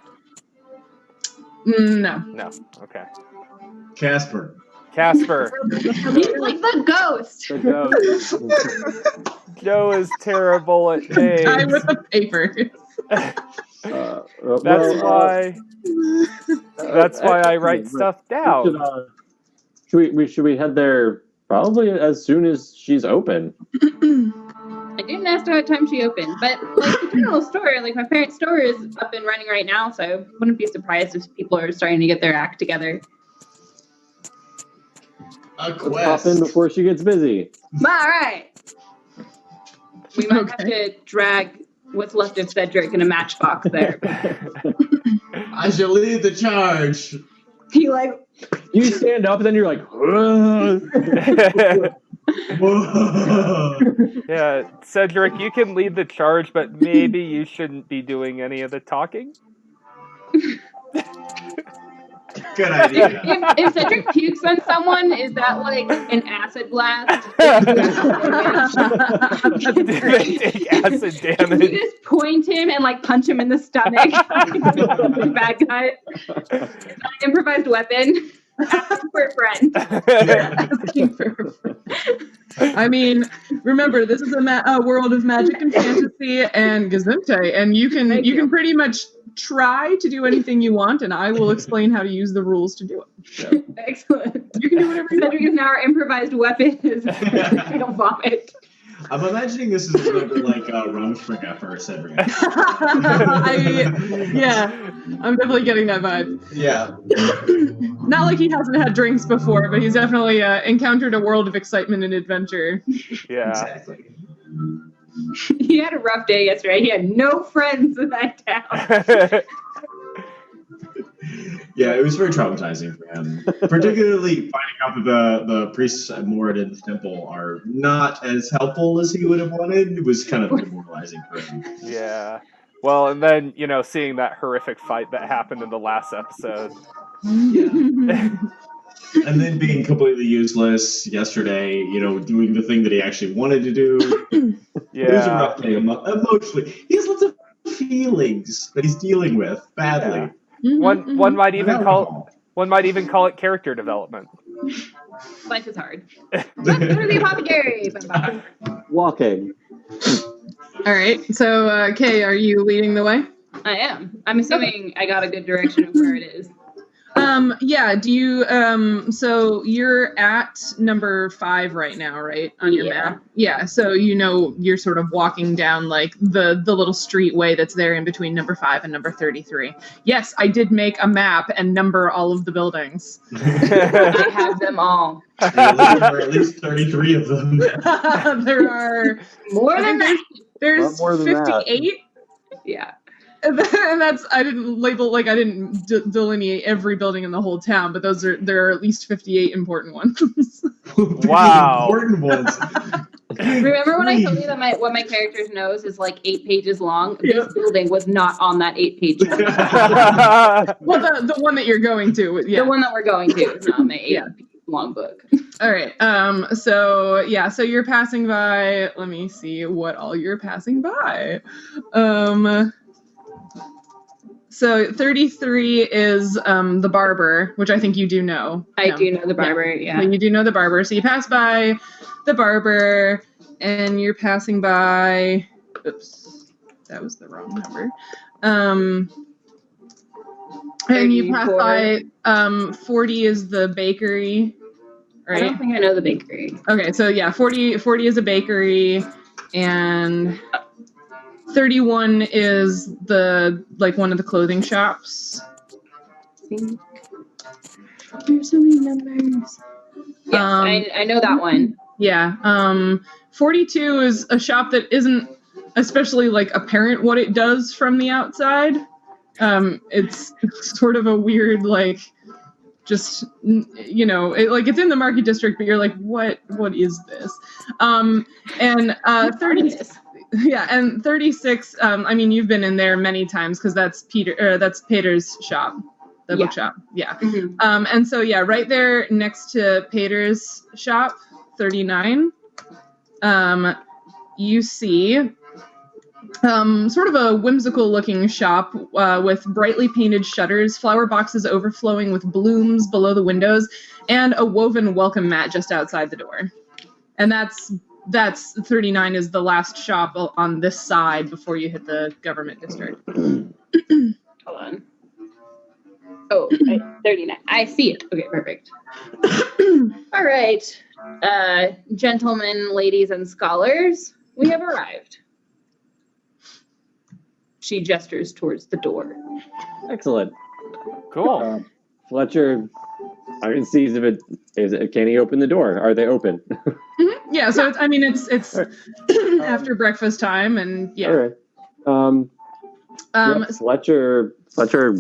No. No. Okay. Casper. He's like the ghost. The ghost. Joe is terrible at names. Guy with the paper. That's why I write stuff down. Should we head there probably as soon as she's open? I didn't ask her what time she opened, but like the general store, like my parents' store is up and running right now, so I wouldn't be surprised if people are starting to get their act together. A Let's pop in before she gets busy. All right. We might have to drag what's left of Cedric in a matchbox there. I shall lead the charge. He like You stand up, and then you're like, "Whoa." Yeah, Cedric, you can lead the charge, but maybe you shouldn't be doing any of the talking. Good idea. if Cedric pukes on someone, is that like an acid blast? Do they take acid You damage? just point him and like punch him in the stomach. Bad guy. It's an improvised weapon. Ask for a friend. I mean, remember, this is a world of magic and fantasy and Gesundheit, and you can pretty much try to do anything you want, and I will explain how to use the rules to do it. So, Excellent. you can do whatever you Cedric want. is now our improvised weapon. He'll vomit. I'm imagining this is a little bit like Rumspringa for Cedric. I'm definitely getting that vibe. Yeah. Not like he hasn't had drinks before, but he's definitely encountered a world of excitement and adventure. Yeah. Exactly. He had a rough day yesterday. He had no friends in that town. Yeah, it was very traumatizing for him. Particularly finding out that the priests at Moradin's temple are not as helpful as he would have wanted. It was kind of demoralizing for him. Yeah. Well, and then, seeing that horrific fight that happened in the last episode. And then being completely useless yesterday, doing the thing that he actually wanted to do. Yeah. It was a rough day emotionally. He has lots of feelings that he's dealing with badly. Yeah. One might even call it character development. Life is hard. Let's go to the apothecary. Walking. All right, so Kay, are you leading the way? I am. I'm assuming I got a good direction of where it is. Yeah, do you, so you're at number 5 right now, right, on your map? Yeah, so you're sort of walking down, like, the little streetway that's there in between number 5 and number 33. Yes, I did make a map and number all of the buildings. I have them all. There are at least 33 of them. There are... More than that. There's more than 58? Yeah. And that's, I didn't delineate every building in the whole town, but there are at least 58 important ones. Wow. Important ones. Remember when I told you that what my character's nose is like 8 pages long? Yeah. This building was not on that 8-page list. Well, the one that you're going to, yeah. The one that we're going to is not on my 8-page long book. All right. So you're passing by. Let me see what all you're passing by. So 33 is the barber, which I think you do know. I do know the barber, yeah. So you do know the barber. So you pass by the barber, and you're passing by. Oops, that was the wrong number. And you pass by 40 is the bakery, right? I don't think I know the bakery. Okay, so yeah, 40 is a bakery, and 31 is one of the clothing shops. There's so many numbers. Yes, I know that one. Yeah. 42 is a shop that isn't especially like apparent what it does from the outside. It's sort of a weird, like, just, you know, it's in the market district, but you're like, what is this? And 30, yeah, and 36. I mean, you've been in there many times because that's Peter's shop, the bookshop. Yeah. Mm-hmm. And so yeah, right there next to Peter's shop, 39. You see sort of a whimsical looking shop with brightly painted shutters, flower boxes overflowing with blooms below the windows, and a woven welcome mat just outside the door. And that's 39 is the last shop on this side before you hit the government district. Hold on. Oh, 39. I see it. Okay, perfect. All right. Gentlemen, ladies, and scholars, we have arrived. She gestures towards the door. Excellent. Cool. Fletcher, I can see if can he open the door? Are they open? Mm-hmm. Yeah, so it's after breakfast time, and yeah. All right. Fletcher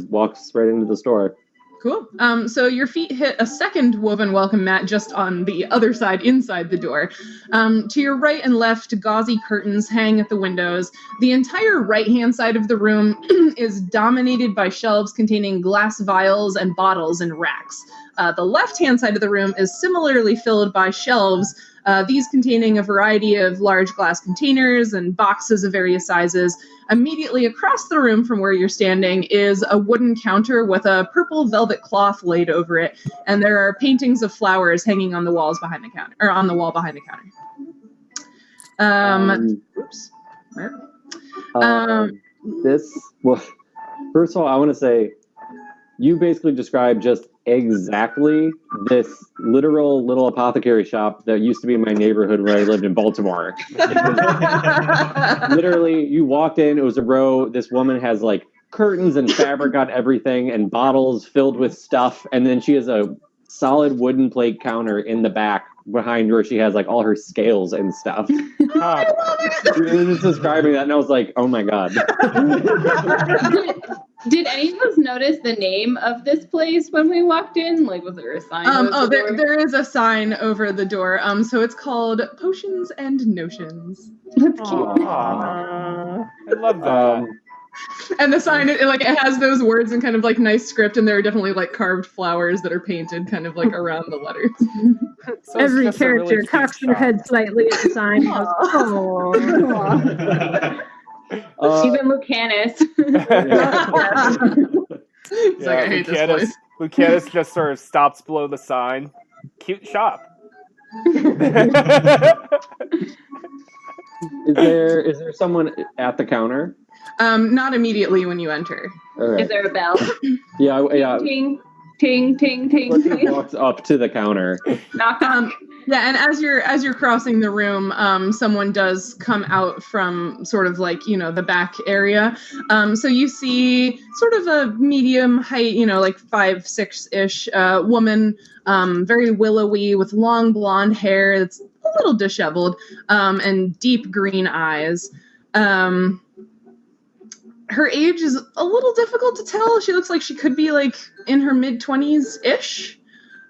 walks right into the store. Cool. So your feet hit a second woven welcome mat just on the other side, inside the door. To your right and left, gauzy curtains hang at the windows. The entire right-hand side of the room is dominated by shelves containing glass vials and bottles in racks. The left-hand side of the room is similarly filled by shelves, these containing a variety of large glass containers and boxes of various sizes. Immediately across the room from where you're standing is a wooden counter with a purple velvet cloth laid over it, and there are paintings of flowers hanging on the walls behind the counter, or on the wall behind the counter. First of all, I want to say you basically described just exactly this literal little apothecary shop that used to be in my neighborhood when I lived in Baltimore. Literally, you walked in, it was a row. This woman has like curtains and fabric on everything and bottles filled with stuff. And then she has a solid wooden plate counter in the back behind where she has like all her scales and stuff. You were just describing that, and I was like, oh my God. Did any of us notice the name of this place when we walked in? Like, was there a sign? There is a sign over the door. So it's called Potions and Notions. That's cute. I love that. And the sign, it has those words in kind of like nice script, and there are definitely like carved flowers that are painted kind of like around the letters. So Every character cocks their head slightly at the sign. Even Lucanus. He's like, I hate this place. Lucanus just sort of stops below the sign. Cute shop. Is there someone at the counter? Not immediately when you enter. Right. Is there a bell? Yeah. Ting, ting, ting, ting, ting. Walks up to the counter. Knock, knock. Yeah, and as you're crossing the room, someone does come out from sort of like, the back area. So you see sort of a medium height, like 5'6" woman, very willowy with long blonde hair that's a little disheveled, and deep green eyes. Her age is a little difficult to tell. She looks like she could be like in her mid-20s-ish.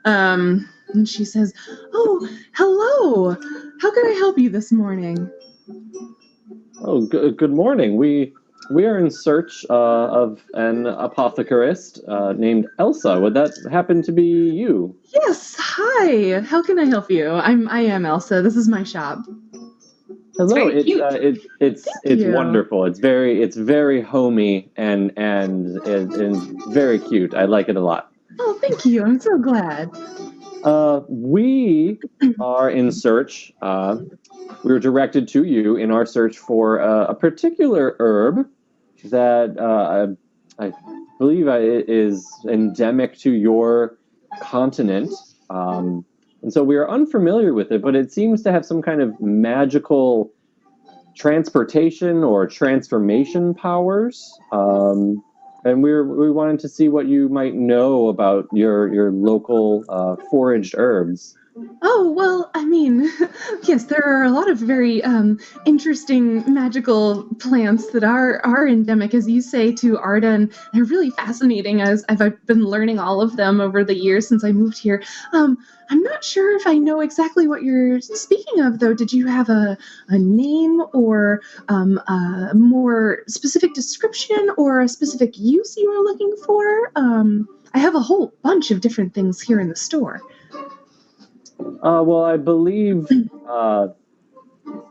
And she says, "Oh, hello. How can I help you this morning?" Oh, good morning. We are in search of an apothecarist named Elsa. Would that happen to be you? Yes. Hi. How can I help you? I am Elsa. This is my shop. Hello. It's you. wonderful. It's very homey and very cute. I like it a lot. Oh, thank you. I'm so glad. We are in search. We were directed to you in our search for a particular herb that I believe is endemic to your continent. And so we are unfamiliar with it, but it seems to have some kind of magical transportation or transformation powers. and we wanted to see what you might know about your local foraged herbs. Oh, well, I mean, yes, there are a lot of very interesting magical plants that are endemic, as you say, to Arda, and they're really fascinating as I've been learning all of them over the years since I moved here. I'm not sure if I know exactly what you're speaking of, though. Did you have a name or a more specific description or a specific use you were looking for? I have a whole bunch of different things here in the store. Well, I believe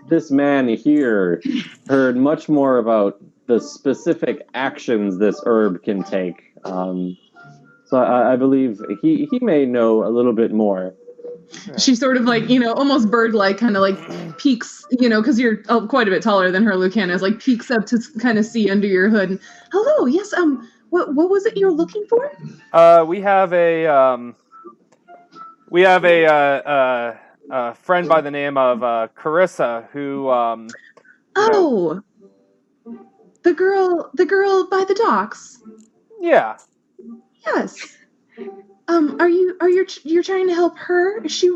this man here heard much more about the specific actions this herb can take. So I believe he may know a little bit more. She sort of like, almost bird-like kind of like peeks, because you're quite a bit taller than her, Lucanus, like peeks up to kind of see under your hood. Hello, yes, what was it you were looking for? We have a friend by the name of Carissa who the girl by the docks. Yeah. Yes. You're trying to help her? She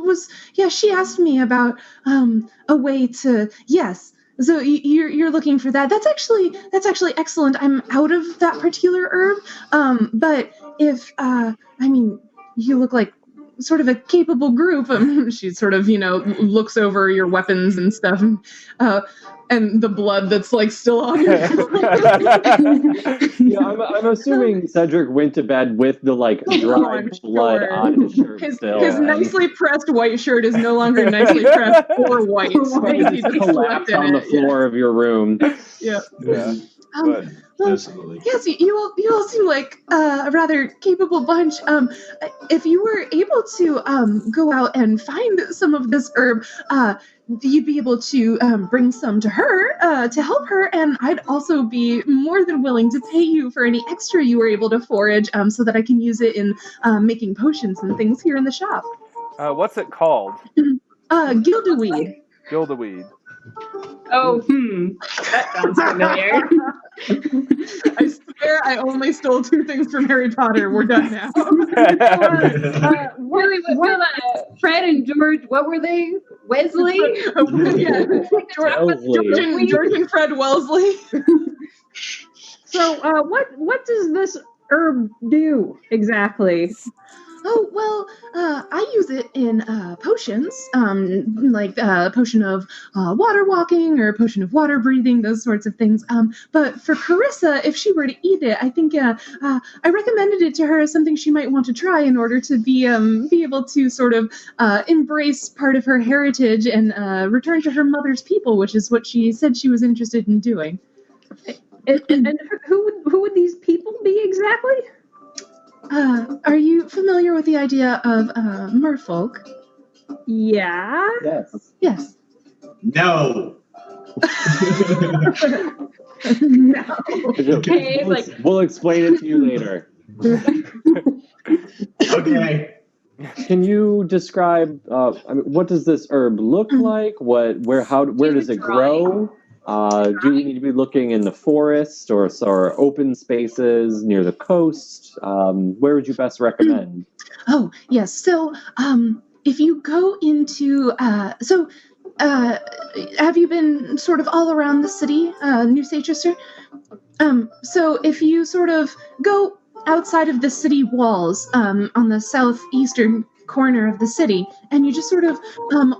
asked me about a way to, yes. So you're looking for that. That's actually excellent. I'm out of that particular herb. But if you look like sort of a capable group. She sort of, looks over your weapons and stuff, and the blood that's like still on your Yeah, I'm assuming Cedric went to bed with the dried blood on his shirt still. His nicely pressed white shirt is no longer nicely pressed or white. He just collapsed on the floor of your room. Yeah. Absolutely. Yes, you all seem like a rather capable bunch. If you were able to go out and find some of this herb, you'd be able to bring some to her to help her, and I'd also be more than willing to pay you for any extra you were able to forage, so that I can use it in making potions and things here in the shop. What's it called? Gildaweed. Gildaweed. Oh, that sounds familiar. I swear I only stole 2 things from Harry Potter. We're done now. Fred and George, what were they? Wesley? Yeah. George and Fred Wellesley. So, what does this herb do exactly? Oh, well, I use it in potions, like a potion of water walking or a potion of water breathing, those sorts of things. But for Carissa, if she were to eat it, I think I recommended it to her as something she might want to try in order to be able to sort of embrace part of her heritage and return to her mother's people, which is what she said she was interested in doing. And who would these people be exactly? Are you familiar with the idea of merfolk? Yeah. Yes. Yes. No. No. Okay, We'll explain it to you later. Okay. Can you describe what does this herb look like? Where does it grow? Do we need to be looking in the forest or open spaces near the coast? Where would you best recommend? Oh, yes. So, if you go into, have you been sort of all around the city, New Seychester? So if you sort of go outside of the city walls, on the southeastern corner of the city, and you just sort of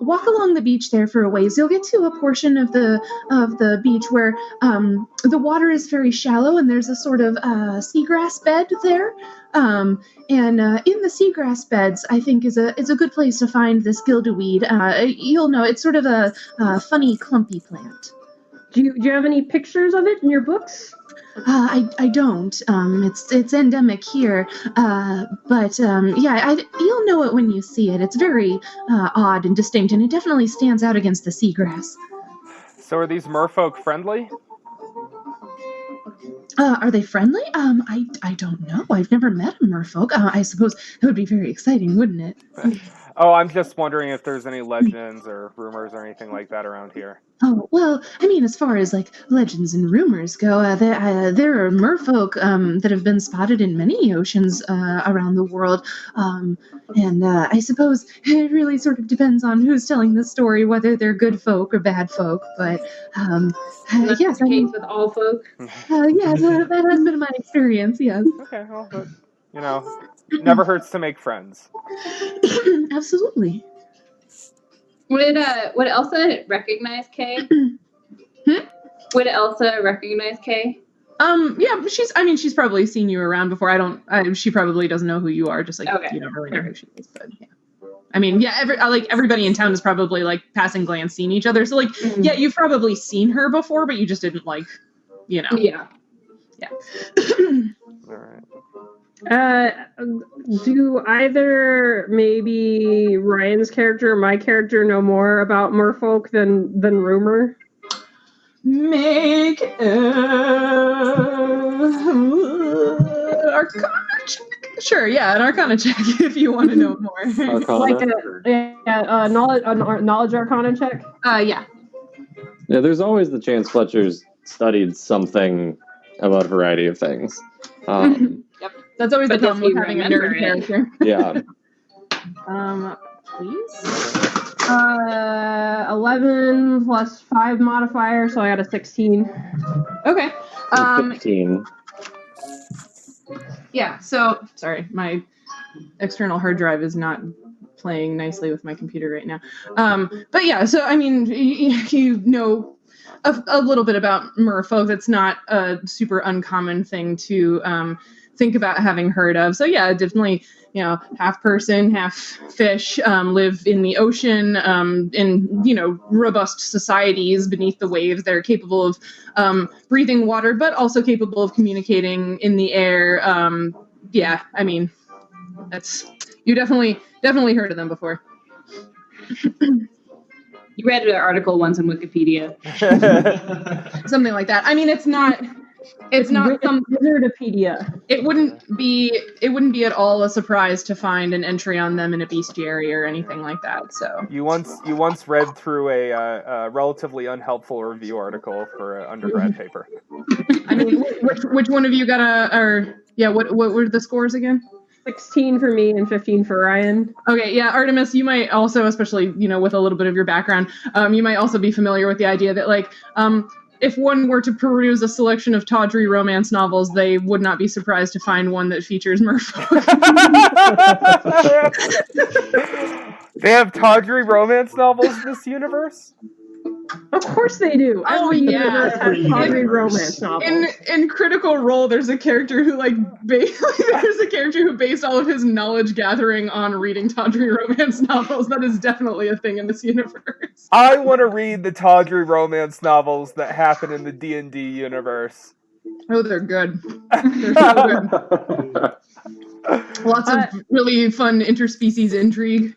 walk along the beach there for a ways, you'll get to a portion of the beach where the water is very shallow, and there's a sort of seagrass bed there. And in the seagrass beds, I think is a good place to find this gildaweed. You'll know it's sort of a funny, clumpy plant. Do you have any pictures of it in your books? I don't. It's endemic here. But you'll know it when you see it. It's very odd and distinct, and it definitely stands out against the seagrass. So are these merfolk friendly? Are they friendly? I don't know. I've never met a merfolk. I suppose it would be very exciting, wouldn't it? Oh, I'm just wondering if there's any legends or rumors or anything like that around here. Oh, well, I mean, as far as like legends and rumors go, there are merfolk that have been spotted in many oceans around the world. And I suppose it really sort of depends on who's telling the story, whether they're good folk or bad folk. But That's yes, the I case mean, with all folk. yes, that has been my experience, yes. Okay, well, but, never hurts to make friends. Absolutely. Would Elsa recognize Kay? Would Elsa recognize Kay? Yeah, she's probably seen you around before. She probably doesn't know who you are, just like you don't really know who she is, but yeah. I mean, yeah, everybody in town is probably like passing glance seeing each other. So like, yeah, you've probably seen her before, but you just didn't Yeah. Yeah. All right. Do either maybe Ryan's character or my character know more about merfolk than rumor? Make Arcana check. Sure, yeah, an Arcana check if you want to know more. Arcana. Like a knowledge Arcana check? Yeah. Yeah, there's always the chance Fletcher's studied something about a variety of things. Yep. That's always the But does problem with he having a remember nerd it? character. Yeah. Please. 11 plus 5 modifier, so I got a 16. Okay. 15. Yeah, so sorry, my external hard drive is not playing nicely with my computer right now. But yeah, so I mean, you know a little bit about merfolk. It's not a super uncommon thing to think about having heard of. So yeah, definitely, half person, half fish, live in the ocean, in, robust societies beneath the waves. They're capable of breathing water, but also capable of communicating in the air. Yeah, I mean, you definitely heard of them before. You read an article once on Wikipedia. Something like that. I mean, it's not some Wizardopedia. It wouldn't be at all a surprise to find an entry on them in a bestiary or anything like that. So You once read through a relatively unhelpful review article for an undergrad paper. I mean, which one of you got what were the scores again? 16 for me and 15 for Ryan. Okay, yeah, Artemis, you might also, especially, with a little bit of your background, you might also be familiar with the idea that, like, if one were to peruse a selection of tawdry romance novels, they would not be surprised to find one that features merfolk. They have tawdry romance novels in this universe? Of course they do. Oh, Every yeah. universe has Every tawdry universe. romance novels. In Critical Role, there's a character who based all of his knowledge gathering on reading tawdry romance novels. That is definitely a thing in this universe. I want to read the tawdry romance novels that happen in the D&D universe. Oh, they're good. They're so good. Lots of really fun interspecies intrigue.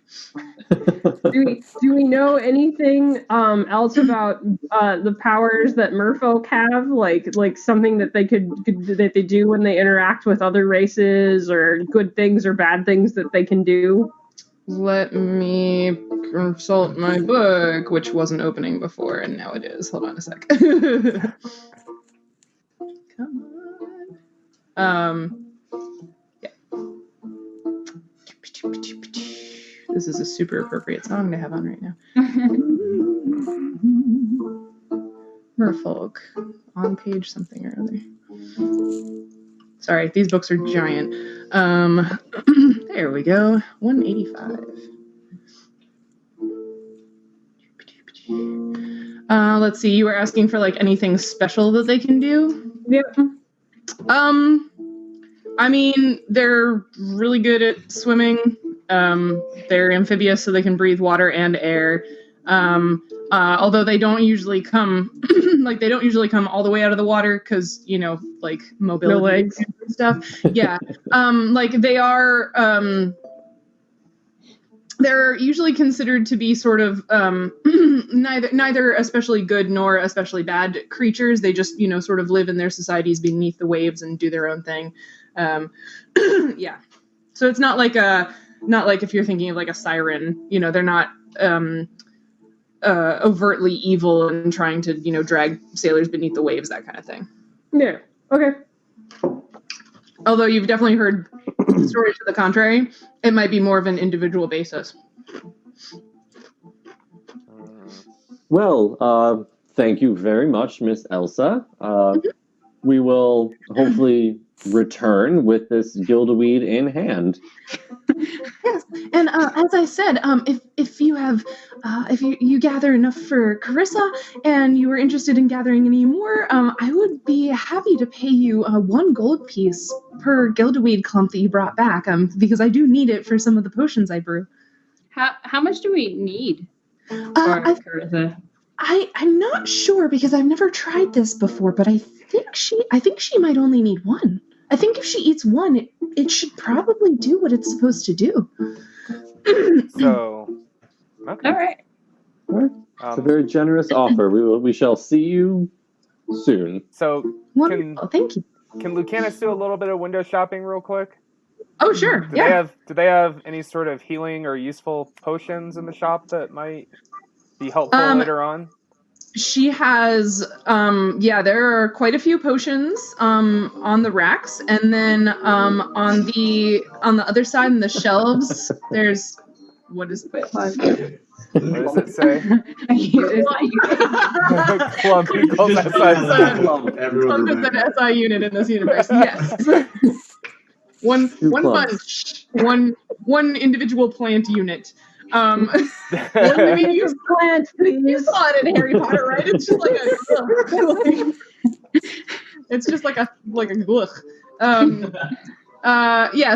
Do we know anything else about the powers that merfolk have? Like something that they that they do when they interact with other races, or good things or bad things that they can do? Let me consult my book, which wasn't opening before, and now it is. Hold on a sec. Come on. Yeah. This is a super appropriate song to have on right now. Merfolk on page something or other. Sorry, these books are giant. There we go. 185. Let's see. You were asking for like anything special that they can do? Yep. I mean, they're really good at swimming. They're amphibious, so they can breathe water and air. Although they don't usually come, they don't usually come all the way out of the water because, like mobility No legs. and stuff. Yeah. They are, they're usually considered to be sort of neither especially good nor especially bad creatures. They just, sort of live in their societies beneath the waves and do their own thing. Yeah. So it's not like a not like if you're thinking of like a siren, they're not overtly evil and trying to, drag sailors beneath the waves, that kind of thing. Yeah. Okay. Although you've definitely heard stories to the contrary, it might be more of an individual basis. Well, thank you very much, Miss Elsa. We will hopefully return with this gildaweed in hand. Yes, and as I said, if you have, if you gather enough for Carissa, and you were interested in gathering any more, I would be happy to pay you 1 gold piece per gildaweed clump that you brought back, because I do need it for some of the potions I brew. How much do we need? I'm not sure because I've never tried this before, but I think she might only need 1. I think if she eats 1, it should probably do what it's supposed to do. So, okay. All right. It's a very generous offer. We shall see you soon. So, Thank you. Can Lucanus do a little bit of window shopping real quick? Oh, sure. Do they have any sort of healing or useful potions in the shop that might be helpful later on? She has, there are quite a few potions on the racks, and then on the other side in the shelves, there's what is it? What does it say? Clump equals SI. Clump is an SI unit in this universe. Yes. One bunch, one individual plant unit. One use plant, please. You saw it in Harry Potter, right? It's just like it's just like a glug.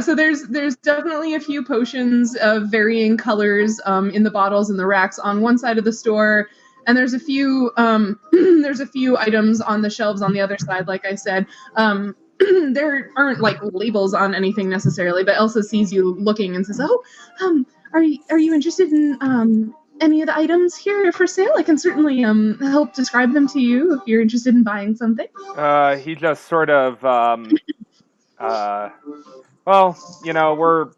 So there's definitely a few potions of varying colors in the bottles and the racks on one side of the store, and there's a few items on the shelves on the other side. Like I said, there aren't like labels on anything necessarily, but Elsa sees you looking and says, "Oh, are you interested in any of the items here for sale? I can certainly help describe them to you if you're interested in buying something." He just sort of, we're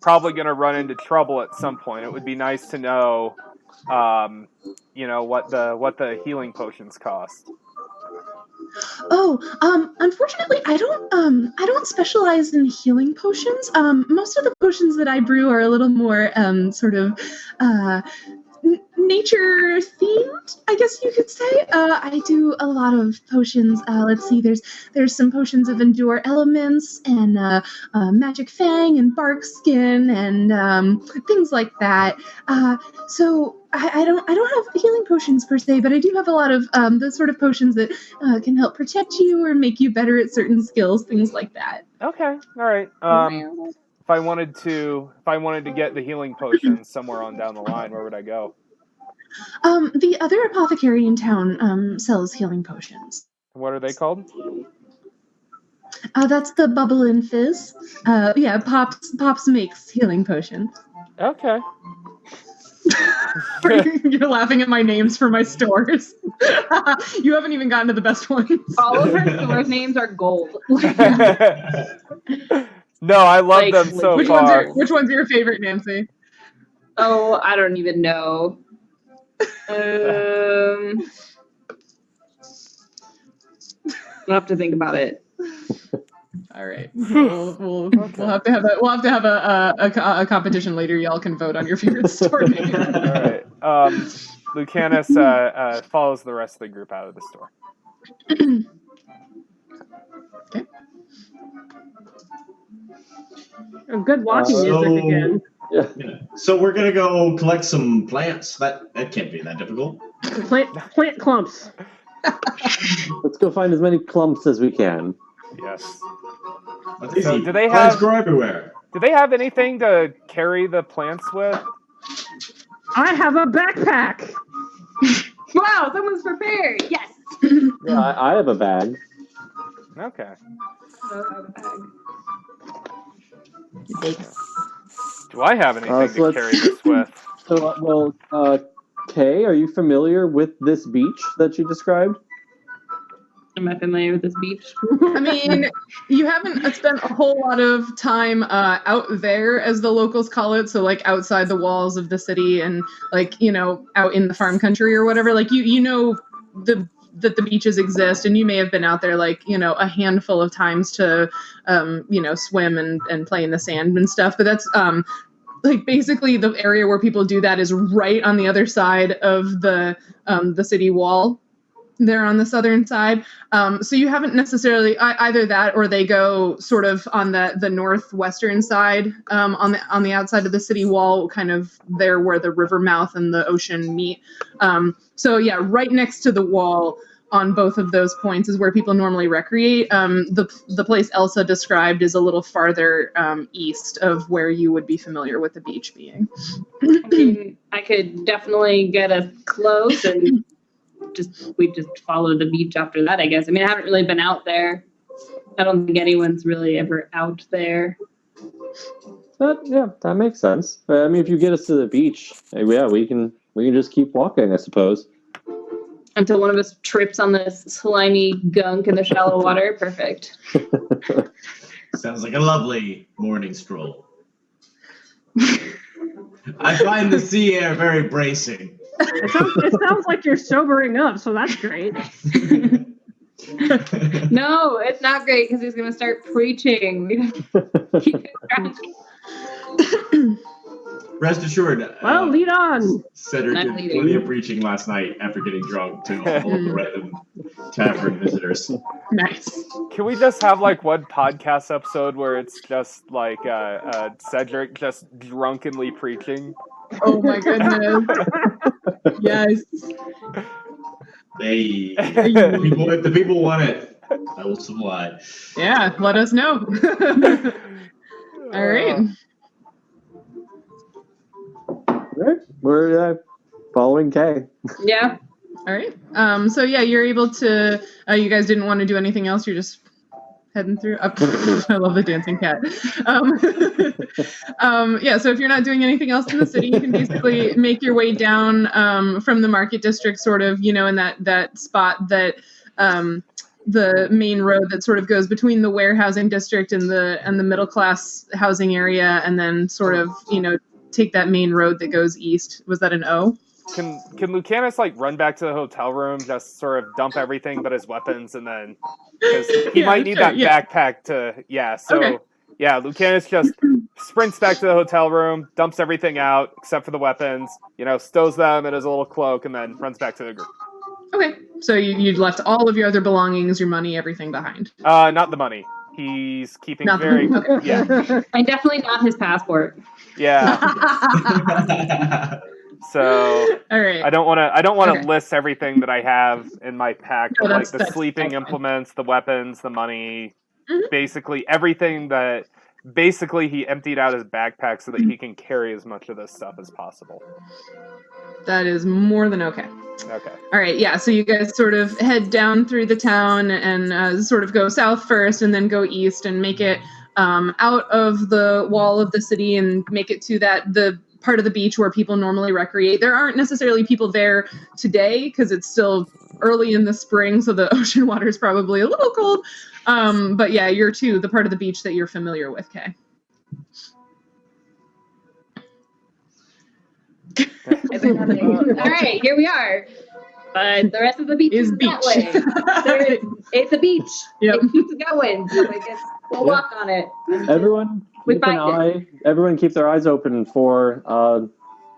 probably going to run into trouble at some point. It would be nice to know, what the healing potions cost. Oh, unfortunately, I don't specialize in healing potions. Most of the potions that I brew are a little more nature themed, I guess you could say. I do a lot of potions. Let's see, there's some potions of endure elements and magic fang and bark skin and things like that. So I don't have healing potions per se, but I do have a lot of the sort of potions that can help protect you or make you better at certain skills, things like that. Okay, all right. If I wanted to get the healing potions somewhere on down the line, where would I go? The other apothecary in town sells healing potions. What are they called? That's the Bubble and Fizz. Pops makes healing potions. Okay. You're laughing at my names for my stores. You haven't even gotten to the best ones. All of her stores' names are gold. No, I love them so far. Which one's your favorite, Nancy? Oh, I don't even know. I'll have to think about it. All right, we'll have to have a competition later. Y'all can vote on your favorite store name. All right. Lucanus follows the rest of the group out of the store. Okay. Good walking music again. Yeah. So we're gonna go collect some plants. That can't be that difficult. Plant clumps. Let's go find as many clumps as we can. Yes. That's easy. So do they Plants have? grow everywhere. Do they have anything to carry the plants with? I have a backpack. Wow, someone's prepared. Yes. Yeah, I have a bag. Okay. Do I have anything to carry this with? So, Kay, are you familiar with this beach that you described? Am I familiar with this beach? I mean, you haven't spent a whole lot of time out there, as the locals call it, so like outside the walls of the city and like, you know, out in the farm country or whatever. Like you know that the beaches exist, and you may have been out there like, you know, a handful of times to you know, swim and play in the sand and stuff. But that's like basically the area where people do that is right on the other side of the city wall. They're on the southern side. So you haven't necessarily either that, or they go sort of on the northwestern side, on the outside of the city wall, kind of there where the river mouth and the ocean meet. So yeah, right next to the wall on both of those points is where people normally recreate. The place Elsa described is a little farther east of where you would be familiar with the beach being. I mean, I could definitely get us close and we just follow the beach after that, I guess. I mean, I haven't really been out there. I don't think anyone's really ever out there. But yeah, that makes sense. I mean, if you get us to the beach, yeah, we can just keep walking, I suppose. Until one of us trips on this slimy gunk in the shallow water. Perfect. Sounds like a lovely morning stroll. I find the sea air very bracing. It sounds like you're sobering up, so that's great. No, it's not great because he's going to start preaching. Keep it drunk. Rest assured. Well, lead on. Cedric did plenty of preaching last night after getting drunk to all of the random tavern visitors. Nice. Can we just have like one podcast episode where it's just like Cedric just drunkenly preaching? Oh my goodness. Yes. Hey, if the people want it, I will supply. Yeah, let us know. All right. We're following Kay. Yeah. All right. So yeah, you're able to. You guys didn't want to do anything else. You're just heading through. I love the dancing cat. Yeah. So if you're not doing anything else in the city, you can basically make your way down from the market district, sort of, you know, in that spot that. The main road that sort of goes between the warehousing district and the middle class housing area, and then sort of, you know, take that main road that goes east. Was that an O? Can Lucanus like run back to the hotel room, just sort of dump everything but his weapons, and then because he might need that backpack to Lucanus just sprints back to the hotel room, dumps everything out except for the weapons, you know, stows them in his little cloak, and then runs back to the group. Okay, so you'd left all of your other belongings, your money, everything behind. Not the money. He's keeping very yeah. And definitely not his passport. Yeah. So all right. I don't want to list everything that I have in my pack, No, like the that's sleeping implements, the weapons, the money, Mhm. basically everything that he emptied out his backpack so that he can carry as much of this stuff as possible. That is more than okay. Okay. All right, yeah, so you guys sort of head down through the town and sort of go south first and then go east and make it out of the wall of the city and make it to the part of the beach where people normally recreate. There aren't necessarily people there today because it's still early in the spring, so the ocean water is probably a little cold. But yeah, you're to the part of the beach that you're familiar with, Kay. All right, here we are. But the rest of the beach is that way. It's a beach. Yep. It keeps going. So I guess we'll walk on it. Everyone keep their eyes open for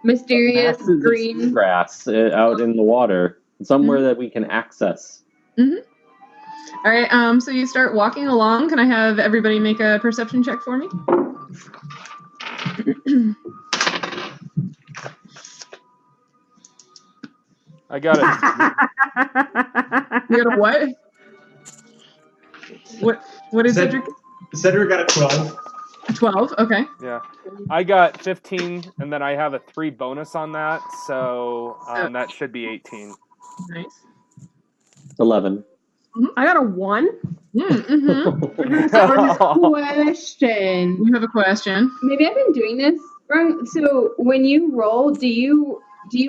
mysterious masses green of grass out in the water, somewhere that we can access. Mm-hmm. All right, so you start walking along. Can I have everybody make a perception check for me? I got it. You got a what? What is Cedric? Cedric got a 12. 12, okay. Yeah. I got 15, and then I have a 3 bonus on that, so that should be 18. Nice. 11. I got a 1. Question. You have a question? Maybe I've been doing this wrong. So when you roll, do you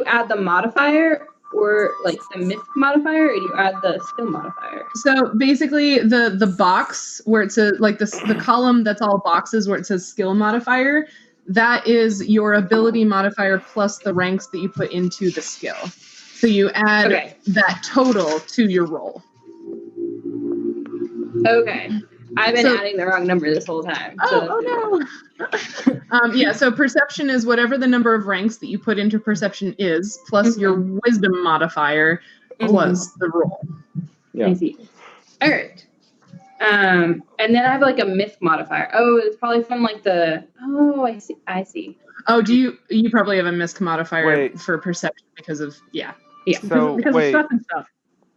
add the modifier or like the myth modifier, or do you add the skill modifier? So basically, the box where it says like the column that's all boxes where it says skill modifier, that is your ability modifier plus the ranks that you put into the skill. So you add that total to your roll. Okay. I've been adding the wrong number this whole time. Oh no. Yeah, so perception is whatever the number of ranks that you put into perception is, plus your wisdom modifier, plus the roll. Yeah. I see. All right. And then I have like a myth modifier. Oh, it's probably from like the. Oh, I see. Oh, you probably have a misc modifier for perception because of Yeah. So because of stuff and stuff.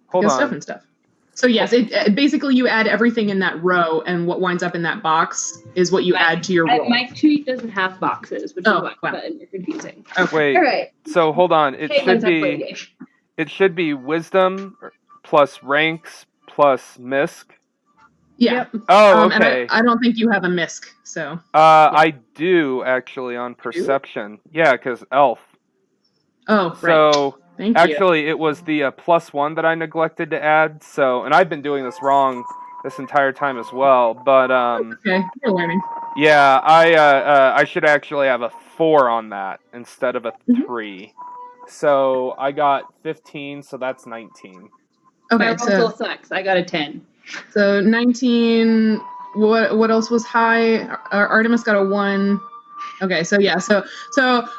Hold on. Stuff and stuff. So yes, it basically you add everything in that row, and what winds up in that box is what you add to your roll. My sheet doesn't have boxes, which is why you're confusing. Okay. Wait. All right. So hold on. It should be wisdom plus ranks plus misc. Yeah. Yep. Oh, okay. And I don't think you have a misc, so. I do actually on perception. Yeah, because elf. Oh, right. So Thank you. actually, it was the +1 that I neglected to add. So, and I've been doing this wrong this entire time as well. But okay, you're learning. Yeah, I should actually have a 4 on that instead of a 3. So I got 15. So that's 19. Okay, My roll still sucks. I got a 10. So 19. What else was high? Artemis got a 1. Okay, so yeah, so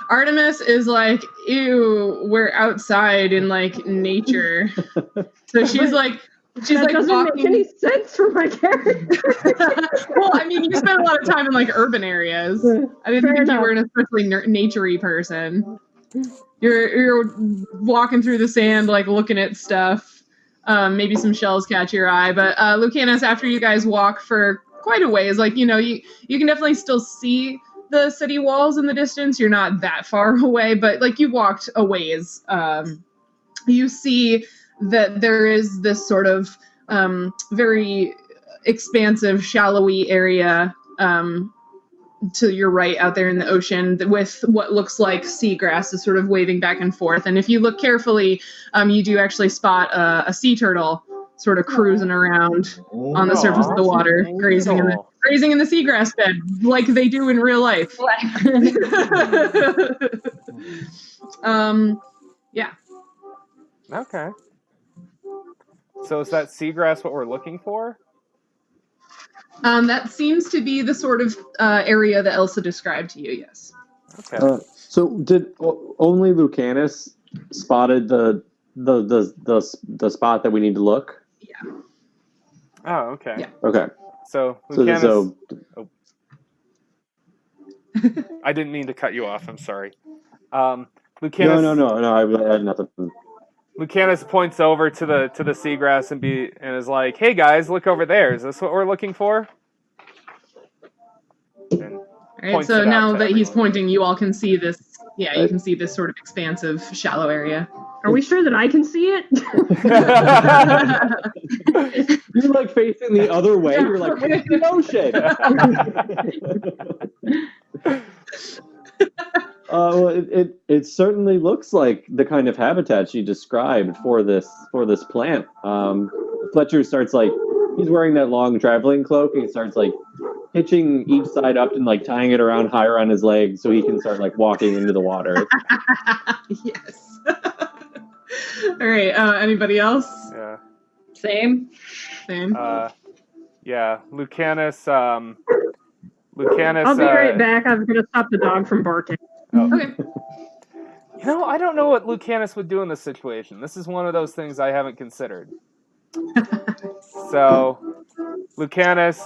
Artemis is like, ew, we're outside in like nature. So she's like doesn't walking. make any sense for my character. Well, I mean, you spend a lot of time in like urban areas. I didn't think you were an especially naturey person. You're walking through the sand, like looking at stuff. Maybe some shells catch your eye, but Lucanus, after you guys walk for quite a ways, like you can definitely still see the city walls in the distance. You're not that far away, but like you walked a ways. You see that there is this sort of very expansive, shallowy area to your right out there in the ocean with what looks like seagrass is sort of waving back and forth. And if you look carefully, you do actually spot a sea turtle sort of cruising around on the surface of the water, grazing in the seagrass bed like they do in real life. Yeah. Okay. So is that seagrass what we're looking for? That seems to be the sort of area that Elsa described to you, yes. Okay. So did only Lucanus spotted the spot that we need to look? Yeah. Oh, okay. Yeah. Okay. So Lucanus. Oh. I didn't mean to cut you off. I'm sorry. Lucanus. No. I had nothing. Lucanus points over to the seagrass and is like, "Hey guys, look over there. Is this what we're looking for?" All right. So now that he's pointing, you all can see this. Yeah, you can see this sort of expansive, shallow area. Are we sure that I can see it? You're like facing the other way. You're like, where's the ocean? Well, it certainly looks like the kind of habitat she described for this plant. Fletcher starts like, he's wearing that long traveling cloak, and he starts like hitching each side up and like tying it around higher on his legs so he can start like walking into the water. Yes. All right. Anybody else? Yeah. Same. Yeah. Lucanus. I'll be right back. I'm going to stop the dog from barking. Oh. Okay. I don't know what Lucanus would do in this situation. This is one of those things I haven't considered. So, Lucanus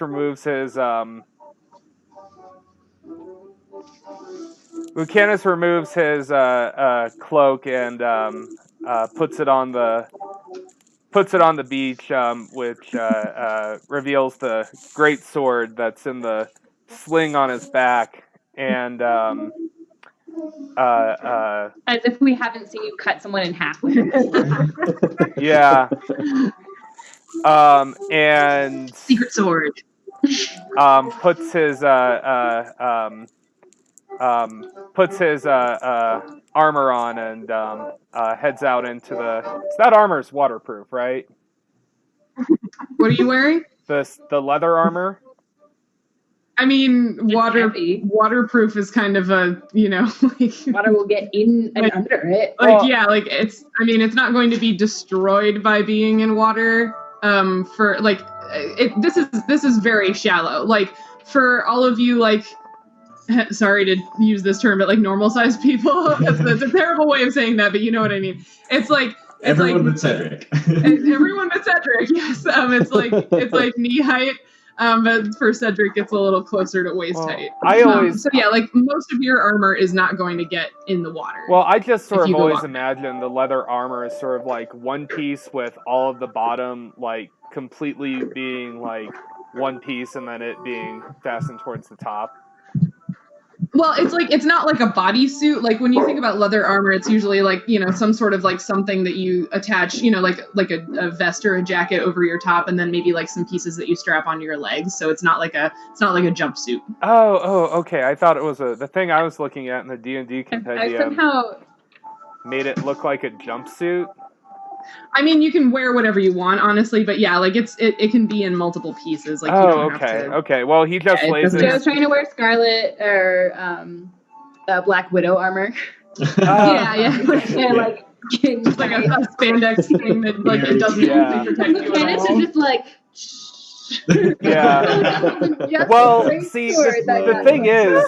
removes his cloak and puts it on the beach, which reveals the great sword that's in the sling on his back, and as if we haven't seen you cut someone in half with it. Yeah. And Secret sword. puts his armor on and heads out into the. So that armor's waterproof, right? What are you wearing? The leather armor. I mean, heavy. waterproof is kind of a, like Water will get in and Like- under it. yeah, like it's not going to be destroyed by being in water. For like this is very shallow. Like for all of you, like, sorry to use this term, but like normal sized people, that's a terrible way of saying that, but you know what I mean. It's like Everyone but Cedric. everyone but Cedric. Yes, it's like knee height. But for Cedric, it's a little closer to waist height. So yeah, like most of your armor is not going to get in the water. Well, I just sort If of you go always walk. imagine the leather armor as sort of like one piece with all of the bottom like completely being like one piece and then it being fastened towards the top. Well, it's not like a bodysuit. Like when you think about leather armor, it's usually like, some sort of like something that you attach, like a vest or a jacket over your top, and then maybe like some pieces that you strap onto your legs. So it's not like a jumpsuit. Oh, okay. I thought it was the thing I was looking at in the D&D I compendium somehow made it look like a jumpsuit. I mean, you can wear whatever you want, honestly, but yeah, like it can be in multiple pieces. Like you don't have to. Okay. Well, he just Yeah, it lays doesn't- it. Joe's trying to wear Scarlet or Black Widow armor. Yeah. And like Just like a spandex thing that like it doesn't Yeah. protect you at Lucanus all. is just like. Yeah. Just Well, straight see, sword that the guy. thing is,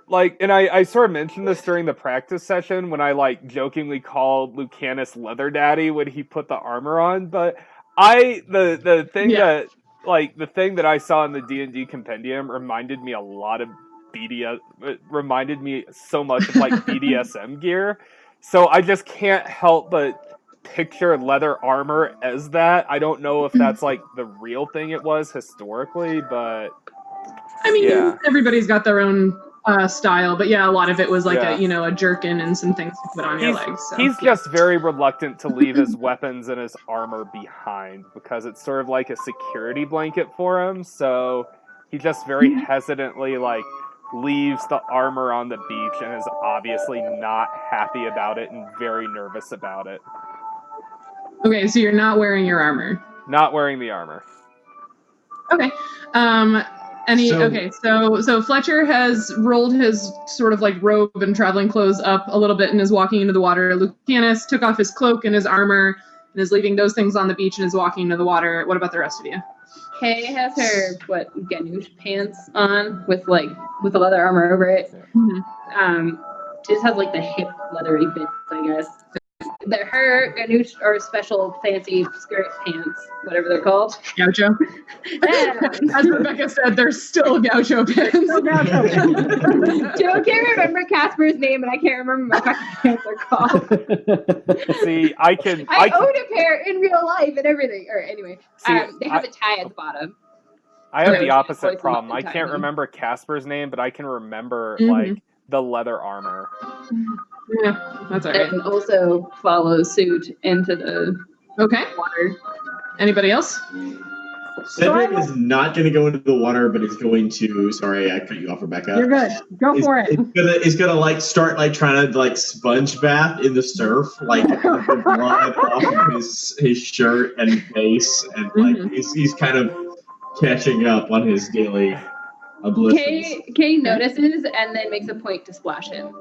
like, and I sort of mentioned this during the practice session when I like jokingly called Lucanus Leather Daddy when he put the armor on, but the thing Yeah. that like the thing that I saw in the D&D compendium reminded me a lot of BDS. It reminded me so much of like BDSM gear, so I just can't help but picture leather armor as that. I don't know if that's like the real thing it was historically, but I mean, yeah. everybody's got their own style, but yeah, a lot of it was like Yeah. a jerkin and some things to put on your legs. So. He's just very reluctant to leave his weapons and his armor behind because it's sort of like a security blanket for him. So he just very hesitantly like leaves the armor on the beach and is obviously not happy about it and very nervous about it. Okay, so you're not wearing your armor. Not wearing the armor. Okay. So Fletcher has rolled his sort of like robe and traveling clothes up a little bit and is walking into the water. Lucanus took off his cloak and his armor and is leaving those things on the beach and is walking into the water. What about the rest of you? Kay has her ganoush pants on with the leather armor over it. Mhm. She just has like the hip leathery bits, I guess. They're her ganoush or special fancy skirt pants, whatever they're called. Gaucho. As Rebecca said, there's still gaucho pins. Joe can't remember Casper's name, and I can't remember what my pants are called. See, I can. I own a pair in real life and everything. Or anyway, See, they have a tie at the bottom. I have Okay. the opposite Always problem. I love can't timing. remember Casper's name, but I can remember Mhm. like the leather armor. Yeah, that's all right. And also follow suit into the Okay. water. Anybody else? Cedric is not going to go into the water, but is going to. Sorry, I cut you off, Rebecca. You're good. Go for it. It's gonna like start like trying to like sponge bath in the surf, like the blood off of his shirt and face, and like he's kind of catching up on his daily ablutions. Kay notices and then makes a point to splash him.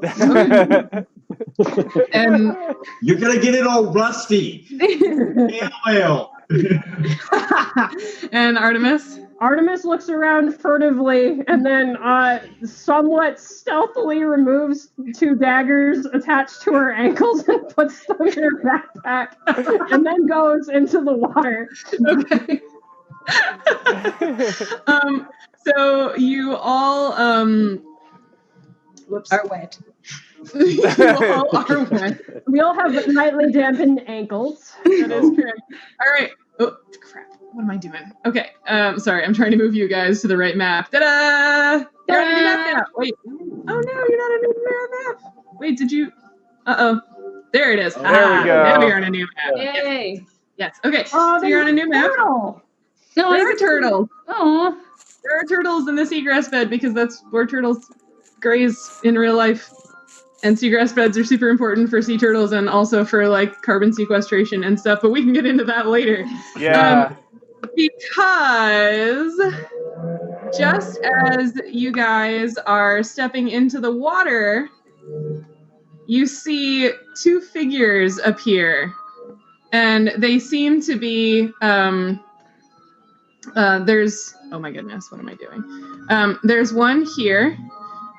And You're gonna get it all rusty. Whale. and Artemis. Artemis looks around furtively and then somewhat stealthily removes 2 daggers attached to her ankles and puts them in her backpack and then goes into the water. Okay. So you all whoops. Are wet. You all are wet. We all have lightly dampened ankles. That is correct. All right. Oh crap! What am I doing? Okay. Sorry. I'm trying to move you guys to the right map. Ta-da! You're on a new map now. Wait. Oh no, you're not on a new map. Wait, did you? There it is. There we go. Now you're on a new map. Yay. Yes. Okay. Oh, So you're on a new map. Turtle. No, There are turtles. Oh. There are turtles in the seagrass bed because that's where turtles graze in real life. And seagrass beds are super important for sea turtles and also for like carbon sequestration and stuff, but we can get into that later. Yeah. Because just as you guys are stepping into the water, you see two figures appear, and they seem to be there's, oh my goodness, what am I doing? There's one here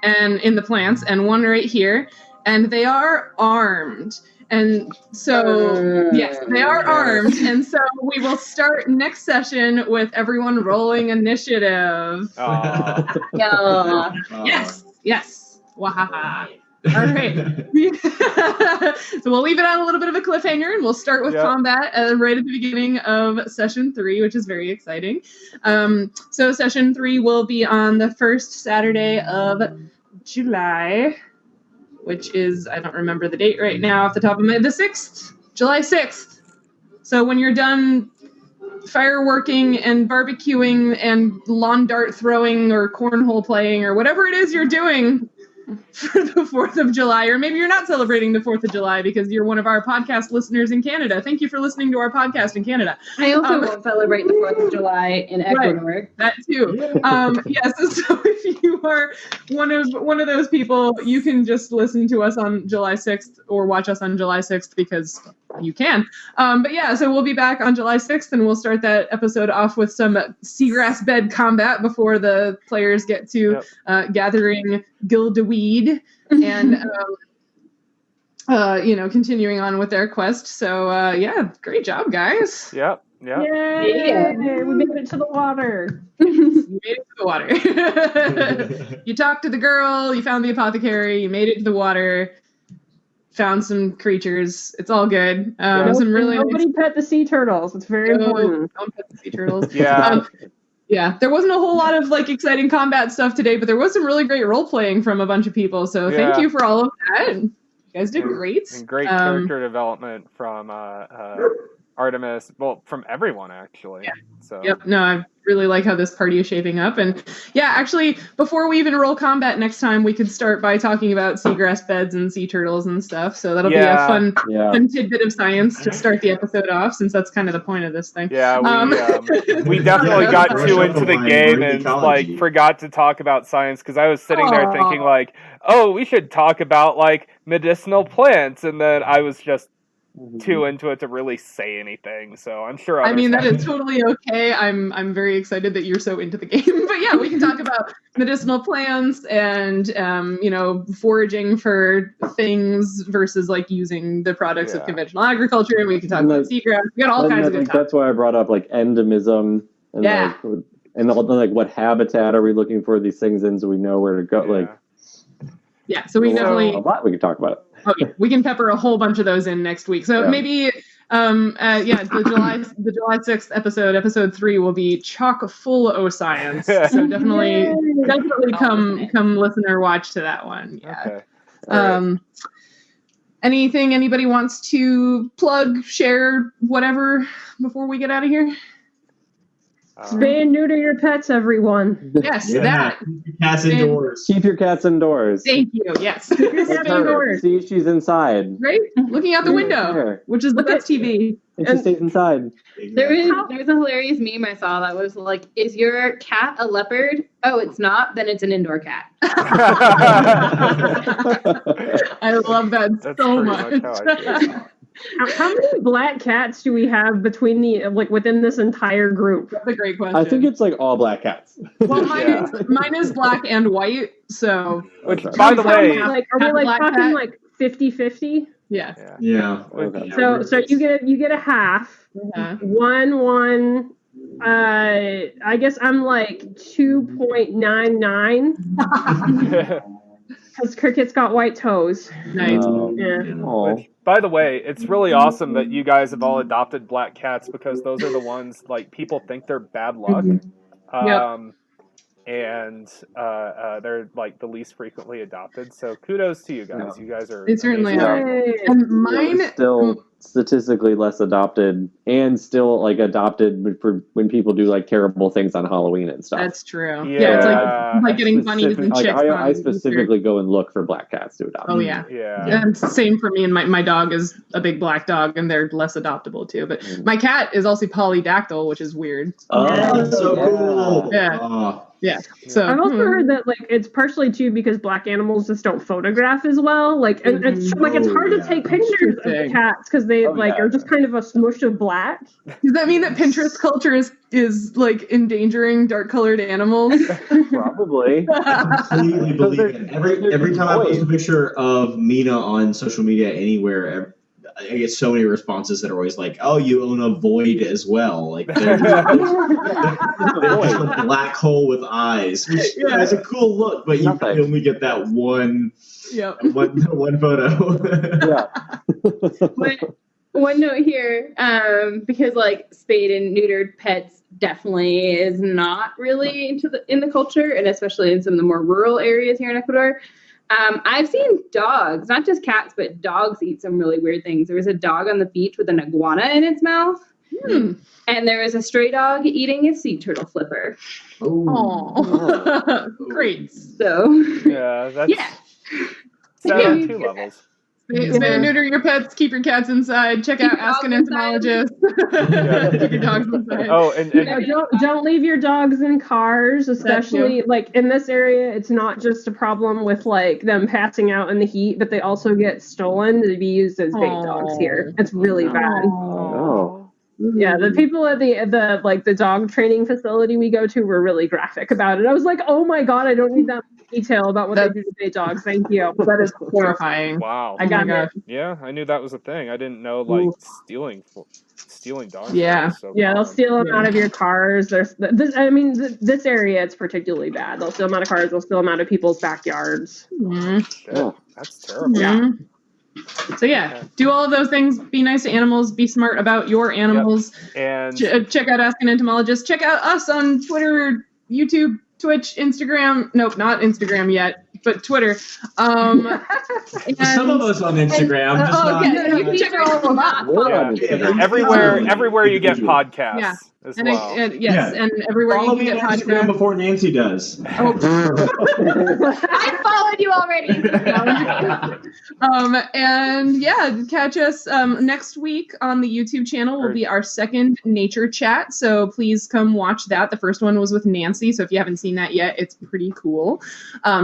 and in the plants and one right here, and they are armed. And so, yes, they are armed. And so we will start next session with everyone rolling initiative. Aw. Yeah. Yes. Wahaha. All right. So we'll leave it on a little bit of a cliffhanger, and we'll start with combat right at the beginning of session 3, which is very exciting. So session 3 will be on the first Saturday of July, which is, I don't remember the date right now off the top of my head, the 6th, July 6th. So when you're done fireworking and barbecuing and lawn dart throwing or cornhole playing or whatever it is you're doing for the 4th of July, or maybe you're not celebrating the 4th of July because you're one of our podcast listeners in Canada. Thank you for listening to our podcast in Canada. I also won't celebrate the 4th of July in Ecuador. Right, that too. Yes, so if you are one of those people, you can just listen to us on July 6th or watch us on July 6th because you can. But yeah, so we'll be back on July 6th, and we'll start that episode off with some seagrass bed combat before the players get to gathering gildeweed and continuing on with their quest. So yeah, great job, guys. Yep. Yay! We made it to the water. You made it to the water. You talked to the girl, you found the apothecary, you made it to the water, found some creatures. It's all good. Nobody pet the sea turtles. It's very important. Don't pet the sea turtles. Yeah. Yeah, there wasn't a whole lot of like exciting combat stuff today, but there was some really great role playing from a bunch of people. So thank you for all of that. You guys did great. And great character development from Artemis. Well, from everyone actually. Yeah. So. Yep. No, I really like how this party is shaping up. And yeah, actually, before we even roll combat next time, we could start by talking about seagrass beds and sea turtles and stuff. So that'll be a fun tidbit of science to start the episode off, since that's kind of the point of this thing. Yeah, we definitely got too into the game and like forgot to talk about science, because I was sitting there thinking like, oh, we should talk about like medicinal plants, and then I was just too into it to really say anything. So I'm sure that is totally okay. I'm very excited that you're so into the game. But yeah, we can talk about medicinal plants and foraging for things versus like using the products of conventional agriculture. And we can talk about seagrass. We got all kinds of good stuff. That's why I brought up like endemism and and like what habitat are we looking for these things in, so we know where to go. So we definitely a lot we can talk about. Okay, we can pepper a whole bunch of those in next week. So maybe, the July 6th episode 3 will be chock full of science. So definitely come listen or watch to that one. Yeah. Okay. Anything anybody wants to plug, share, whatever before we get out of here? Spay and neuter your pets, everyone. Yes, that. Keep your cats indoors. Keep your cats indoors. Thank you. Yes. Keep your cats indoors. See, she's inside. Right? Looking out the window, which is the best TV. And she stays inside. There's a hilarious meme I saw that was like, is your cat a leopard? Oh, it's not? Then it's an indoor cat. I love that so much. How many black cats do we have between within this entire group? That's a great question. I think it's like all black cats. Well, mine is black and white. So, which, by the way, are we talking like 50-50? Yeah. Okay. So you get a half. One. I guess I'm like 2.99. Because Cricket's got white toes. Nice. Which, by the way, it's really awesome that you guys have all adopted black cats, because those are the ones like people think they're bad luck. And they're like the least frequently adopted. So kudos to you guys. You guys are. They certainly are. And mine statistically less adopted and still like adopted for when people do like terrible things on Halloween and stuff. That's true. Yeah. Yeah, it's like getting bunnies and chicks. I specifically go and look for black cats to adopt. Oh yeah. Yeah. And same for me, and my dog is a big black dog, and they're less adoptable too. But my cat is also polydactyl, which is weird. Oh, that's so cool. Yeah. Yeah. So I've also heard that like it's partially too because black animals just don't photograph as well. Like and it's like it's hard to take pictures of the cats because they are just kind of a smush of black. Does that mean that Pinterest culture is like endangering dark colored animals? Probably. I completely believe it. Every time I post a picture of Mina on social media anywhere, I get so many responses that are always like, "Oh, you own a void as well." Like they're just a black hole with eyes, which is a cool look, but you only get that one photo. One note here, because like spayed and neutered pets definitely is not really in the culture, and especially in some of the more rural areas here in Ecuador. I've seen dogs, not just cats, but dogs eat some really weird things. There was a dog on the beach with an iguana in its mouth. And there was a stray dog eating a sea turtle flipper. Oh, great. So, yeah, that's sad on two levels. Spay and neuter your pets, keep your cats inside, check out Ask an Entomologist. Keep your dogs inside. Oh, and don't leave your dogs in cars, especially like in this area. It's not just a problem with like them passing out in the heat, but they also get stolen to be used as bait dogs here. It's really bad. Yeah, the people at the like the dog training facility we go to were really graphic about it. I was like, oh my god, I don't need that detail about what they do to bait dogs. Thank you. That is horrifying. Wow. I got it. Yeah, I knew that was a thing. I didn't know like stealing dogs. Yeah. So they'll steal them out of your cars. This area it's particularly bad. They'll steal them out of cars. They'll steal them out of people's backyards. That's terrible. Yeah. So do all of those things. Be nice to animals. Be smart about your animals. And check out Ask an Entomologist. Check out us on Twitter, YouTube, Twitch, Instagram. Nope, not Instagram yet, but Twitter. Some of us on Instagram. Check out all of that. Everywhere you get podcasts. Yeah. As and well. and everywhere Follow you can me get on Instagram podcasts. before Nancy does. I followed you already. And catch us next week on the YouTube channel will be our second nature chat. So please come watch that. The first one was with Nancy. So if you haven't seen that yet, it's pretty cool.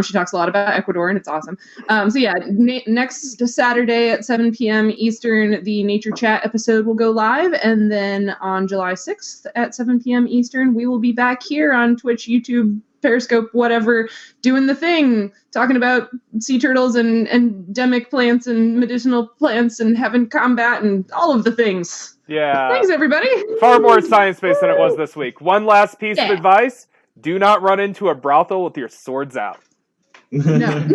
She talks a lot about Ecuador and it's awesome. Next Saturday at 7 p.m. Eastern, the nature chat episode will go live. And then on July 6th at 7 p.m. Eastern, we will be back here on Twitch, YouTube, Periscope, whatever, doing the thing, talking about sea turtles and endemic plants and medicinal plants and having combat and all of the things. Yeah. Thanks, everybody. Far more science-based than it was this week. One last piece of advice. Do not run into a brothel with your swords out. No.